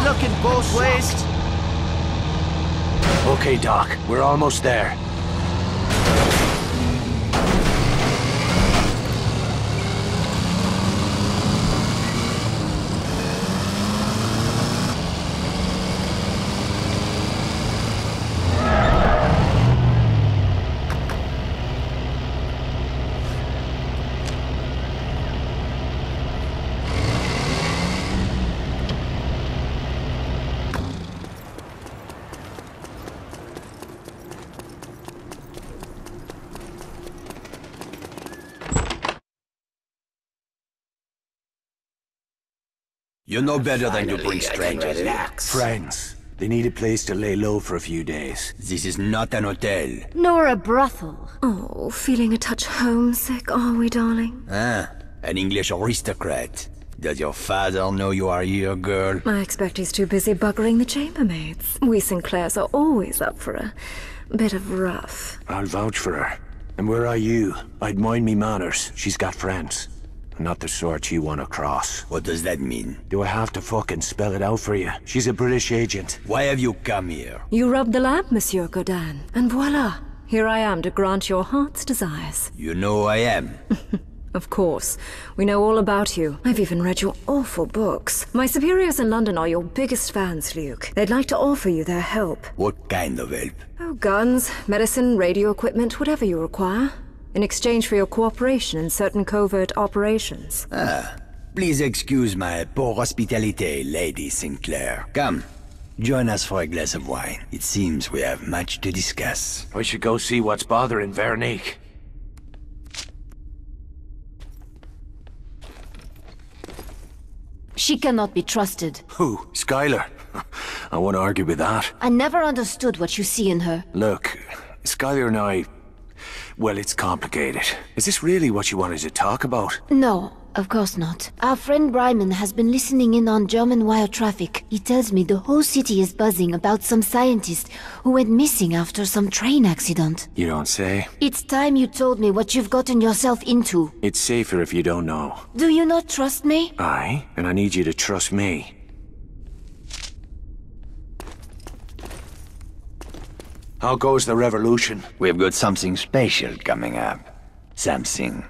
Looking both ways. Okay, Doc, we're almost there. You know better than to bring strangers here. Friends. They need a place to lay low for a few days. This is not an hotel. Nor a brothel. Oh, feeling a touch homesick, are we, darling? Ah, an English aristocrat. Does your father know you are here, girl? I expect he's too busy buggering the chambermaids. We Sinclairs are always up for a bit of rough. I'll vouch for her. And where are you? I'd mind me manners. She's got friends. Not the sort you want to cross. What does that mean? Do I have to fucking spell it out for you? She's a British agent. Why have you come here? You rubbed the lamp, Monsieur Godin, and voila! Here I am to grant your heart's desires. You know who I am. Of course. We know all about you. I've even read your awful books. My superiors in London are your biggest fans, Luke. They'd like to offer you their help. What kind of help? Oh, guns, medicine, radio equipment, whatever you require. In exchange for your cooperation in certain covert operations. Ah, please excuse my poor hospitality, Lady Sinclair. Come, join us for a glass of wine. It seems we have much to discuss. I should go see what's bothering Veronique. She cannot be trusted. Who? Skylar? I won't argue with that. I never understood what you see in her. Look, Skylar and I... Well, it's complicated. Is this really what you wanted to talk about? No, of course not. Our friend Bryman has been listening in on German wire traffic. He tells me the whole city is buzzing about some scientist who went missing after some train accident. You don't say? It's time you told me what you've gotten yourself into. It's safer if you don't know. Do you not trust me? Aye, and I need you to trust me. How goes the revolution? We've got something special coming up. Something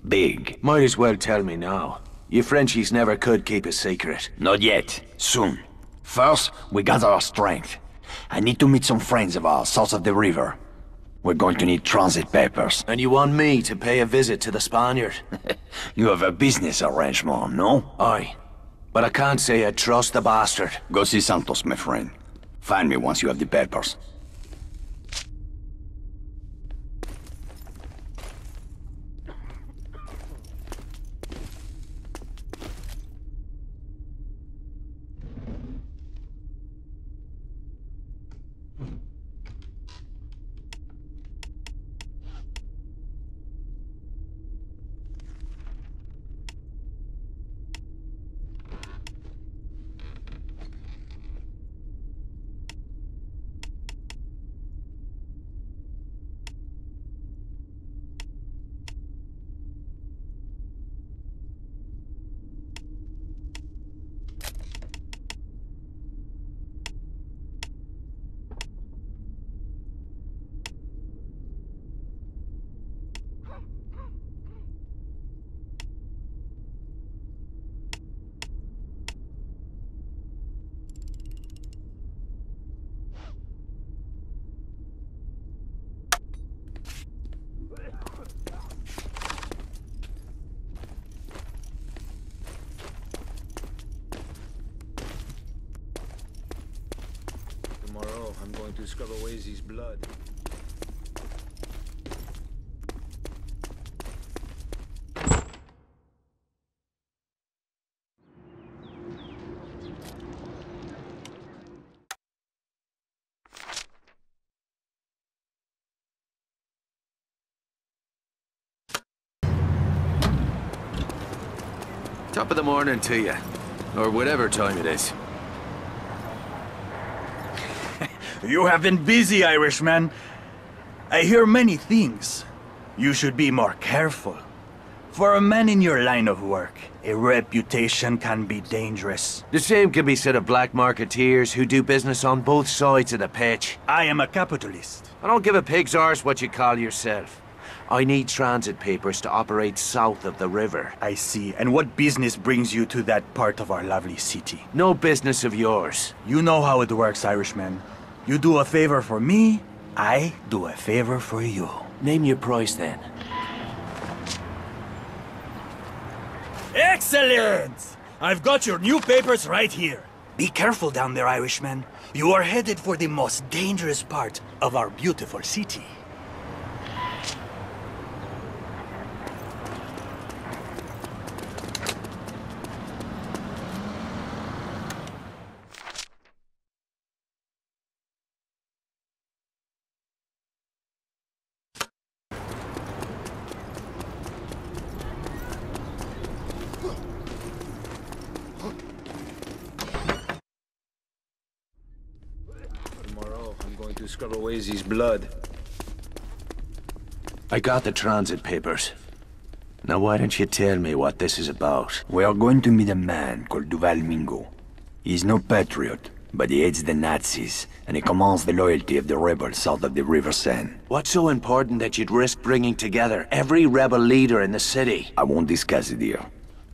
big. Might as well tell me now. You Frenchies never could keep a secret. Not yet. Soon. First, we gather our strength. I need to meet some friends of ours south of the river. We're going to need transit papers. And you want me to pay a visit to the Spaniard? You have a business arrangement, no? Aye. But I can't say I trust the bastard. Go see Santos, my friend. Find me once you have the papers. to scrub away his blood. Top of the morning to you. Or whatever time it is. You have been busy, Irishman. I hear many things. You should be more careful. For a man in your line of work, a reputation can be dangerous. The same can be said of black marketeers who do business on both sides of the pitch. I am a capitalist. I don't give a pig's arse what you call yourself. I need transit papers to operate south of the river. I see. And what business brings you to that part of our lovely city? No business of yours. You know how it works, Irishman. You do a favor for me, I do a favor for you. Name your price then. Excellent! I've got your new papers right here. Be careful down there, Irishman. You are headed for the most dangerous part of our beautiful city. To scrub away his blood. I got the transit papers. Now why don't you tell me what this is about? We are going to meet a man called Duval Mingo. He's no patriot, but he hates the Nazis, and he commands the loyalty of the rebels south of the River Seine. What's so important that you'd risk bringing together every rebel leader in the city? I won't discuss it here.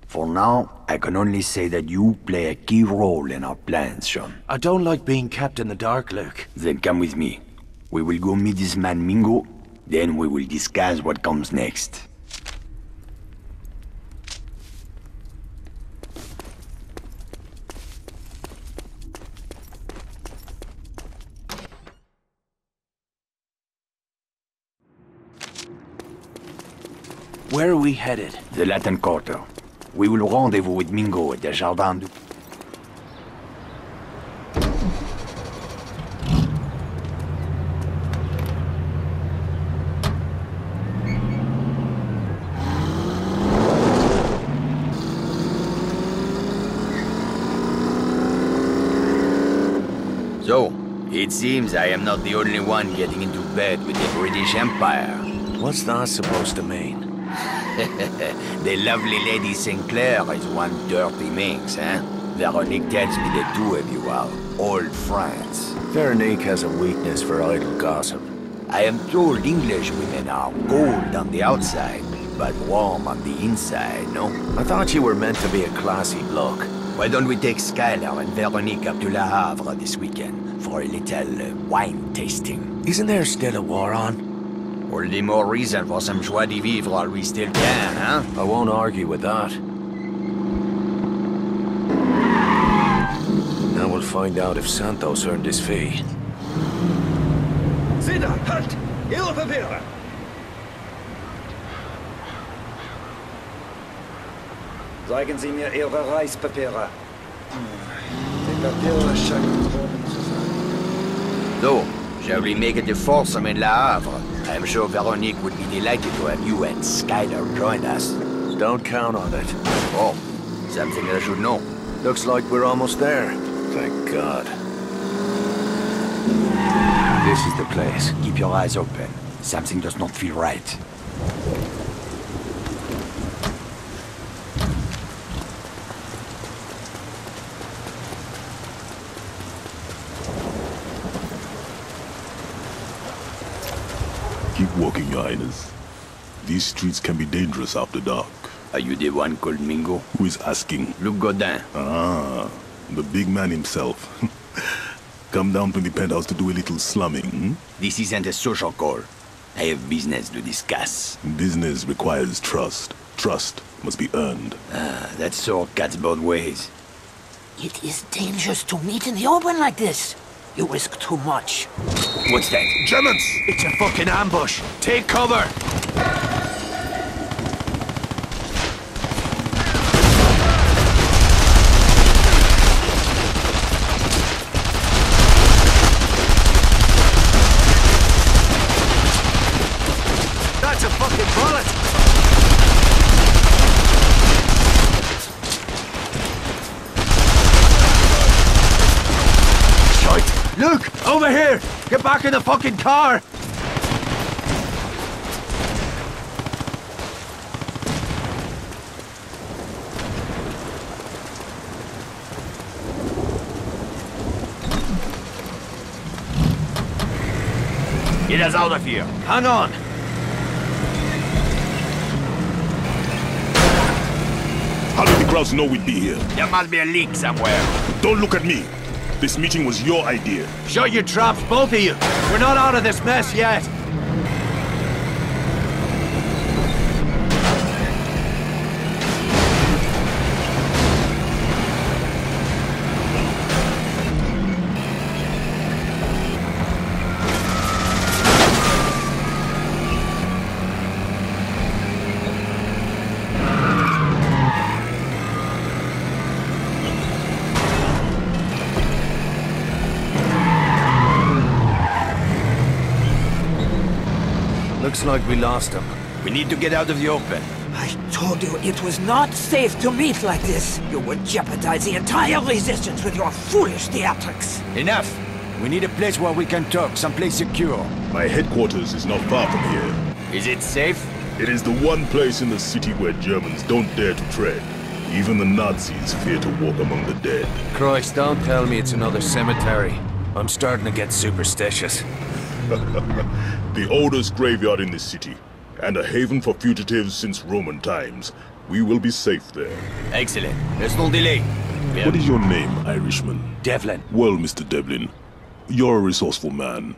For now, I can only say that you play a key role in our plans, Sean. I don't like being kept in the dark, Luke. Then come with me. We will go meet this man Mingo, then we will discuss what comes next. Where are we headed? The Latin Quarter. We will rendezvous with Mingo at the Jardin du... So, it seems I am not the only one getting into bed with the British Empire. What's that supposed to mean? The lovely Lady Sinclair is one dirty minx, eh? Veronique tells me the two of you are old friends. Veronique has a weakness for idle gossip. I am told English women are cold on the outside, but warm on the inside, no? I thought you were meant to be a classy bloke. Why don't we take Skylar and Veronique up to Le Havre this weekend for a little wine tasting? Isn't there still a war on? All the more reason for some joie de vivre while we still can, huh? I won't argue with that. Now we'll find out if Santos earned his fee. Sieh da, halt! Ihre Papiere! Zeigen Sie mir Ihre Reispapiere. Die Papiere scheinen oben zu sein. So, shall we make it the foursome in Le Havre? I'm sure Veronique would be delighted to have you and Skylar join us. Don't count on it. Oh, something I should know. Looks like we're almost there. Thank God. This is the place. Keep your eyes open. Something does not feel right. Keep walking, Your Highness. These streets can be dangerous after dark. Are you the one called Mingo? Who is asking? Luc Godin. Ah, the big man himself. Come down to the penthouse to do a little slumming, hmm? This isn't a social call. I have business to discuss. Business requires trust. Trust must be earned. Ah, that sword cuts both ways. It is dangerous to meet in the open like this. You risk too much. What's that? Germans! It's a fucking ambush. Take cover! That's a fucking bullet! Shite! Luke! Over here! Get back in the fucking car! Get us out of here! Hang on! How did the crowds know we'd be here? There must be a leak somewhere. Don't look at me. This meeting was your idea. Shut your traps, both of you! We're not out of this mess yet! Looks like we lost him. We need to get out of the open. I told you it was not safe to meet like this. You would jeopardize the entire resistance with your foolish theatrics. Enough! We need a place where we can talk, someplace secure. My headquarters is not far from here. Is it safe? It is the one place in the city where Germans don't dare to tread. Even the Nazis fear to walk among the dead. Christ, don't tell me it's another cemetery. I'm starting to get superstitious. The oldest graveyard in the city, and a haven for fugitives since Roman times. We will be safe there. Excellent. There's no delay. What is your name, Irishman? Devlin. Well, Mr. Devlin, you're a resourceful man.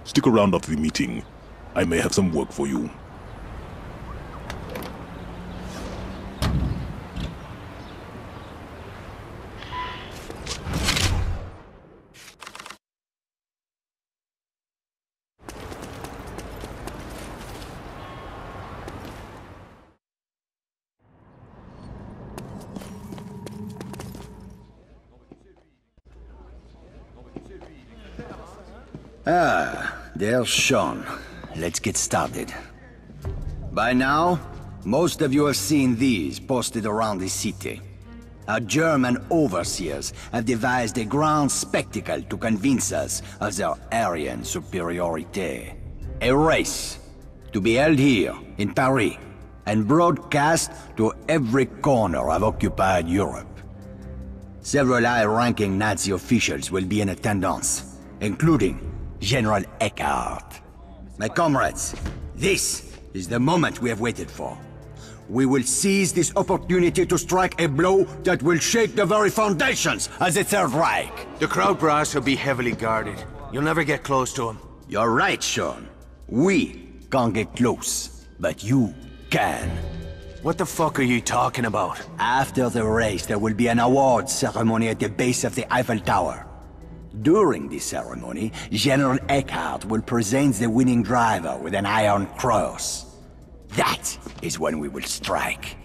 Stick around after the meeting. I may have some work for you. Ah, there's Sean. Let's get started. By now, most of you have seen these posted around the city. Our German overseers have devised a grand spectacle to convince us of their Aryan superiority. A race to be held here in Paris and broadcast to every corner of occupied Europe. Several high-ranking Nazi officials will be in attendance, including General Eckhart. My comrades, this is the moment we have waited for. We will seize this opportunity to strike a blow that will shake the very foundations of the Third Reich. The crowd brass will be heavily guarded. You'll never get close to him. You're right, Sean. We can't get close, but you can. What the fuck are you talking about? After the race, there will be an awards ceremony at the base of the Eiffel Tower. During this ceremony, General Eckhart will present the winning driver with an Iron Cross. That is when we will strike.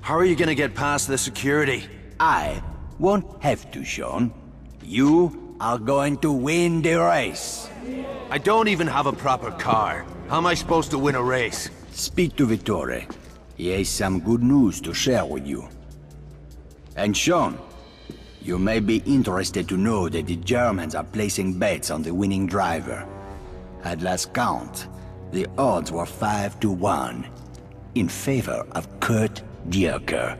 How are you gonna get past the security? I won't have to, Sean. You are going to win the race. I don't even have a proper car. How am I supposed to win a race? Speak to Vittore. He has some good news to share with you. And Sean, you may be interested to know that the Germans are placing bets on the winning driver. At last count, the odds were 5-1 in favor of Kurt Dierker.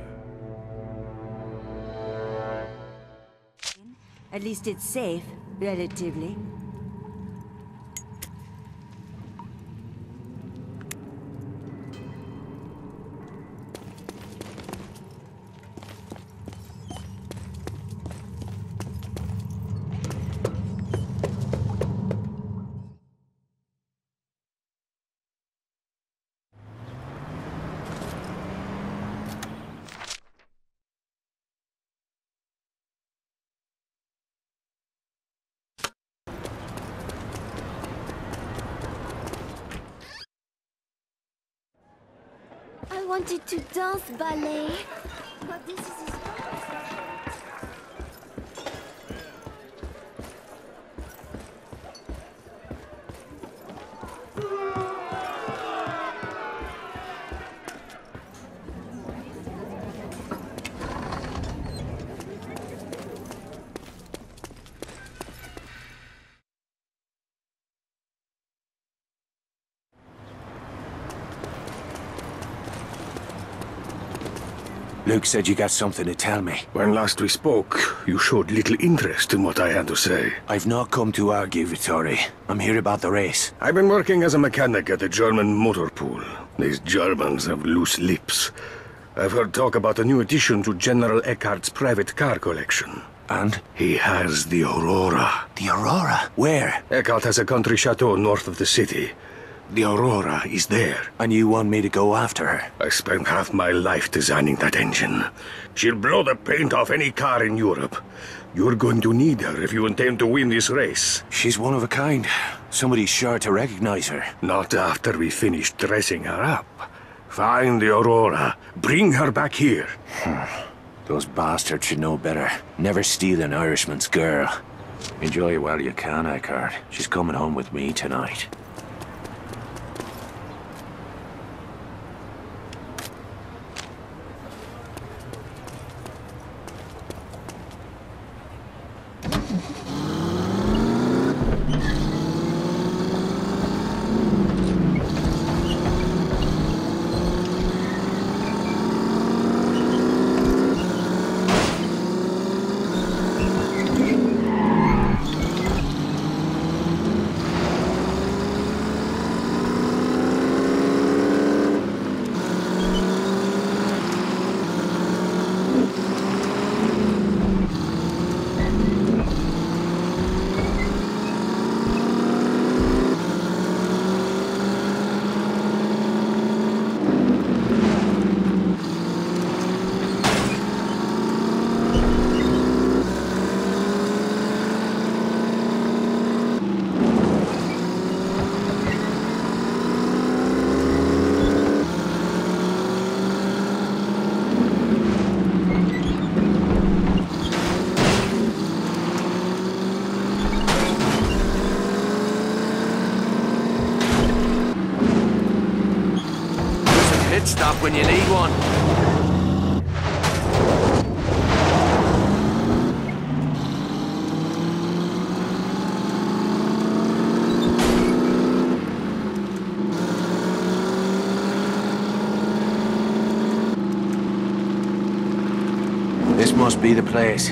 At least it's safe, relatively. wanted to dance ballet, but this is his... Luke said you got something to tell me. When last we spoke, you showed little interest in what I had to say. I've not come to argue, Vittori. I'm here about the race. I've been working as a mechanic at the German motor pool. These Germans have loose lips. I've heard talk about a new addition to General Eckhart's private car collection. And? He has the Aurora. The Aurora? Where? Eckhart has a country chateau north of the city. The Aurora is there. And you want me to go after her? I spent half my life designing that engine. She'll blow the paint off any car in Europe. You're going to need her if you intend to win this race. She's one of a kind. Somebody's sure to recognize her. Not after we finish dressing her up. Find the Aurora. Bring her back here. Those bastards should know better. Never steal an Irishman's girl. Enjoy it while you can, Eckhart. She's coming home with me tonight. Stop when you need one. This must be the place.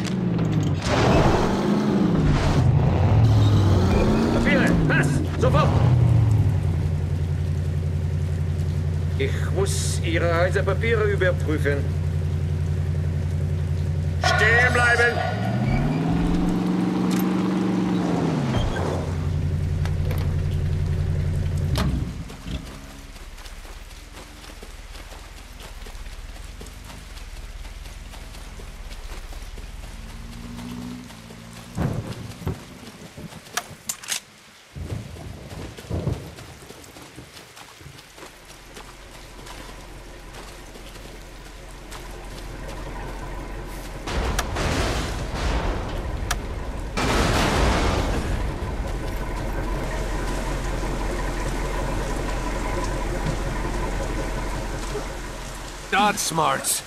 Befehle! Pass! Sofort! Ich muss Ihre Reisepapiere überprüfen. Stehen bleiben! Not smarts.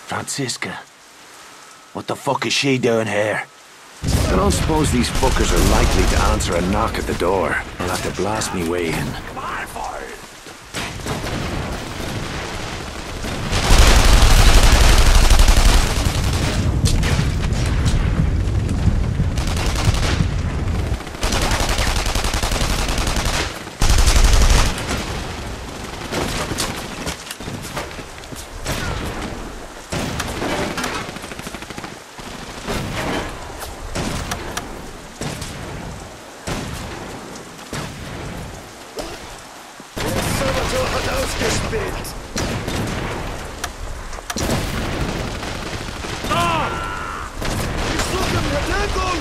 Franziska. What the fuck is she doing here? I don't suppose these fuckers are likely to answer a knock at the door. I'll have to blast me way in. Saboteur hat ausgespielt. Da! Ich suche Verdeckung!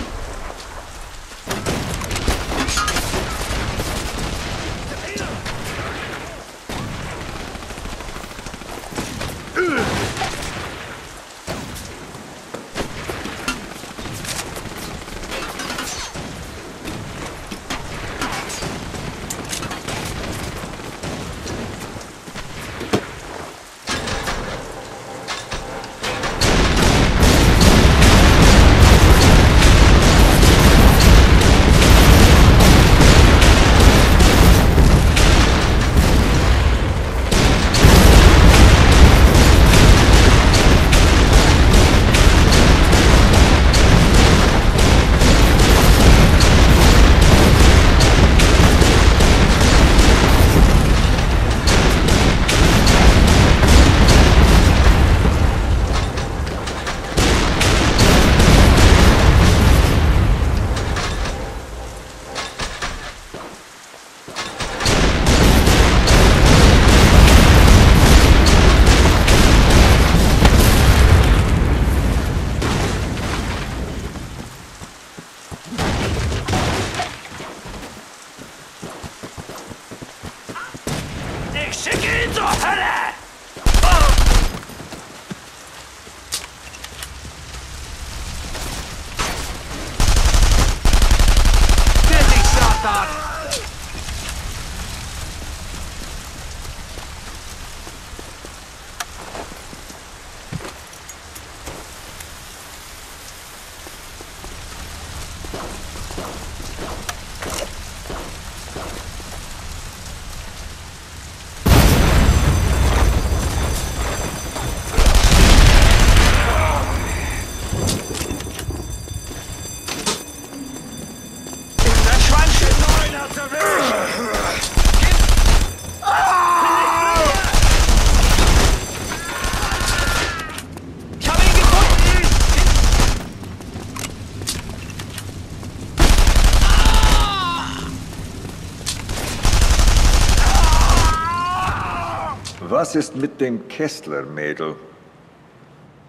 Was ist mit dem Kessler-Mädel?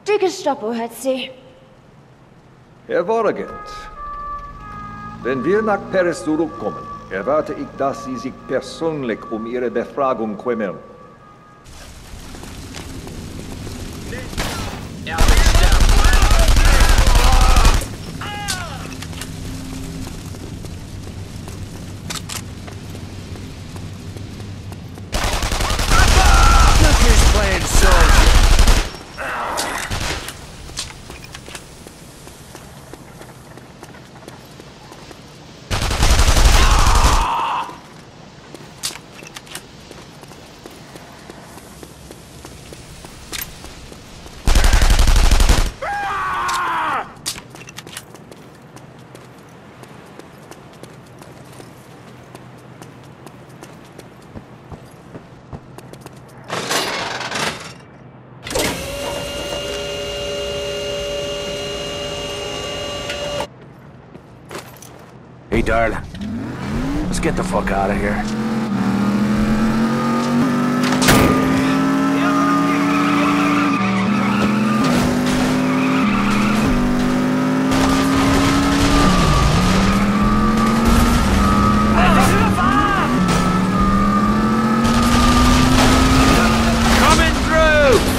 Die Gestapo hat sie. Herr Worregent, wenn wir nach Paris zurückkommen, erwarte ich, dass Sie sich persönlich um Ihre Befragung kümmern. Hey, darling. Let's get the fuck out of here. Coming through!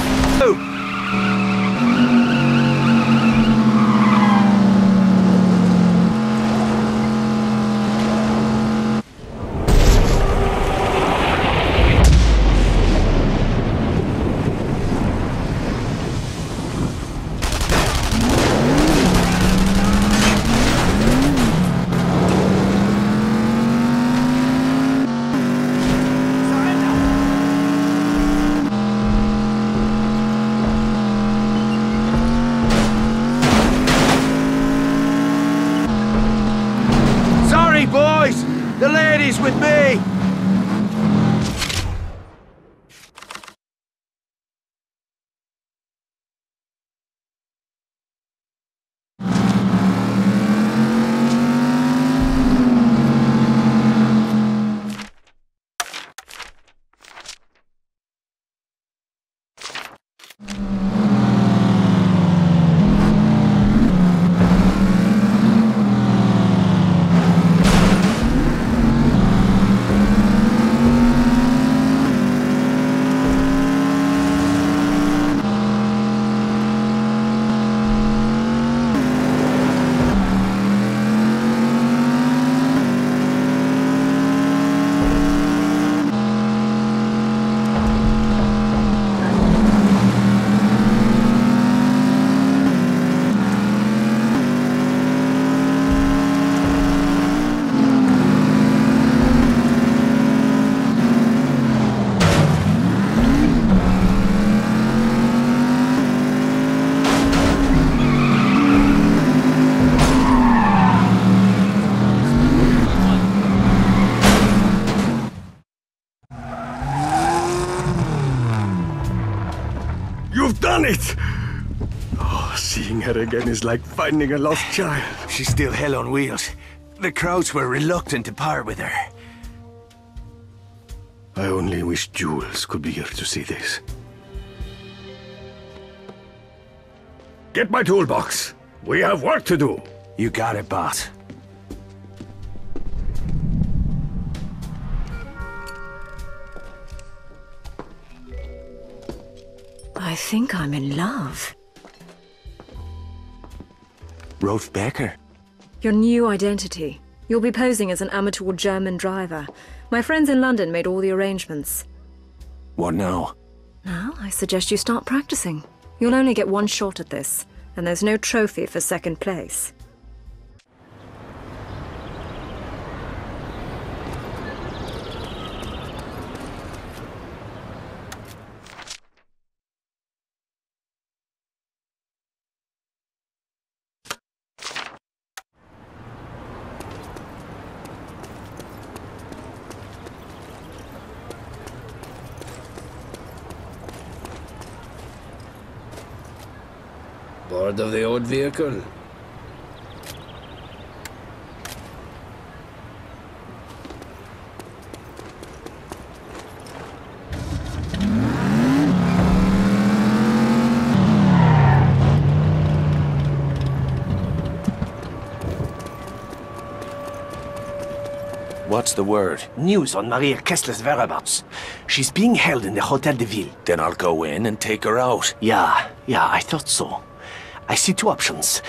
Boys! The lady's with me! it! Oh, seeing her again is like finding a lost child. She's still hell on wheels. The crowds were reluctant to part with her. I only wish Jules could be here to see this. Get my toolbox. We have work to do. You got it, boss. I think I'm in love. Rolf Becker. Your new identity. You'll be posing as an amateur German driver. My friends in London made all the arrangements. What now? Now, I suggest you start practicing. You'll only get one shot at this, and there's no trophy for second place. Bored of the old vehicle? What's the word? News on Maria Kessler's whereabouts. She's being held in the Hotel de Ville. Then I'll go in and take her out. Yeah, I thought so. I see two options.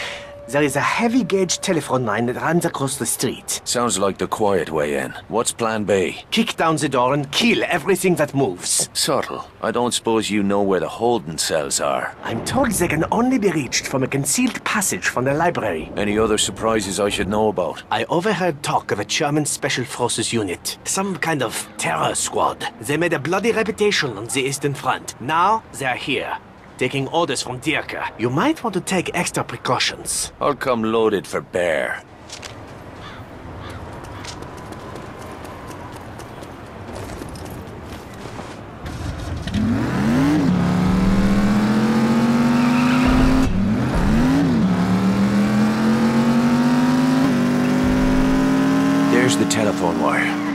There is a heavy-gauge telephone line that runs across the street. Sounds like the quiet way in. What's plan B? Kick down the door and kill everything that moves. Subtle. I don't suppose you know where the holding cells are. I'm told they can only be reached from a concealed passage from the library. Any other surprises I should know about? I overheard talk of a German Special Forces unit. Some kind of terror squad. They made a bloody reputation on the Eastern Front. Now, they're here. Taking orders from Dirka. You might want to take extra precautions. I'll come loaded for bear. There's the telephone wire.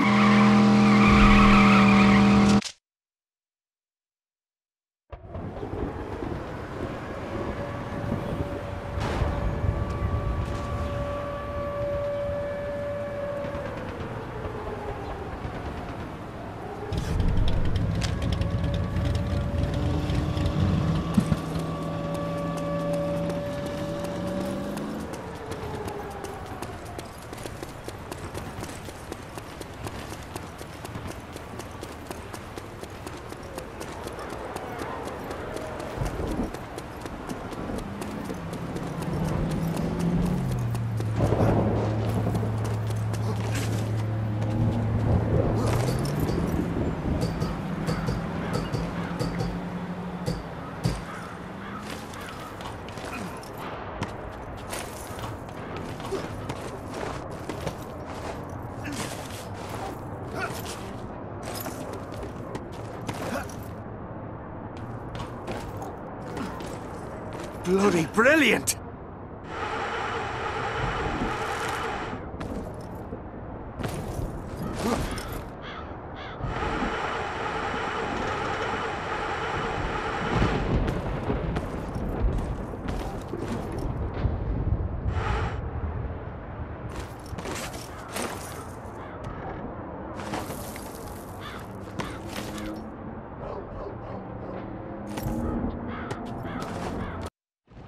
Bloody brilliant!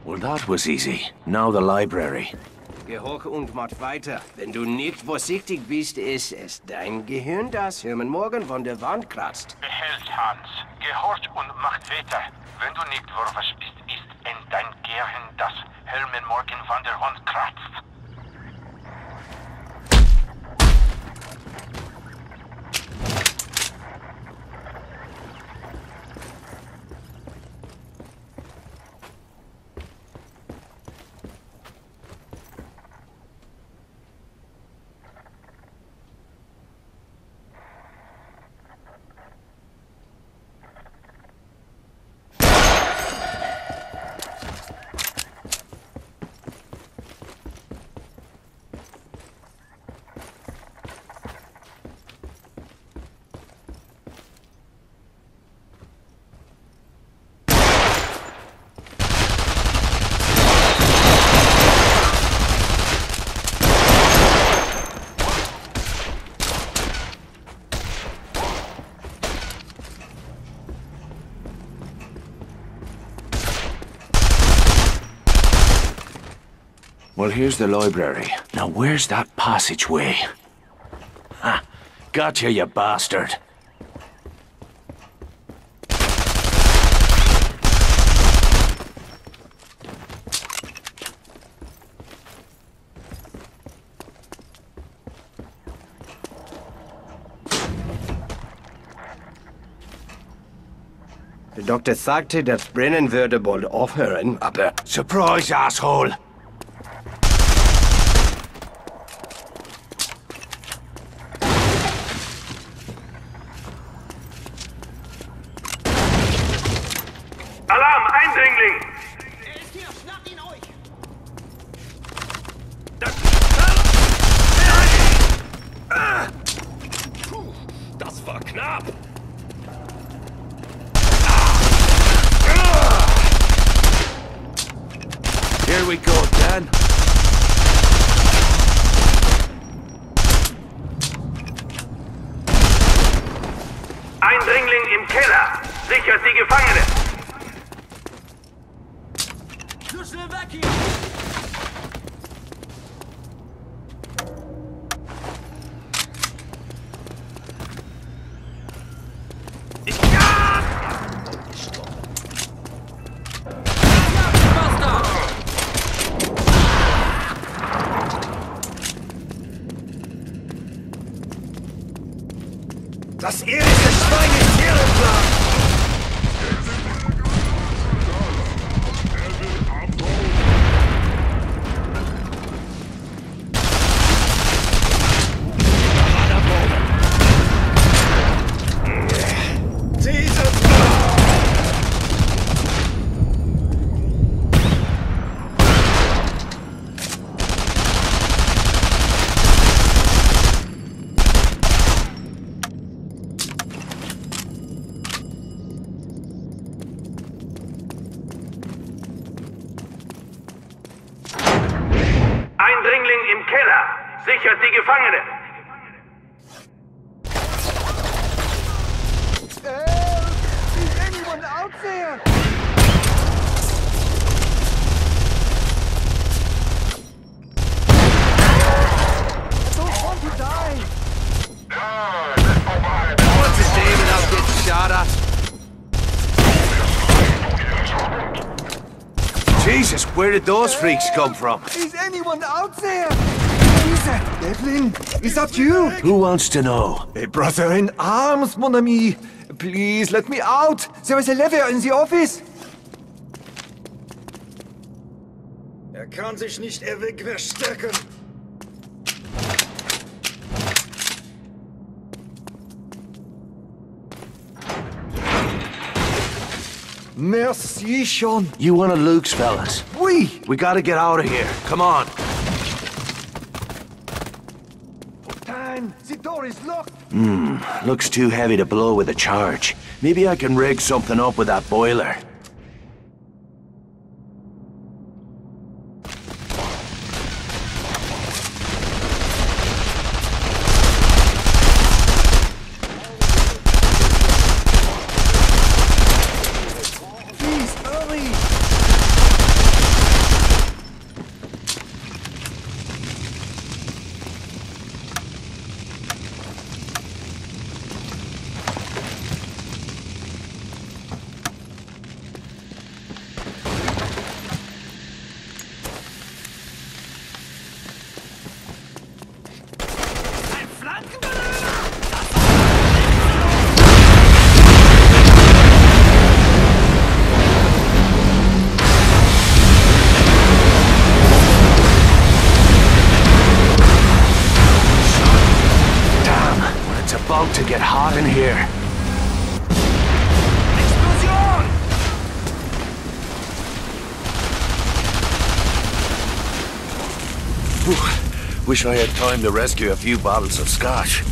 Well, that was easy. Now the library. Geh hoch und mach weiter. Wenn du nicht vorsichtig bist, ist es dein Gehirn, das Hermann morgen von der Wand kratzt. Behält, Hans. Gehorcht und macht weiter. Wenn du nicht was bist, ist in dein Gehirn, das Hermann morgen von der Wand kratzt. Well, here's the library. Now, where's that passageway? Ha! Gotcha, you bastard! Der Doktor sagte, das Brennen würde bald aufhören, aber... Surprise, asshole! Alarm, Eindringling! Er ist hier, schnappt ihn euch! Das war knapp! Here we go, Dan. Eindringling im Keller! Sichert die Gefangene! So schnell weg hier! Das irische Schwein ist Ehrenplan! Eindringling im Keller! Sichert die Gefangene! Is anyone out there? I don't want to die! What's his name and I'll get shot at? Jesus, where did those freaks come from? Is anyone out there? Lisa, Devlin, is that you? Who wants to know? A brother in arms, mon ami. Please let me out. There is a lever in the office. Kann sich nicht ewig verstecken. Merci, Sean. You one of Luke's fellas? Oui. We gotta get out of here. Come on. Time. The door is locked. Looks too heavy to blow with a charge. Maybe I can rig something up with that boiler. To get hot in here. Whew. Wish I had time to rescue a few bottles of scotch.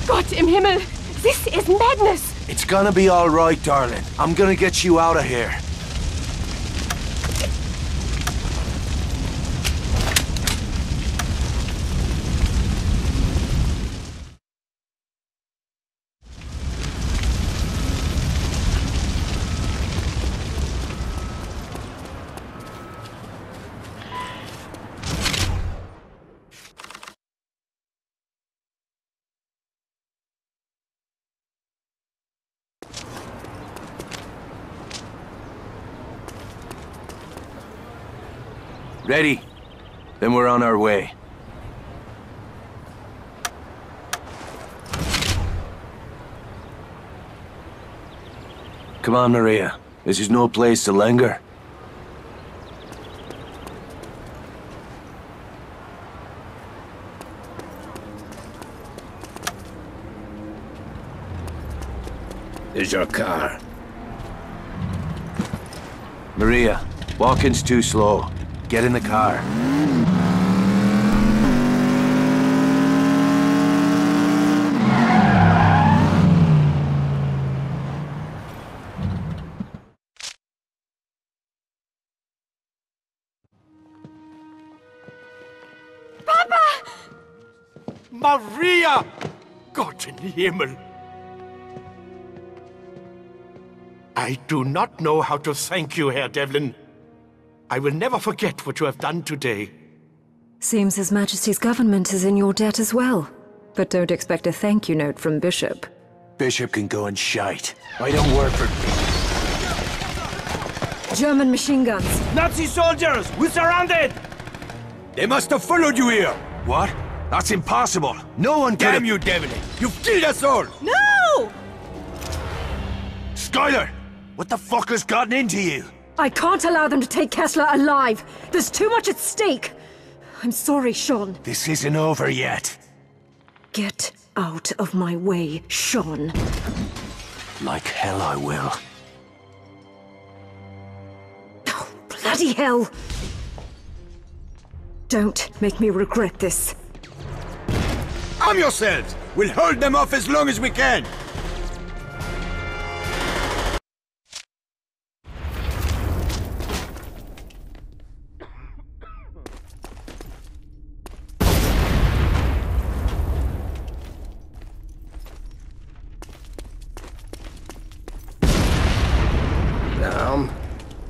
Gott im Himmel! This is madness! It's gonna be all right, darling. I'm gonna get you out of here. Ready? Then we're on our way. Come on, Maria. This is no place to linger. There's your car. Maria, walking's too slow. Get in the car. Papa! Maria! Gott in Himmel! I do not know how to thank you, Herr Devlin. I will never forget what you have done today. Seems His Majesty's government is in your debt as well. But don't expect a thank you note from Bishop. Bishop can go and shite. I don't work for... German machine guns. Nazi soldiers! We're surrounded! They must have followed you here! What? That's impossible! No one can... Damn you, Devlin! You've killed us all! No! Skylar! What the fuck has gotten into you? I can't allow them to take Kessler alive. There's too much at stake. I'm sorry, Sean. This isn't over yet. Get out of my way, Sean. Like hell I will. Oh, bloody hell! Don't make me regret this. Arm yourselves! We'll hold them off as long as we can!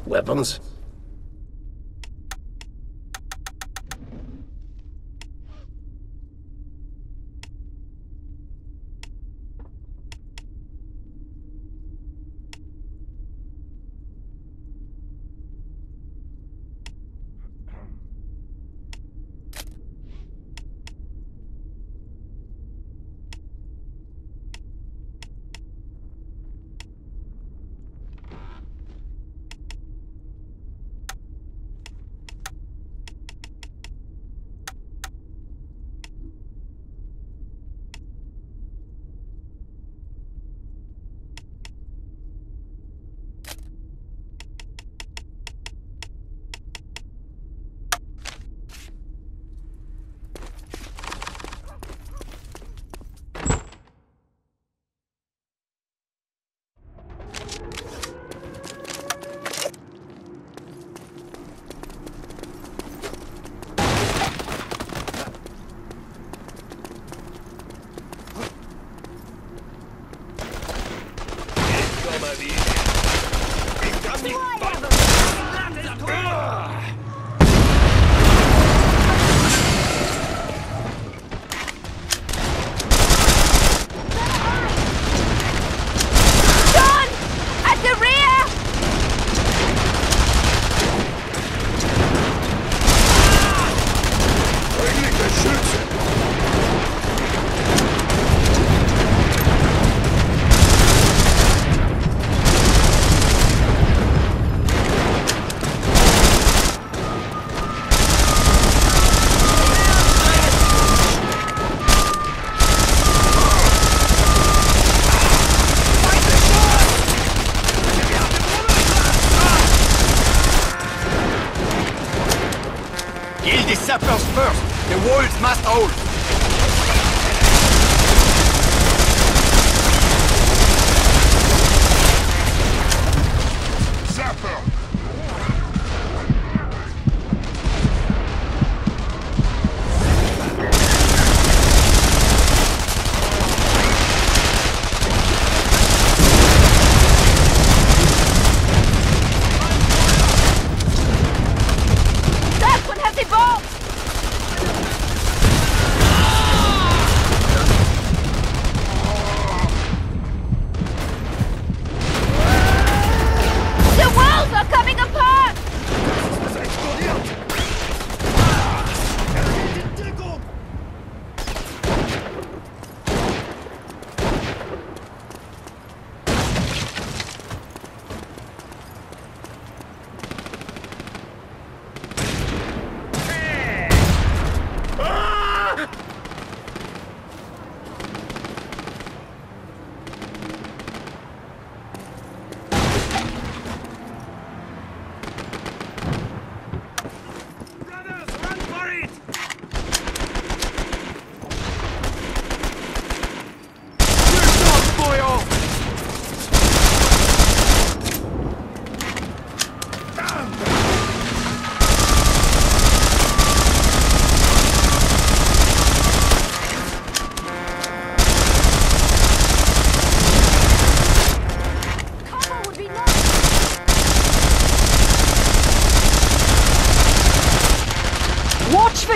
Weapons? Kill the sappers first! The walls must hold!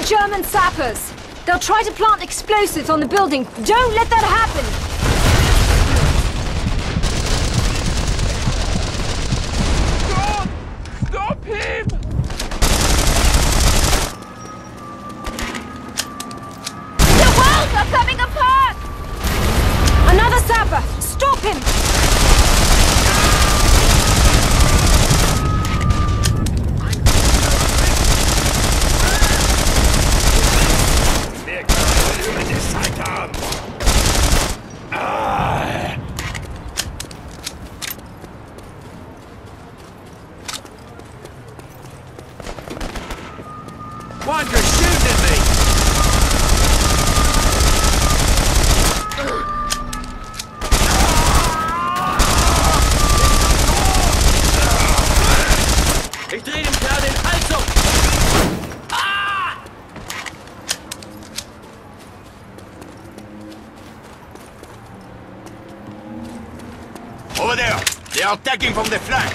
German sappers! They'll try to plant explosives on the building. Don't let that happen! Stop him! The walls are coming apart! Another sapper! Stop him! Why you're shooting at me? Ich dreh dem Kerl den Hals um! Over there! They are attacking from the flank!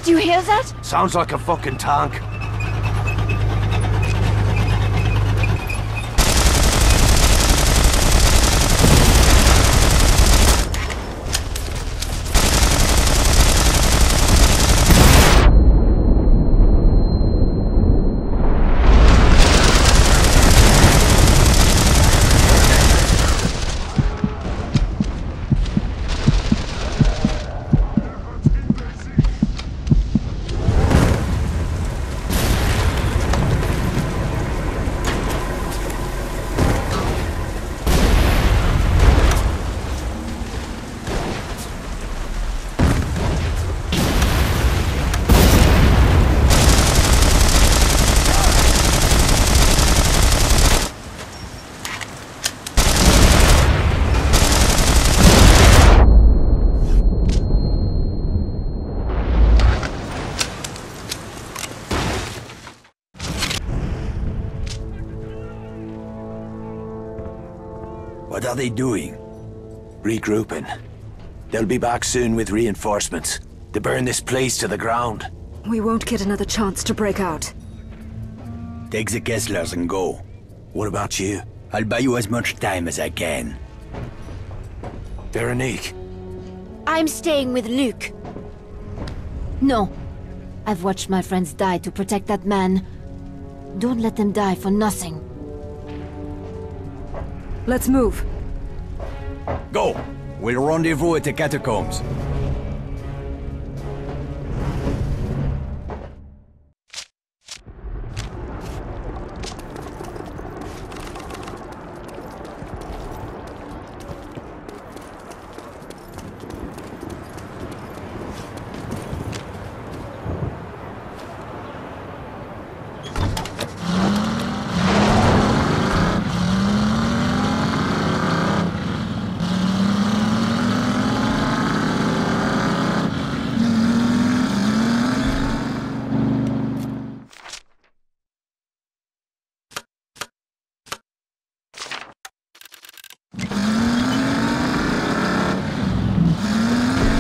Do you hear that? Sounds like a fucking tank. What are they doing? Regrouping. They'll be back soon with reinforcements to burn this place to the ground. We won't get another chance to break out. Take the Kesslers and go. What about you? I'll buy you as much time as I can. Veronique. I'm staying with Luke. No. I've watched my friends die to protect that man. Don't let them die for nothing. Let's move. Go! We'll rendezvous at the catacombs.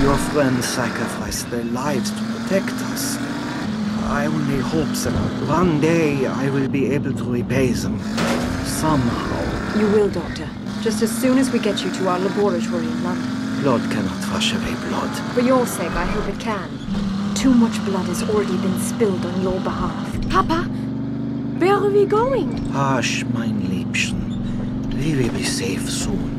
Your friends sacrificed their lives to protect us. I only hope that one day I will be able to repay them. Somehow. You will, Doctor. Just as soon as we get you to our laboratory in London. Blood cannot wash away blood. For your sake, I hope it can. Too much blood has already been spilled on your behalf. Papa, where are we going? Hush, mein Liebchen. We will be safe soon.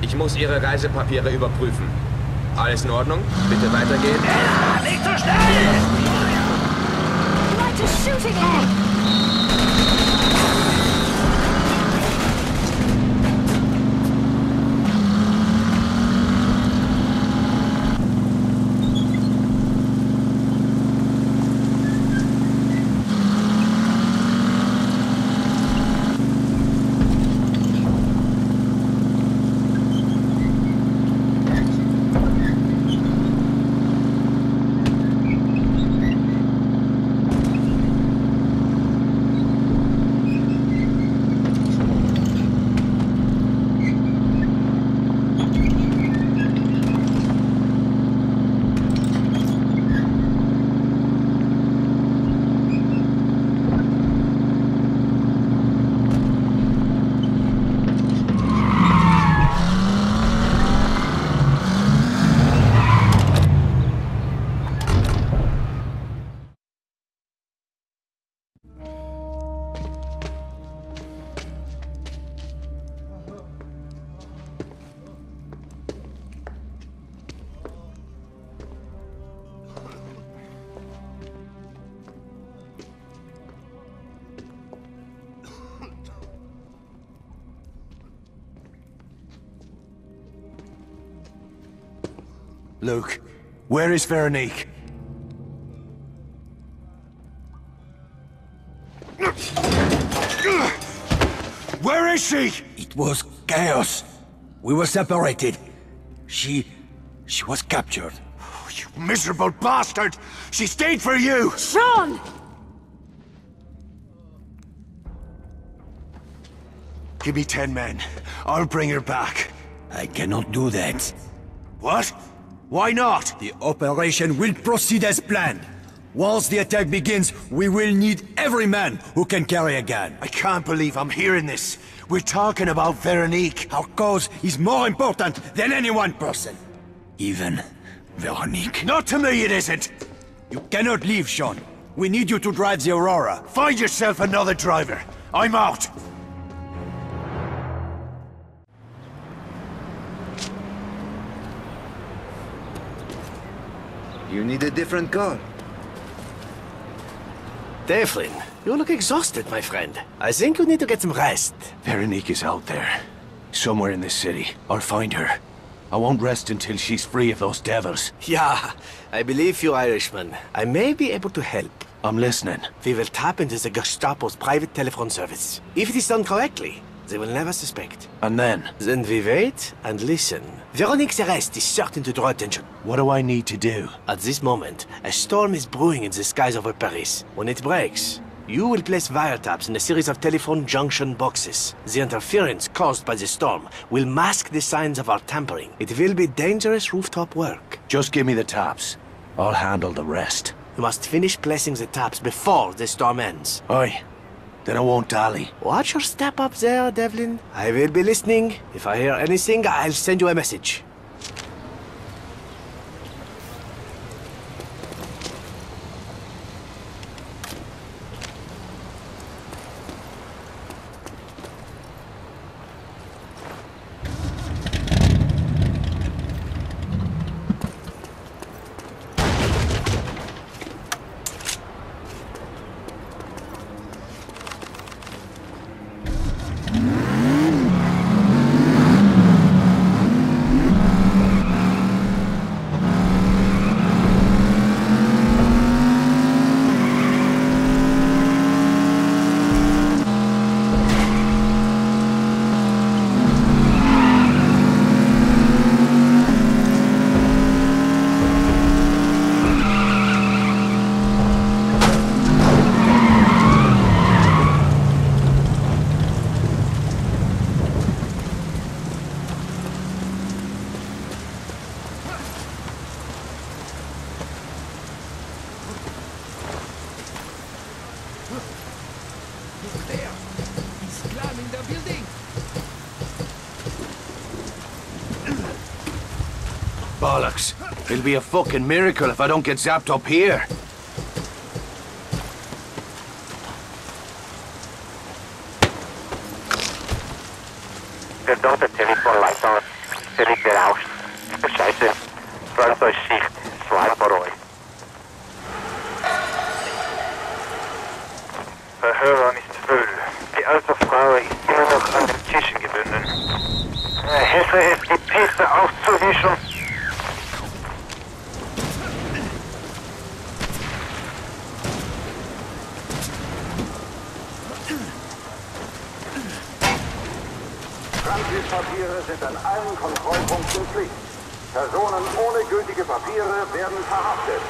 Ich muss Ihre Reisepapiere überprüfen. Alles in Ordnung? Bitte weitergehen. Nicht so schnell! Right to shooting at! Luke, where is Veronique? Where is she? It was chaos. We were separated. She was captured. Oh, you miserable bastard! She stayed for you! Sean! Give me 10 men. I'll bring her back. I cannot do that. What? Why not? The operation will proceed as planned. Once the attack begins, we will need every man who can carry a gun. I can't believe I'm hearing this. We're talking about Veronique. Our cause is more important than any one person. Even Veronique. Not to me, it isn't. You cannot leave, Sean. We need you to drive the Aurora. Find yourself another driver. I'm out. You need a different car. Devlin, you look exhausted, my friend. I think you need to get some rest. Veronique is out there. Somewhere in this city. I'll find her. I won't rest until she's free of those devils. Yeah, I believe you, Irishman. I may be able to help. I'm listening. We will tap into the Gestapo's private telephone service. If it is done correctly, they will never suspect. And then? Then we wait and listen. Veronique's arrest is certain to draw attention. What do I need to do? At this moment, a storm is brewing in the skies over Paris. When it breaks, you will place wiretaps in a series of telephone junction boxes. The interference caused by the storm will mask the signs of our tampering. It will be dangerous rooftop work. Just give me the taps. I'll handle the rest. You must finish placing the taps before the storm ends. Aye. Then I won't dally. Watch your step up there, Devlin. I will be listening. If I hear anything, I'll send you a message. Bollocks. It'll be a fucking miracle if I don't get zapped up here. Verdammte Telefonleitung. Völlig berauscht. Scheiße. Französisch Sicht. Schweinbaroi. Verhörer ist voll. Die alte Frau ist immer noch an den Tischen gebunden. Hilfe es, die Piste aufzuwischen. Transitpapiere sind an allen Kontrollpunkten Pflicht. Personen ohne gültige Papiere werden verhaftet.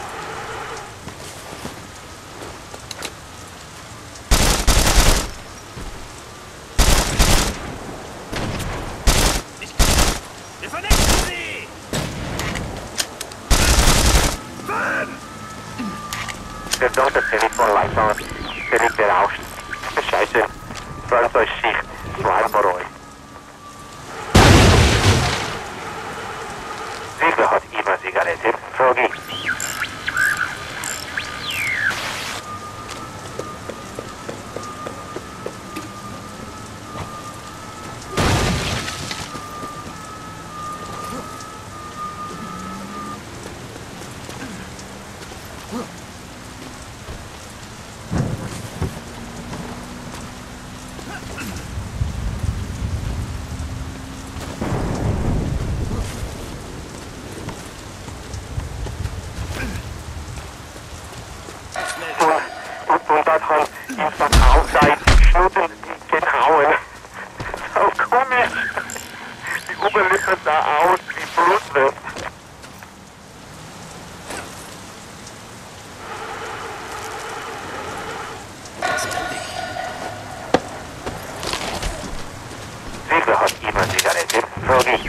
Wir vernichten sie! Verdammte Telefonleitung. Völlig berauscht. Scheiße. Französisch Sicht. Schweinbaroi. Wie hat immer Zigaretten? Frage. Und das hat im Verkauf seit Stunden gehauen. So komisch. Die Oberlippe sah aus wie Blutwurst. Wie hat immer Zigaretten? Frage ich.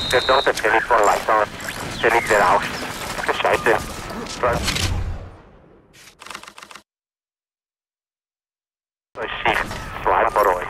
Verdammte Telefonleitung. Völlig berauscht. Scheiße. Sicht. Schweinbaroi.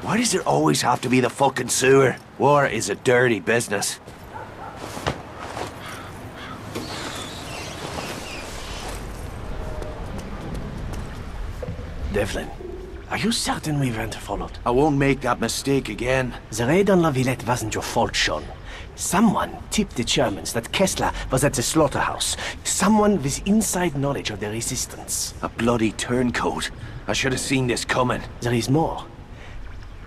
Why does it always have to be the fucking sewer? War is a dirty business. Devlin, are you certain we weren't followed? I won't make that mistake again. The raid on La Villette wasn't your fault, Sean. Someone tipped the Germans that Kessler was at the slaughterhouse. Someone with inside knowledge of the resistance. A bloody turncoat. I should have seen this coming. There is more.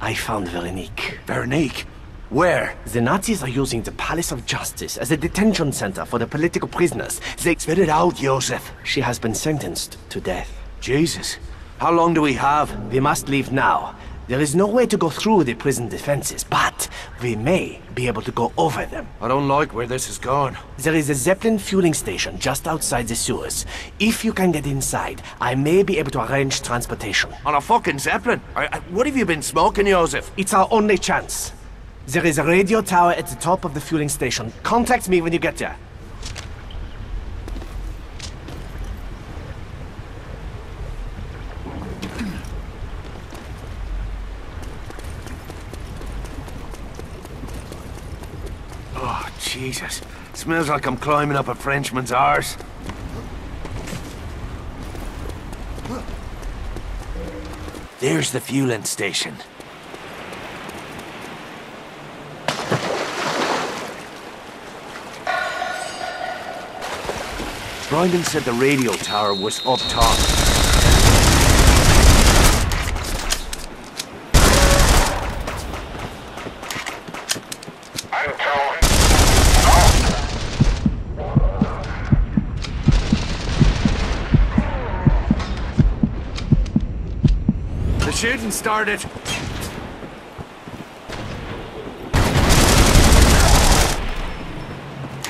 I found Veronique. Veronique? Where? The Nazis are using the Palace of Justice as a detention center for the political prisoners. They... Spit it out, Joseph. She has been sentenced to death. Jesus. How long do we have? We must leave now. There is no way to go through the prison defenses, but we may be able to go over them. I don't like where this is going. There is a Zeppelin fueling station just outside the sewers. If you can get inside, I may be able to arrange transportation. On a fucking Zeppelin? What have you been smoking, Joseph? It's our only chance. There is a radio tower at the top of the fueling station. Contact me when you get there. Oh, Jesus. Smells like I'm climbing up a Frenchman's arse. There's the fueling station. Bryden said the radio tower was up top. The shooting started.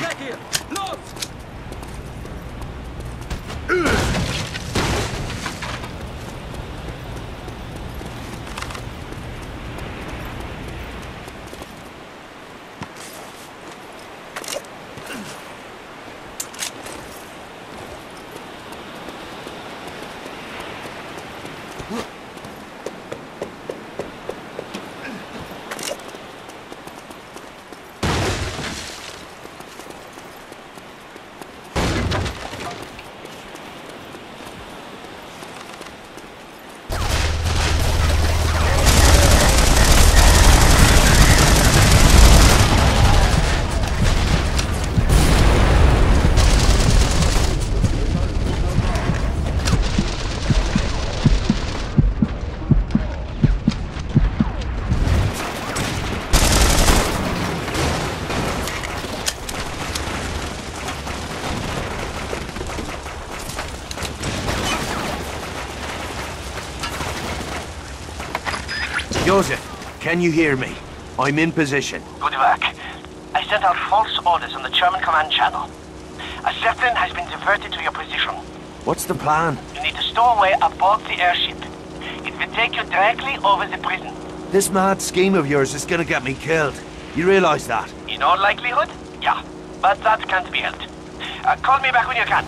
Back here! Los! Joseph, can you hear me? I'm in position. Good work. I sent out false orders on the German command channel. A Zeppelin has been diverted to your position. What's the plan? You need to stow away aboard the airship. It will take you directly over the prison. This mad scheme of yours is gonna get me killed. You realize that? In all likelihood, yeah. But that can't be helped. Call me back when you can.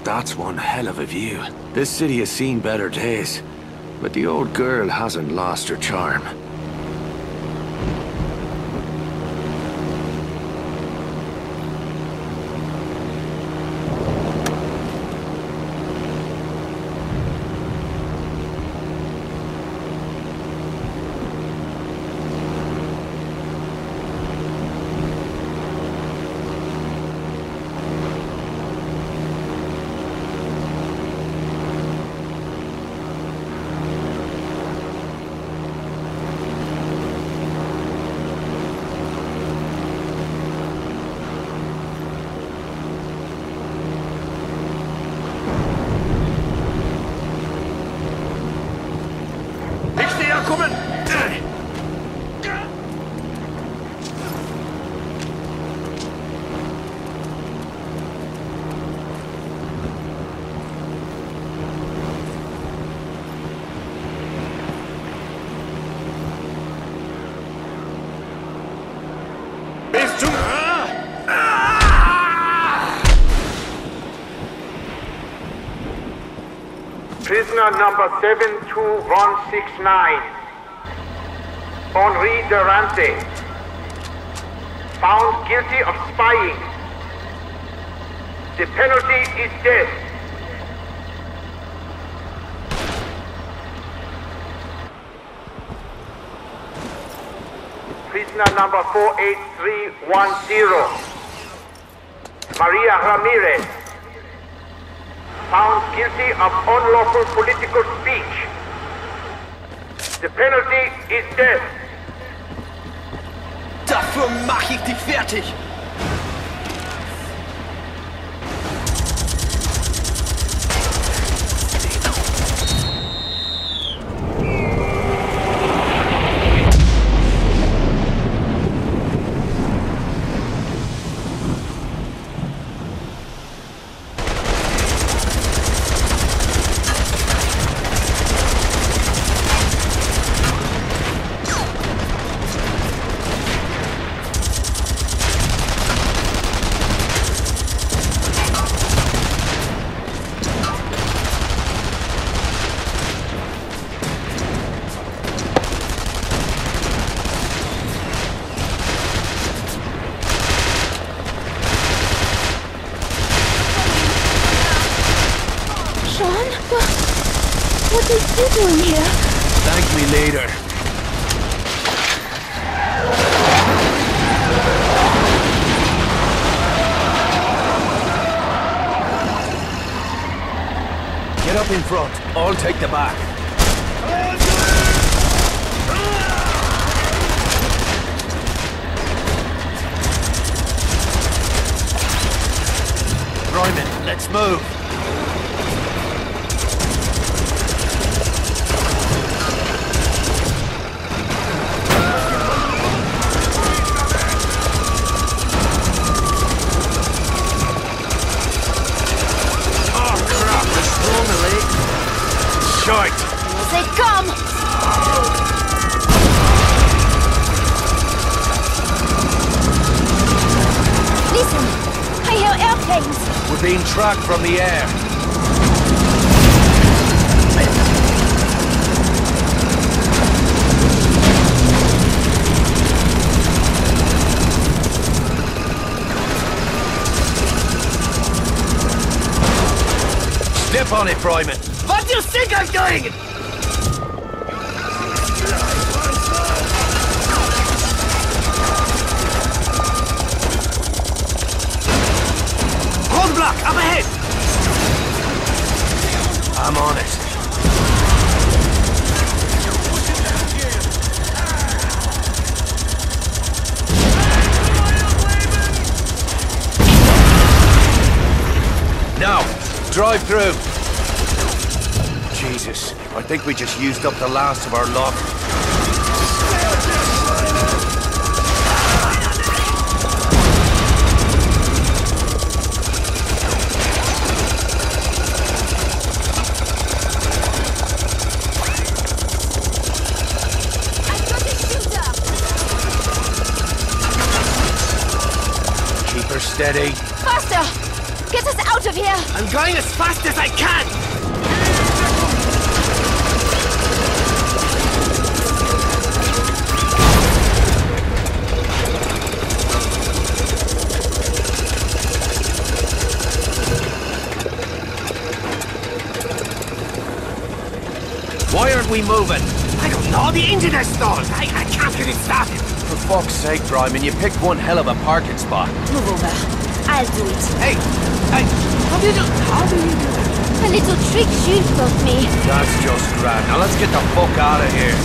That's one hell of a view. This city has seen better days, but the old girl hasn't lost her charm. Prisoner number 72169. Henri Durante. Found guilty of spying. The penalty is death. Prisoner number 48310. Maria Ramirez. Found guilty of unlawful political speech. The penalty is death. Dafür mache ich dich fertig! What is he doing here? Thank me later. Get up in front. I'll take the back. Ryman, let's move. Here they come! Listen! I hear airplanes! We're being tracked from the air. Step on it, Bryman. What do you think I'm doing? Roadblock, up ahead! I'm on it. Now, drive through. Jesus, I think we just used up the last of our luck. Keep her steady. Faster! Get us out of here! I'm going as fast as I can! Why aren't we moving? I don't know, the engine has stalled. I can't get it started. For fuck's sake, Bryman, you picked one hell of a parking spot. Move over. I'll do it. Hey! How do you do that? A little trick Jules taught me. That's just grand. Now let's get the fuck out of here.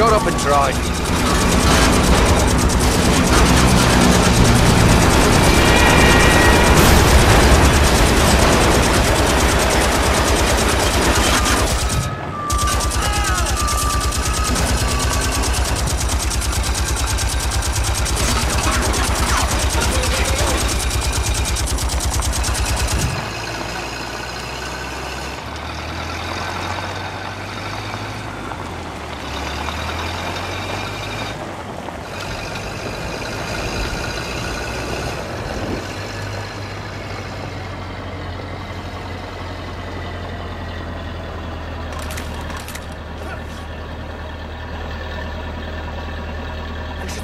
Shut up and drive.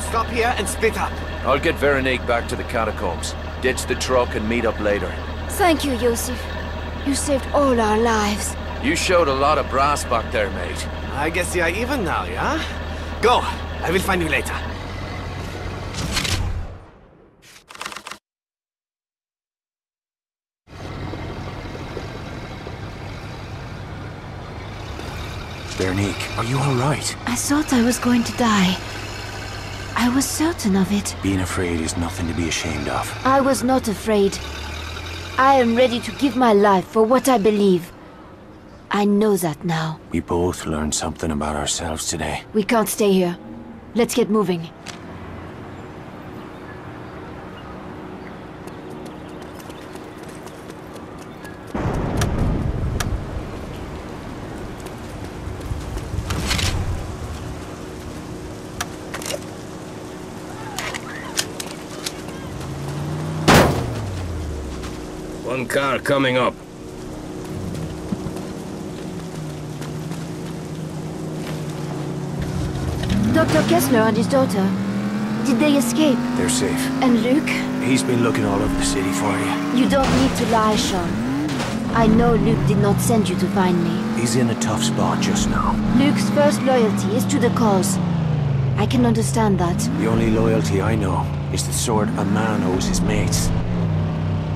stop here and split up. I'll get Veronique back to the catacombs. Ditch the truck and meet up later. Thank you, Yosef. You saved all our lives. You showed a lot of brass back there, mate. I guess you're even now, yeah? Go! I will find you later. Veronique, are you alright? I thought I was going to die. I was certain of it. Being afraid is nothing to be ashamed of. I was not afraid. I am ready to give my life for what I believe. I know that now. We both learned something about ourselves today. We can't stay here. Let's get moving. One car coming up. Dr. Kessler and his daughter. Did they escape? They're safe. And Luke? He's been looking all over the city for you. You don't need to lie, Sean. I know Luke did not send you to find me. He's in a tough spot just now. Luke's first loyalty is to the cause. I can understand that. The only loyalty I know is the sort a man owes his mates.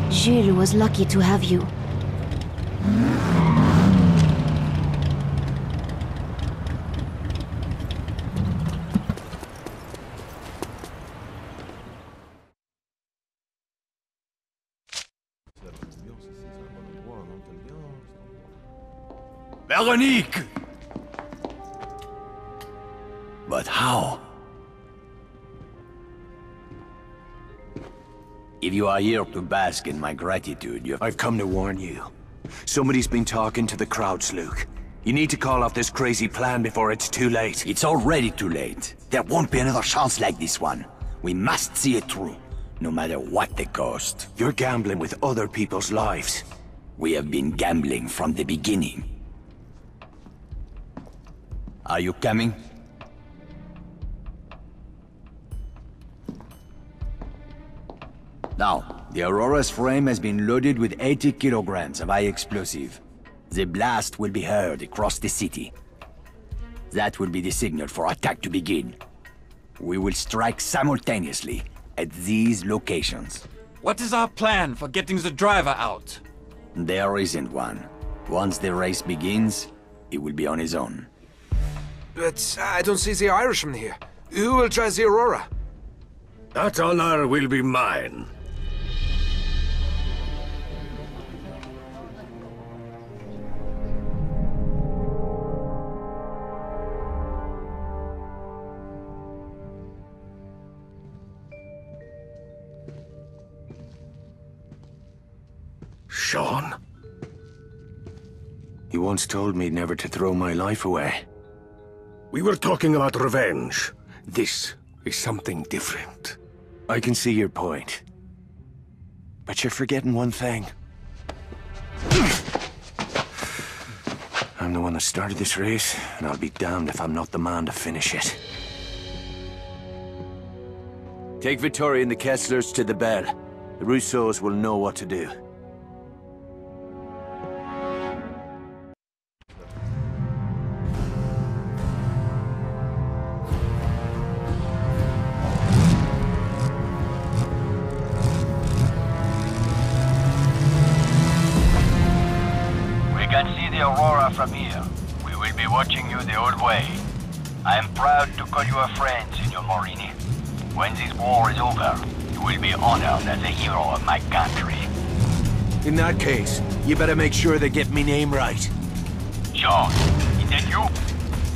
Jules was lucky to have you. Veronique! But how? If you are here to bask in my gratitude, I've come to warn you. Somebody's been talking to the crowds, Luke. You need to call off this crazy plan before it's too late. It's already too late. There won't be another chance like this one. We must see it through, no matter what the cost. You're gambling with other people's lives. We have been gambling from the beginning. Are you coming? Now, the Aurora's frame has been loaded with 80 kilograms of high explosive. The blast will be heard across the city. That will be the signal for attack to begin. We will strike simultaneously at these locations. What is our plan for getting the driver out? There isn't one. Once the race begins, he will be on his own. But I don't see the Irishman here. Who will drive the Aurora? That honor will be mine. Sean? You once told me never to throw my life away. We were talking about revenge. This is something different. I can see your point. But you're forgetting one thing. I'm the one that started this race, and I'll be damned if I'm not the man to finish it. Take Vittoria and the Kesslers to the bell. The Rousseaus will know what to do. Aurora from here. We will be watching you the whole way. I am proud to call you a friend, Signor Morini. When this war is over, you will be honored as a hero of my country. In that case, you better make sure they get me name right. John, is that you?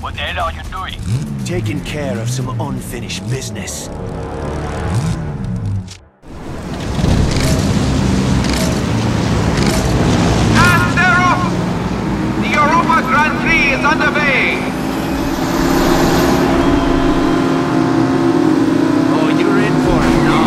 What the hell are you doing? Taking care of some unfinished business. Grand Prix is underway! Oh, you're in for it now.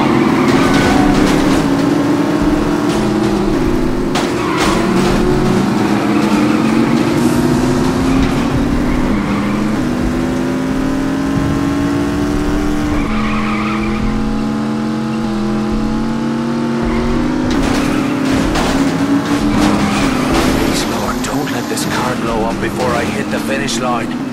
hit the finish line.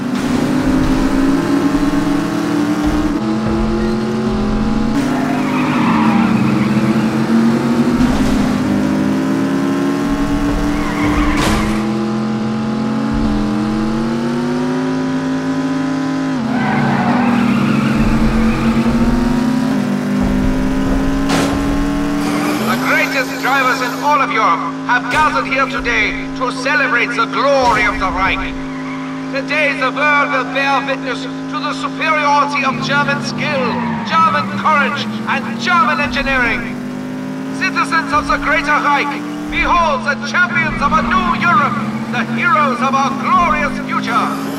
Drivers in all of Europe have gathered here today to celebrate the glory of the Reich. Today the world will bear witness to the superiority of German skill, German courage, and German engineering. Citizens of the Greater Reich, behold the champions of a new Europe, the heroes of our glorious future.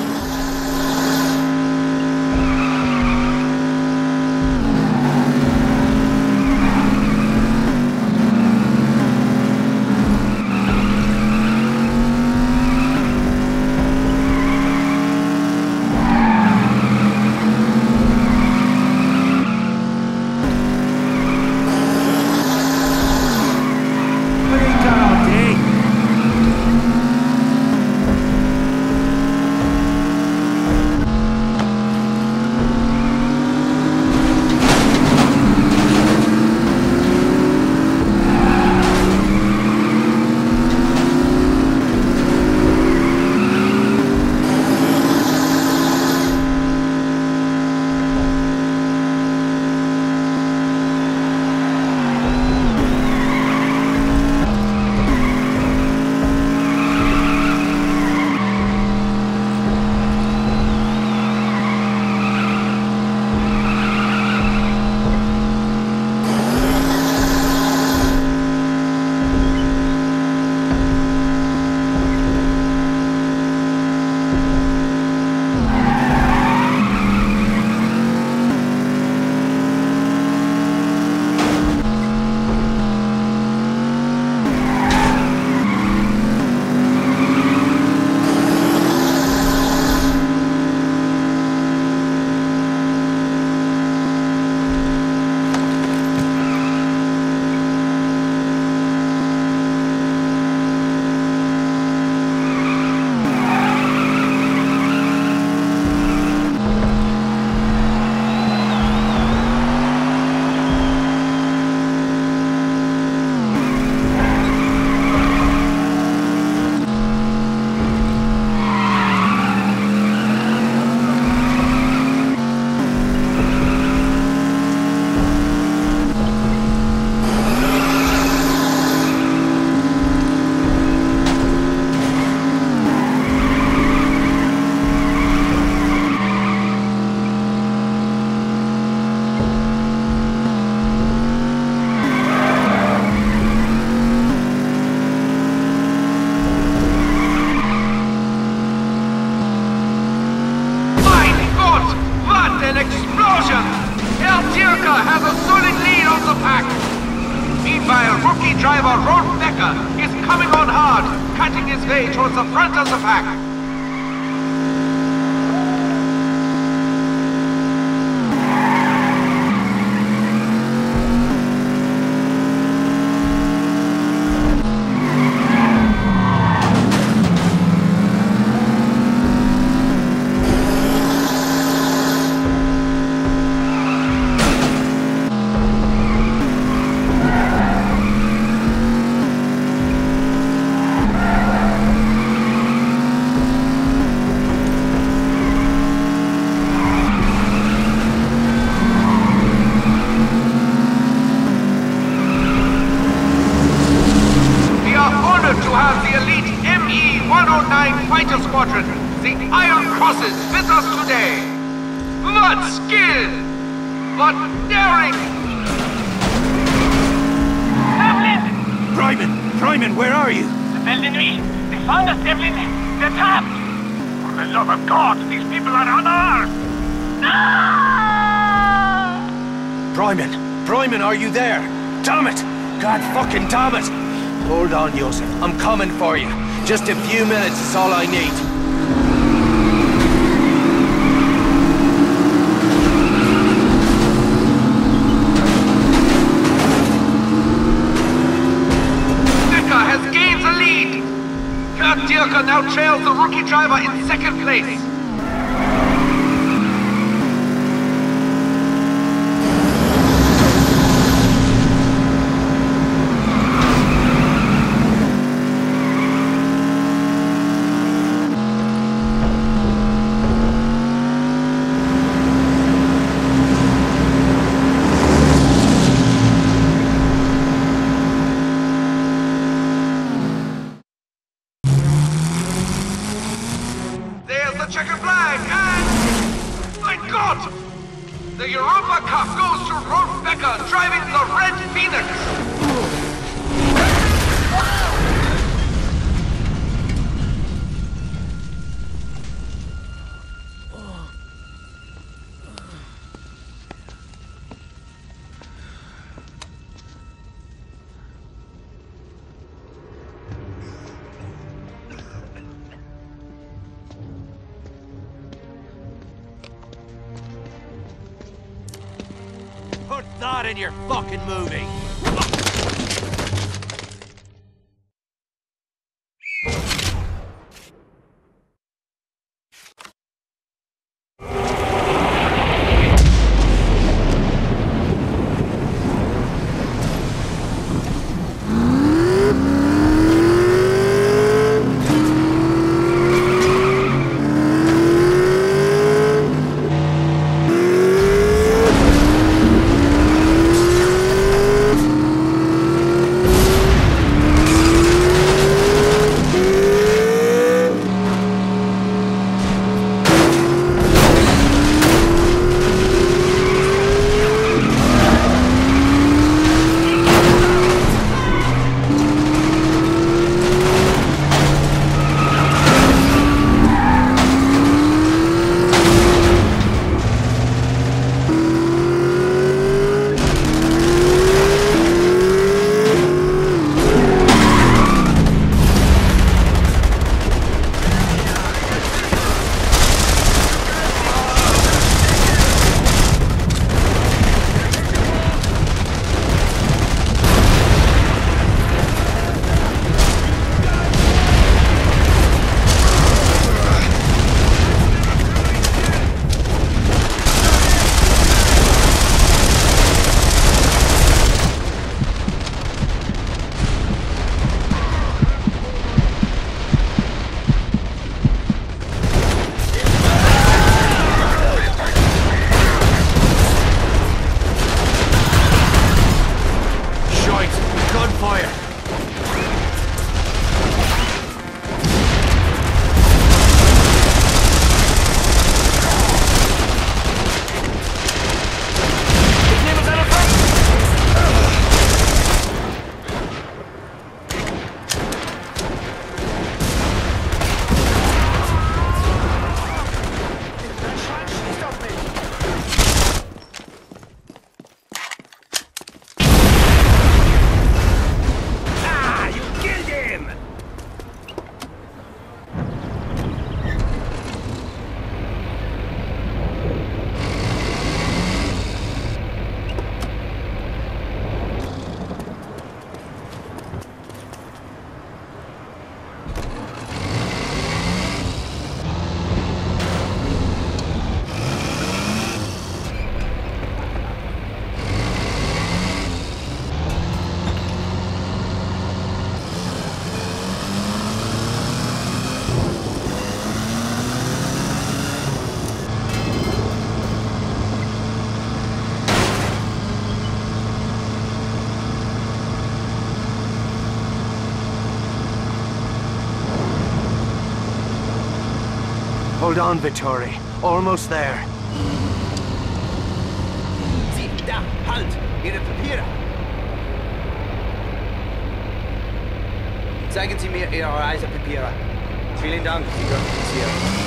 Towards the front of the pack. Are you there? Damn it! God fucking damn it! Hold on, Joseph. I'm coming for you. Just a few minutes is all I need. Decker has gained the lead! Kurt Dierker now trails the rookie driver driver in second place. Checkered flag, and... my God! The Europa Cup goes to Rolf Becker driving the Red Phoenix! Put that in your fucking movie! Hold on, Vittori. Almost there. Sie, da, halt! Ihre Papiere! Zeigen Sie mir Ihre Reisepapiere. Vielen Dank, Sie dürfen es hier.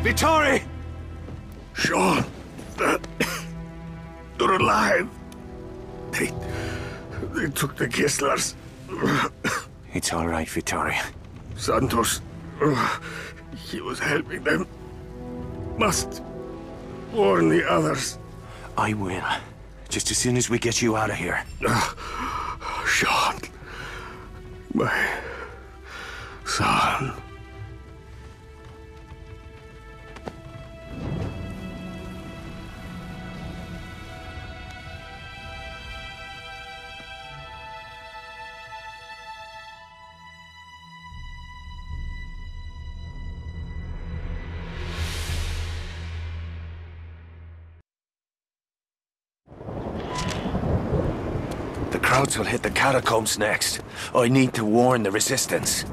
Vittori! Sean, you're alive. They took the Kisslers. It's all right, Vittori. Santos, he was helping them. Must warn the others. I will. Just as soon as we get you out of here. Sean, my son. The crowds will hit the catacombs next. I need to warn the resistance.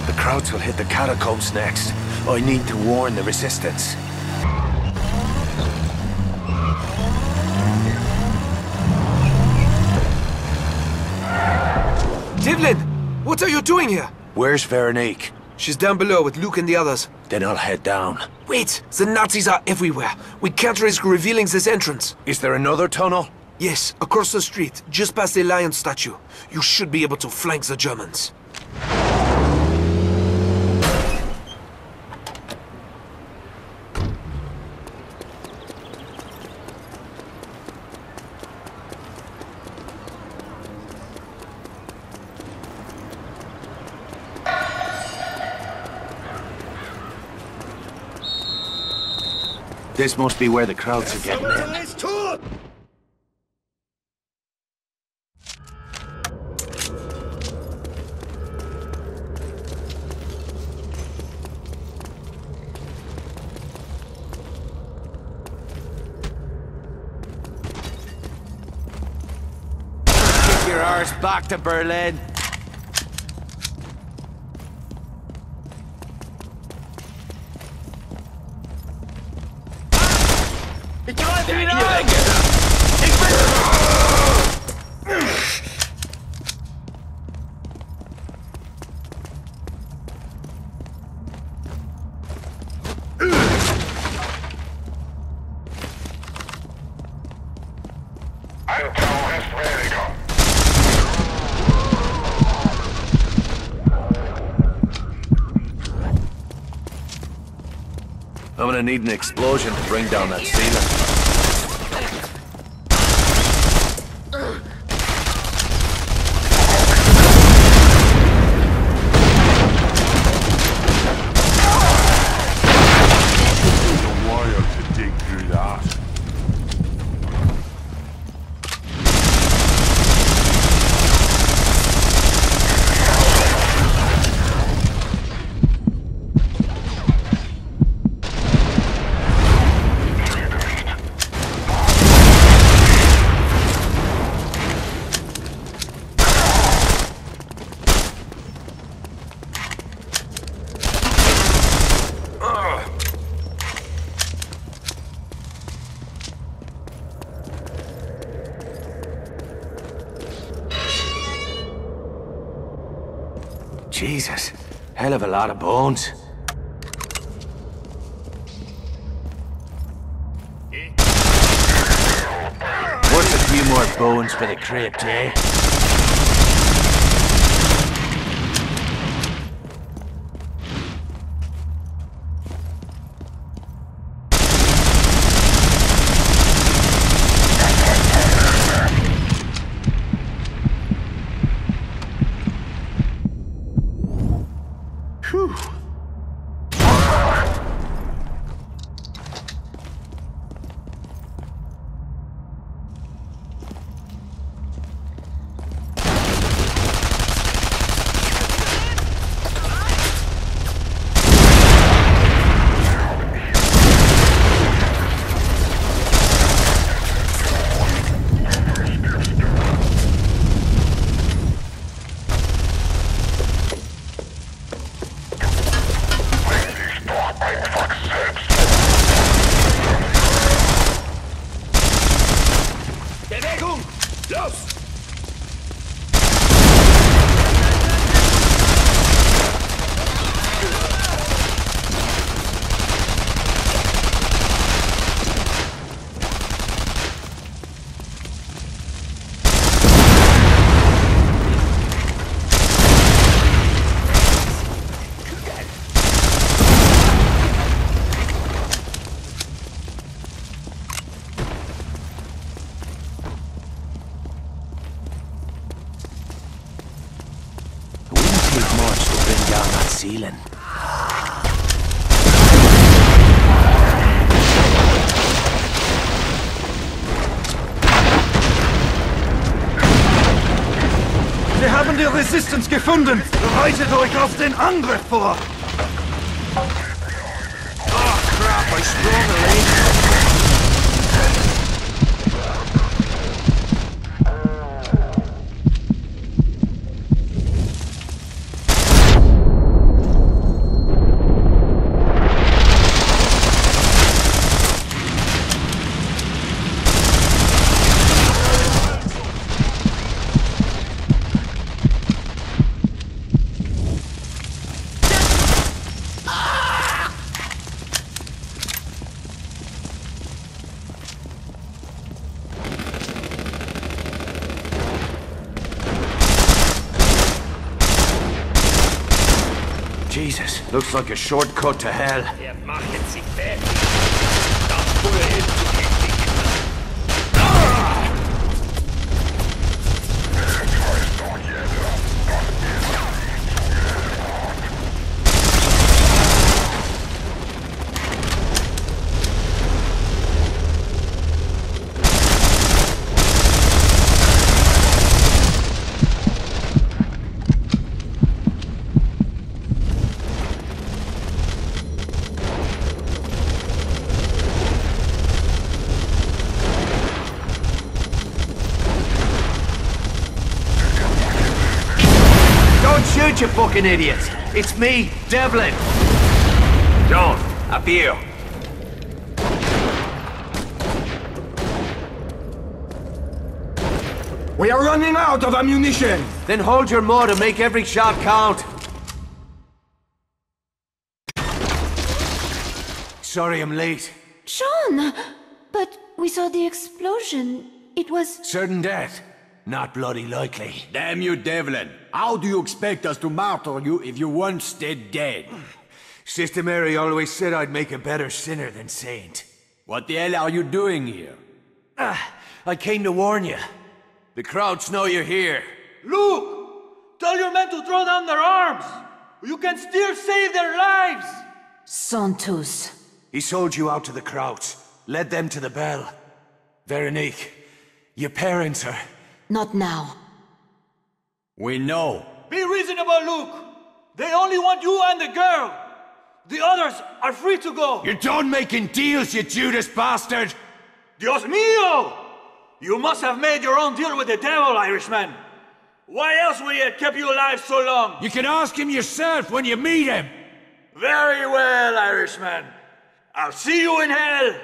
The crowds will hit the catacombs next. I need to warn the resistance. Devlin! What are you doing here? Where's Veronique? She's down below with Luke and the others. Then I'll head down. Wait! The Nazis are everywhere. We can't risk revealing this entrance. Is there another tunnel? Yes, across the street, just past the lion statue. You should be able to flank the Germans. This must be where the crowds are getting in. Get your arse back to Berlin. Ich greife ihn an! Ich bin... Ein Terrorist weniger. I'm gonna need an explosion to bring down that ceiling. Jesus, hell of a lot of bones. Worth a few more bones for the crypt, eh? Whew. Los! Ceiling. Wir haben die Resistance gefunden. Bereitet euch auf den Angriff vor. Oh crap, I sprung a lane. Jesus, looks like a shortcut to hell. Machen Sie fertig. Das Feuer hinzukriegen. Shoot, you fucking idiots! It's me, Devlin! John, up here. We are running out of ammunition! Then hold your mud and make every shot count. Sorry I'm late. Sean! But we saw the explosion. It was... Certain death. Not bloody likely. Damn you, Devlin. How do you expect us to martyr you if you weren't stayed dead? Sister Mary always said I'd make a better sinner than saint. What the hell are you doing here? I came to warn you. The crowds know you're here. Luke! Tell your men to throw down their arms! You can still save their lives! Santos. He sold you out to the crowds. Led them to the bell. Veronique, your parents are... Not now. We know. Be reasonable, Luke! They only want you and the girl! The others are free to go! You're done making deals, you Judas bastard! Dios mío! You must have made your own deal with the devil, Irishman! Why else would he have kept you alive so long? You can ask him yourself when you meet him! Very well, Irishman. I'll see you in hell!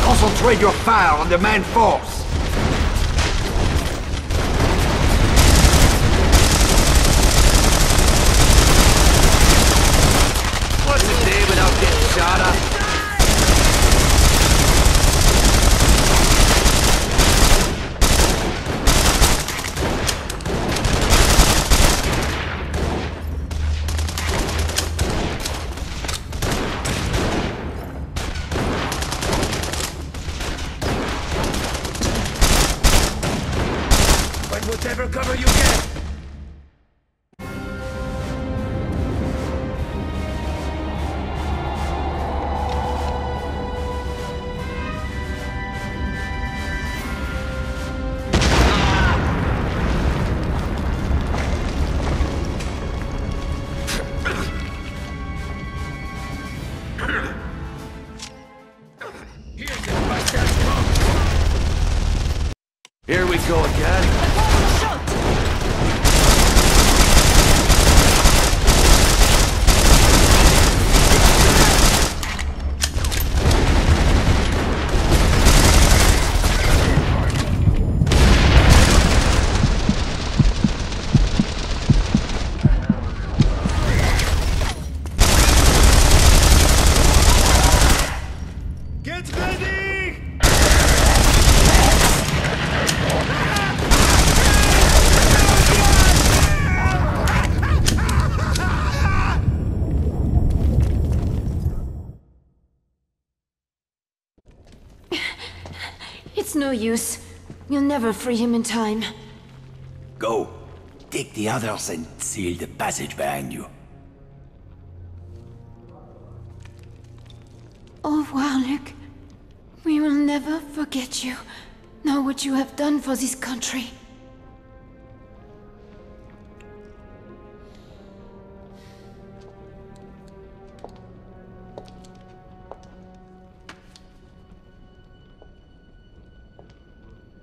Concentrate your fire on the main force! What's a day without getting shot at? Whatever cover you get! Here we go again. Get ready! It's no use. You'll never free him in time. Go. Take the others and seal the passage behind you. Au revoir, Luc. We will never forget you, nor what you have done for this country.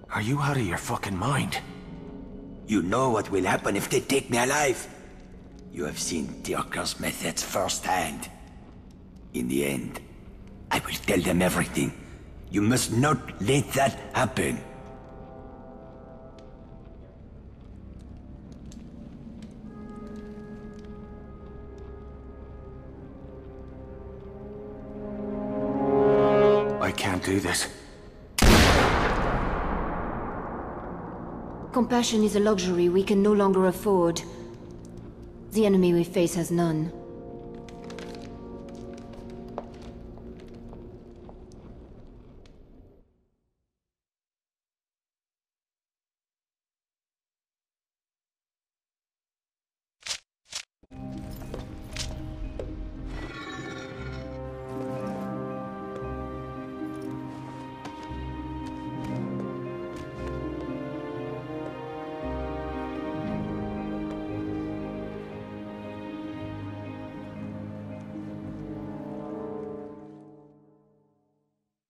Are you out of your fucking mind? You know what will happen if they take me alive. You have seen Dirker's methods firsthand. In the end, I will tell them everything. You must not let that happen. I can't do this. Compassion is a luxury we can no longer afford. The enemy we face has none.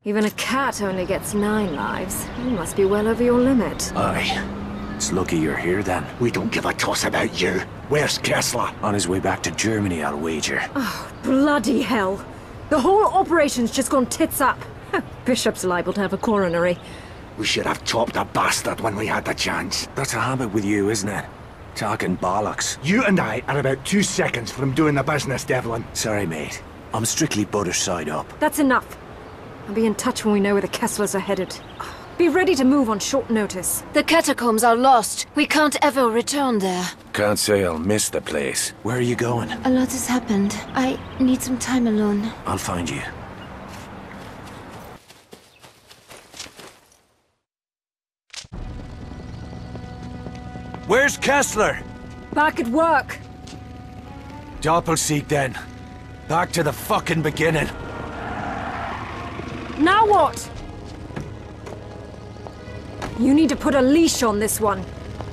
Even a cat only gets 9 lives. You must be well over your limit. Aye. It's lucky you're here then. We don't give a toss about you. Where's Kessler? On his way back to Germany, I'll wager. Oh, bloody hell. The whole operation's just gone tits up. Bishop's liable to have a coronary. We should have chopped the bastard when we had the chance. That's a habit with you, isn't it? Talking bollocks. You and I are about 2 seconds from doing the business, Devlin. Sorry, mate. I'm strictly butter side up. That's enough. I'll be in touch when we know where the Kesslers are headed. Be ready to move on short notice. The catacombs are lost. We can't ever return there. Can't say I'll miss the place. Where are you going? A lot has happened. I need some time alone. I'll find you. Where's Kessler? Back at work. Doppelseek then. Back to the fucking beginning. Now what? You need to put a leash on this one.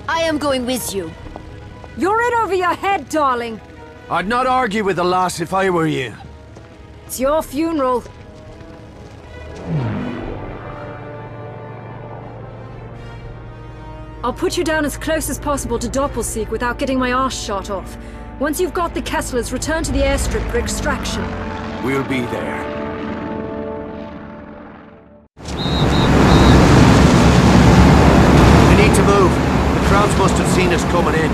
I am going with you. You're in over your head, darling. I'd not argue with the lass if I were you. It's your funeral. I'll put you down as close as possible to Doppelseek without getting my arse shot off. Once you've got the Kesslers, return to the airstrip for extraction. We'll be there. We need to move. The crowds must have seen us coming in.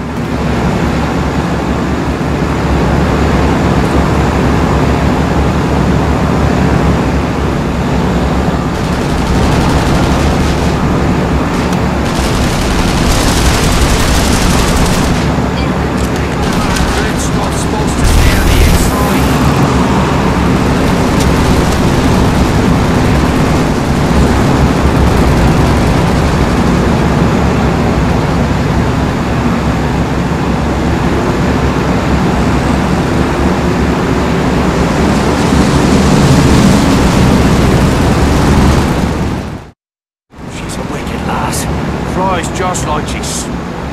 Just like she's...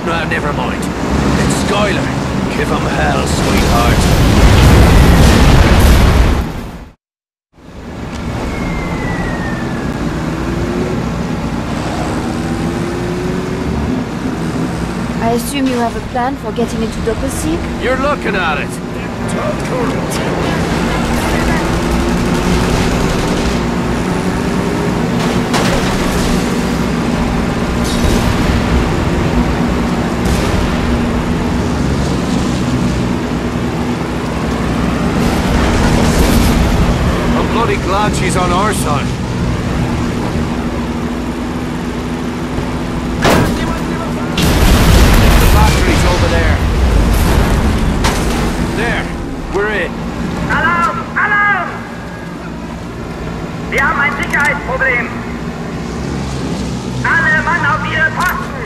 Nah, never mind. It's Skylar. Give him hell, sweetheart. I assume you have a plan for getting into Doppelseek? You're looking at it. Glad she she's on our side. The factory's over there. There, we're in. Alarm! Alarm! Wir haben ein Sicherheitsproblem. Alle Mann auf ihre Posten!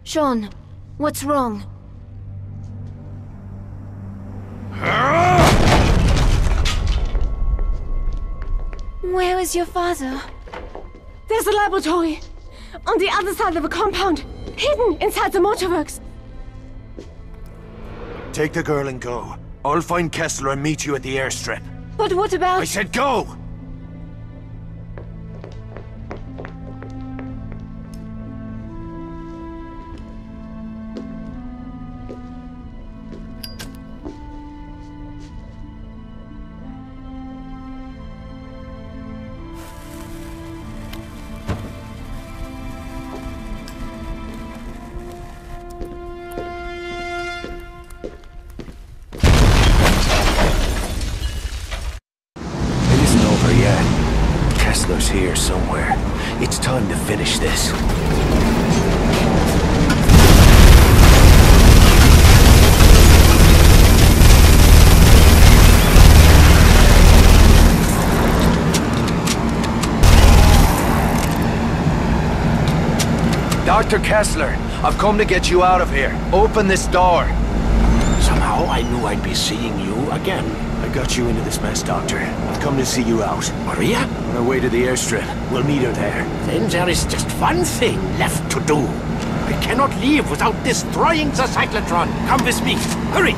Sean, what's wrong? Where is your father? There's a laboratory on the other side of the compound, hidden inside the motorworks. Take the girl and go. I'll find Kessler and meet you at the airstrip. But what about... I said go! Kessler's here somewhere. It's time to finish this. Dr. Kessler, I've come to get you out of here. Open this door. Somehow I knew I'd be seeing you again. I got you into this mess, Doctor. I've come to see you out. Maria? On our way to the airstrip. We'll meet her there. Then there is just one thing left to do. I cannot leave without destroying the cyclotron. Come with me. Hurry!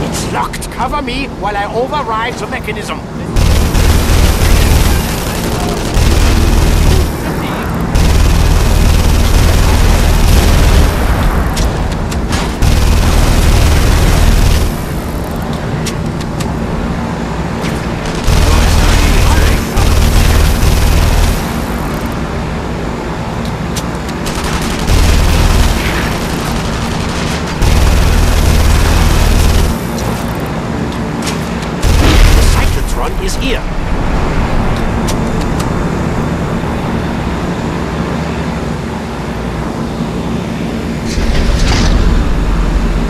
It's locked. Cover me while I override the mechanism. Is here.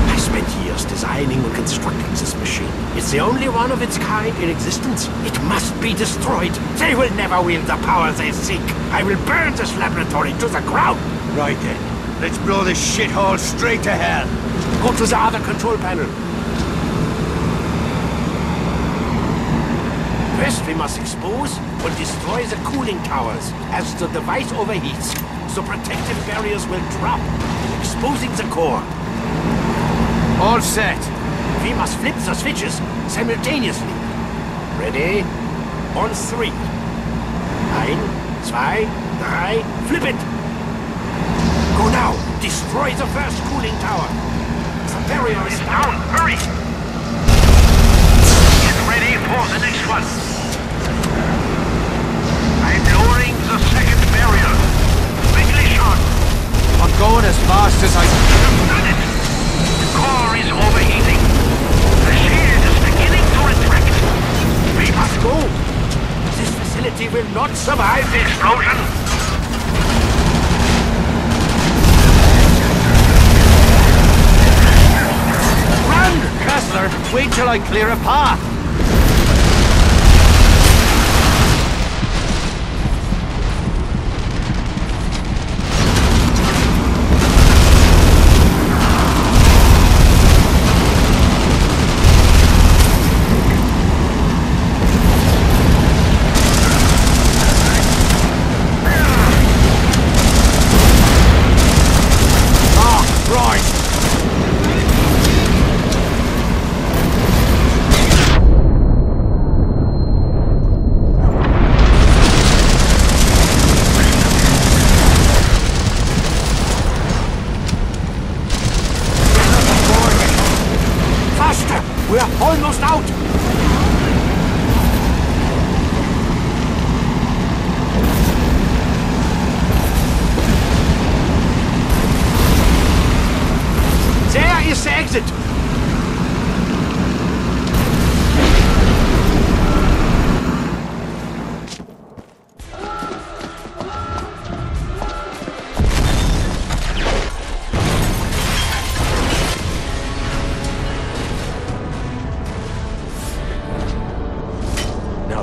I spent years designing constructing this machine. It's the only one of its kind in existence. It must be destroyed. They will never wield the power they seek. I will burn this laboratory to the ground. Right then. Let's blow this shithole straight to hell. Go to the other control panel. First, we must expose or destroy the cooling towers. As the device overheats, the protective barriers will drop, exposing the core. All set. We must flip the switches simultaneously. Ready? On 3. 1, 2, 3, flip it! Go now! Destroy the first cooling tower! The barrier is down! Hurry! Get ready for the next one! I'm lowering the second barrier. Quickly, Sean! I'm going as fast as I can. Done it! The core is overheating. The shield is beginning to retract. We must go! This facility will not survive the explosion! Run, Kessler! Wait till I clear a path! Almost out! There is the exit!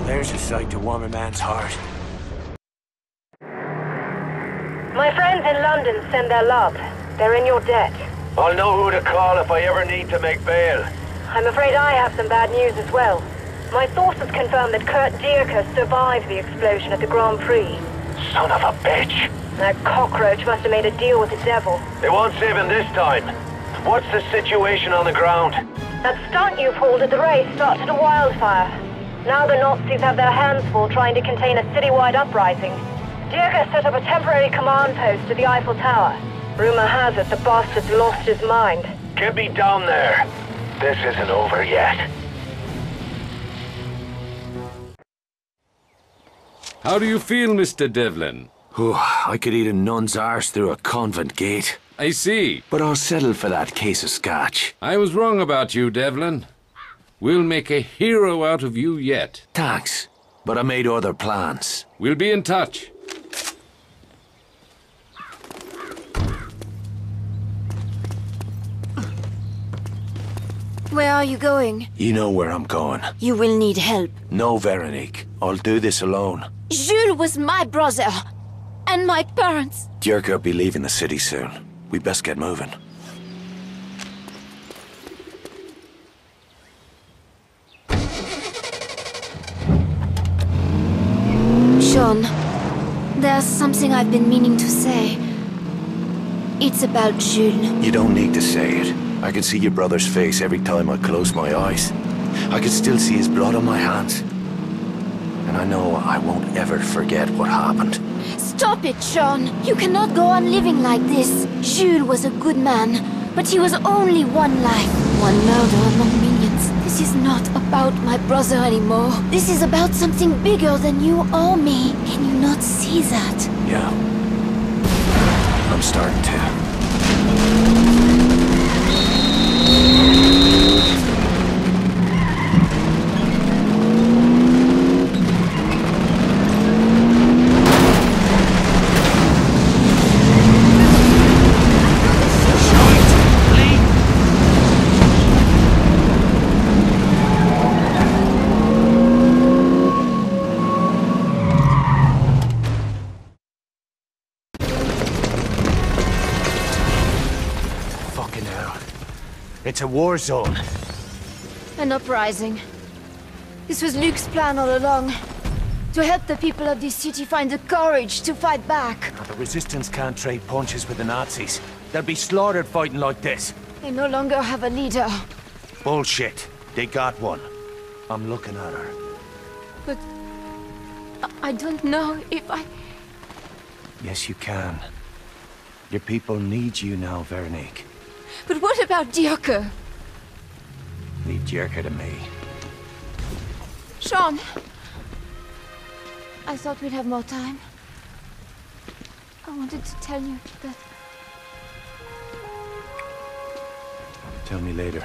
There's a sight to warm a man's heart. My friends in London send their love. They're in your debt. I'll know who to call if I ever need to make bail. I'm afraid I have some bad news as well. My sources confirm that Kurt Dierker survived the explosion at the Grand Prix. Son of a bitch! That cockroach must have made a deal with the devil. They won't save him this time. What's the situation on the ground? That stunt you pulled at the race started a wildfire. Now the Nazis have their hands full trying to contain a citywide uprising. Dierker set up a temporary command post to the Eiffel Tower. Rumor has it the bastard's lost his mind. Get me down there. This isn't over yet. How do you feel, Mr. Devlin? I could eat a nun's arse through a convent gate. I see. But I'll settle for that case of scotch. I was wrong about you, Devlin. We'll make a hero out of you yet. Thanks, but I made other plans. We'll be in touch. Where are you going? You know where I'm going. You will need help. No, Veronique. I'll do this alone. Jules was my brother. And my parents. Dierker will be leaving the city soon. We best get moving. Sean, there's something I've been meaning to say. It's about Jules. You don't need to say it. I can see your brother's face every time I close my eyes. I can still see his blood on my hands. And I know I won't ever forget what happened. Stop it, Sean! You cannot go on living like this. Jules was a good man, but he was only one life. One murder among millions. This is not about my brother anymore. This is about something bigger than you or me. Can you not see that? Yeah. I'm starting to. It's a war zone. An uprising. This was Luke's plan all along. To help the people of this city find the courage to fight back. The Resistance can't trade punches with the Nazis. They'll be slaughtered fighting like this. They no longer have a leader. Bullshit. They got one. I'm looking at her. But I don't know if I... Yes, you can. Your people need you now, Veronique. But what about Dierke? Leave Dierke to me. Sean! I thought we'd have more time. I wanted to tell you that... Tell me later.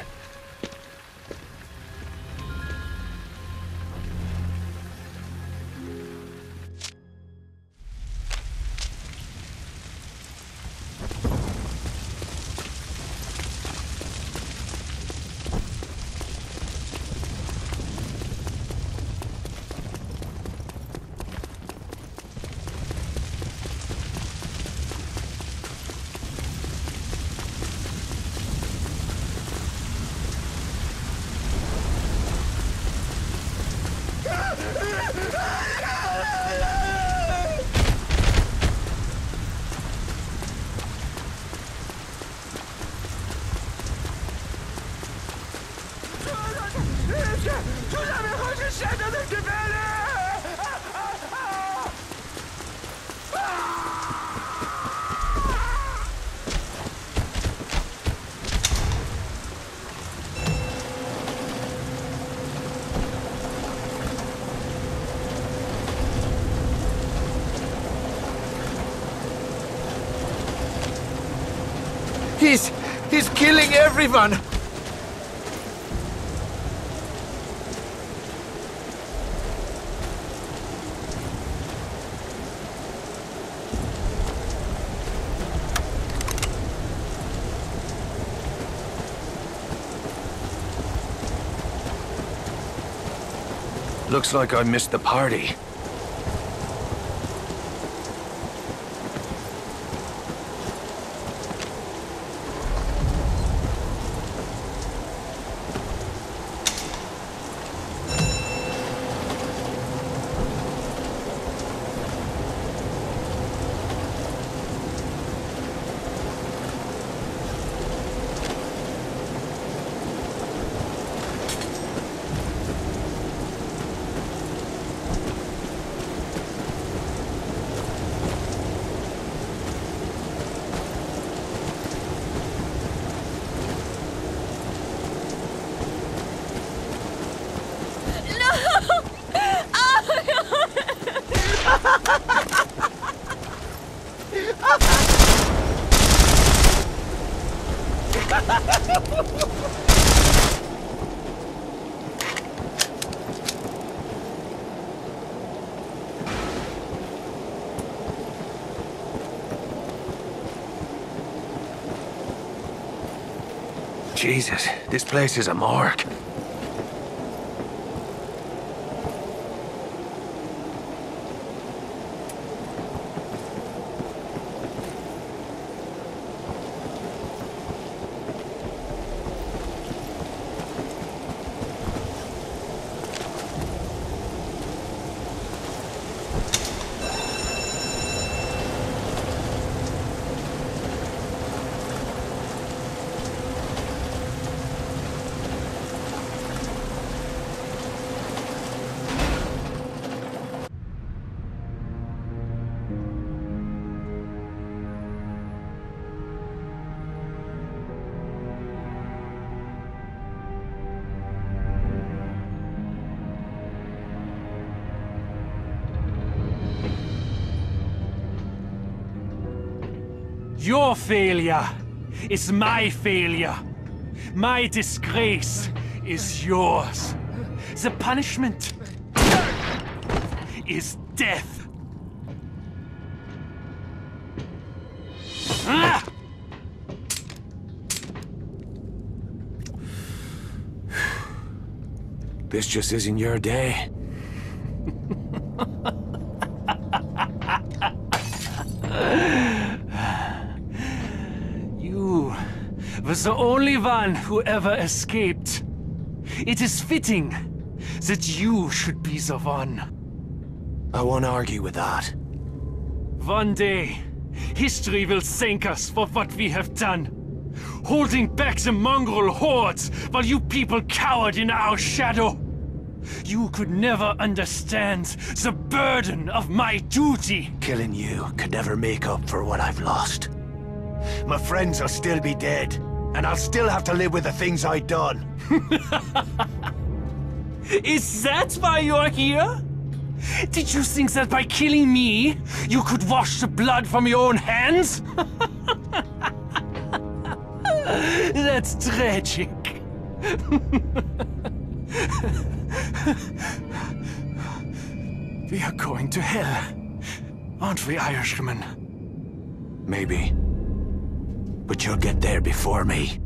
He's killing everyone! Looks like I missed the party. Jesus, this place is a morgue. Your failure is my failure. My disgrace is yours. The punishment is death. Ah! This just isn't your day. You was the only one who ever escaped. It is fitting that you should be the one. I won't argue with that. One day, history will thank us for what we have done. Holding back the mongrel hordes while you people cowered in our shadow. You could never understand the burden of my duty. Killing you could never make up for what I've lost. My friends will still be dead, and I'll still have to live with the things I've done. Is that why you're here? Did you think that by killing me, you could wash the blood from your own hands? That's tragic. We are going to hell, aren't we, Irishman? Maybe. But you'll get there before me.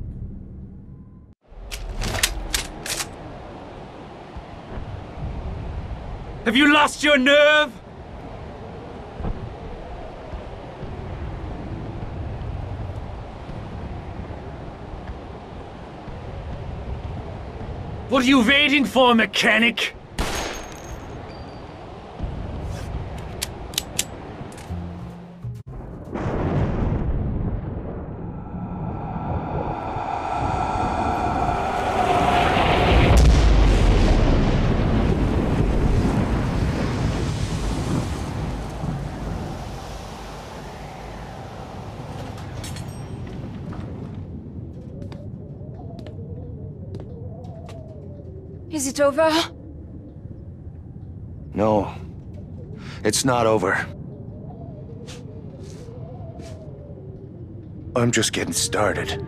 Have you lost your nerve? What are you waiting for, mechanic? Is it over? No. It's not over. I'm just getting started.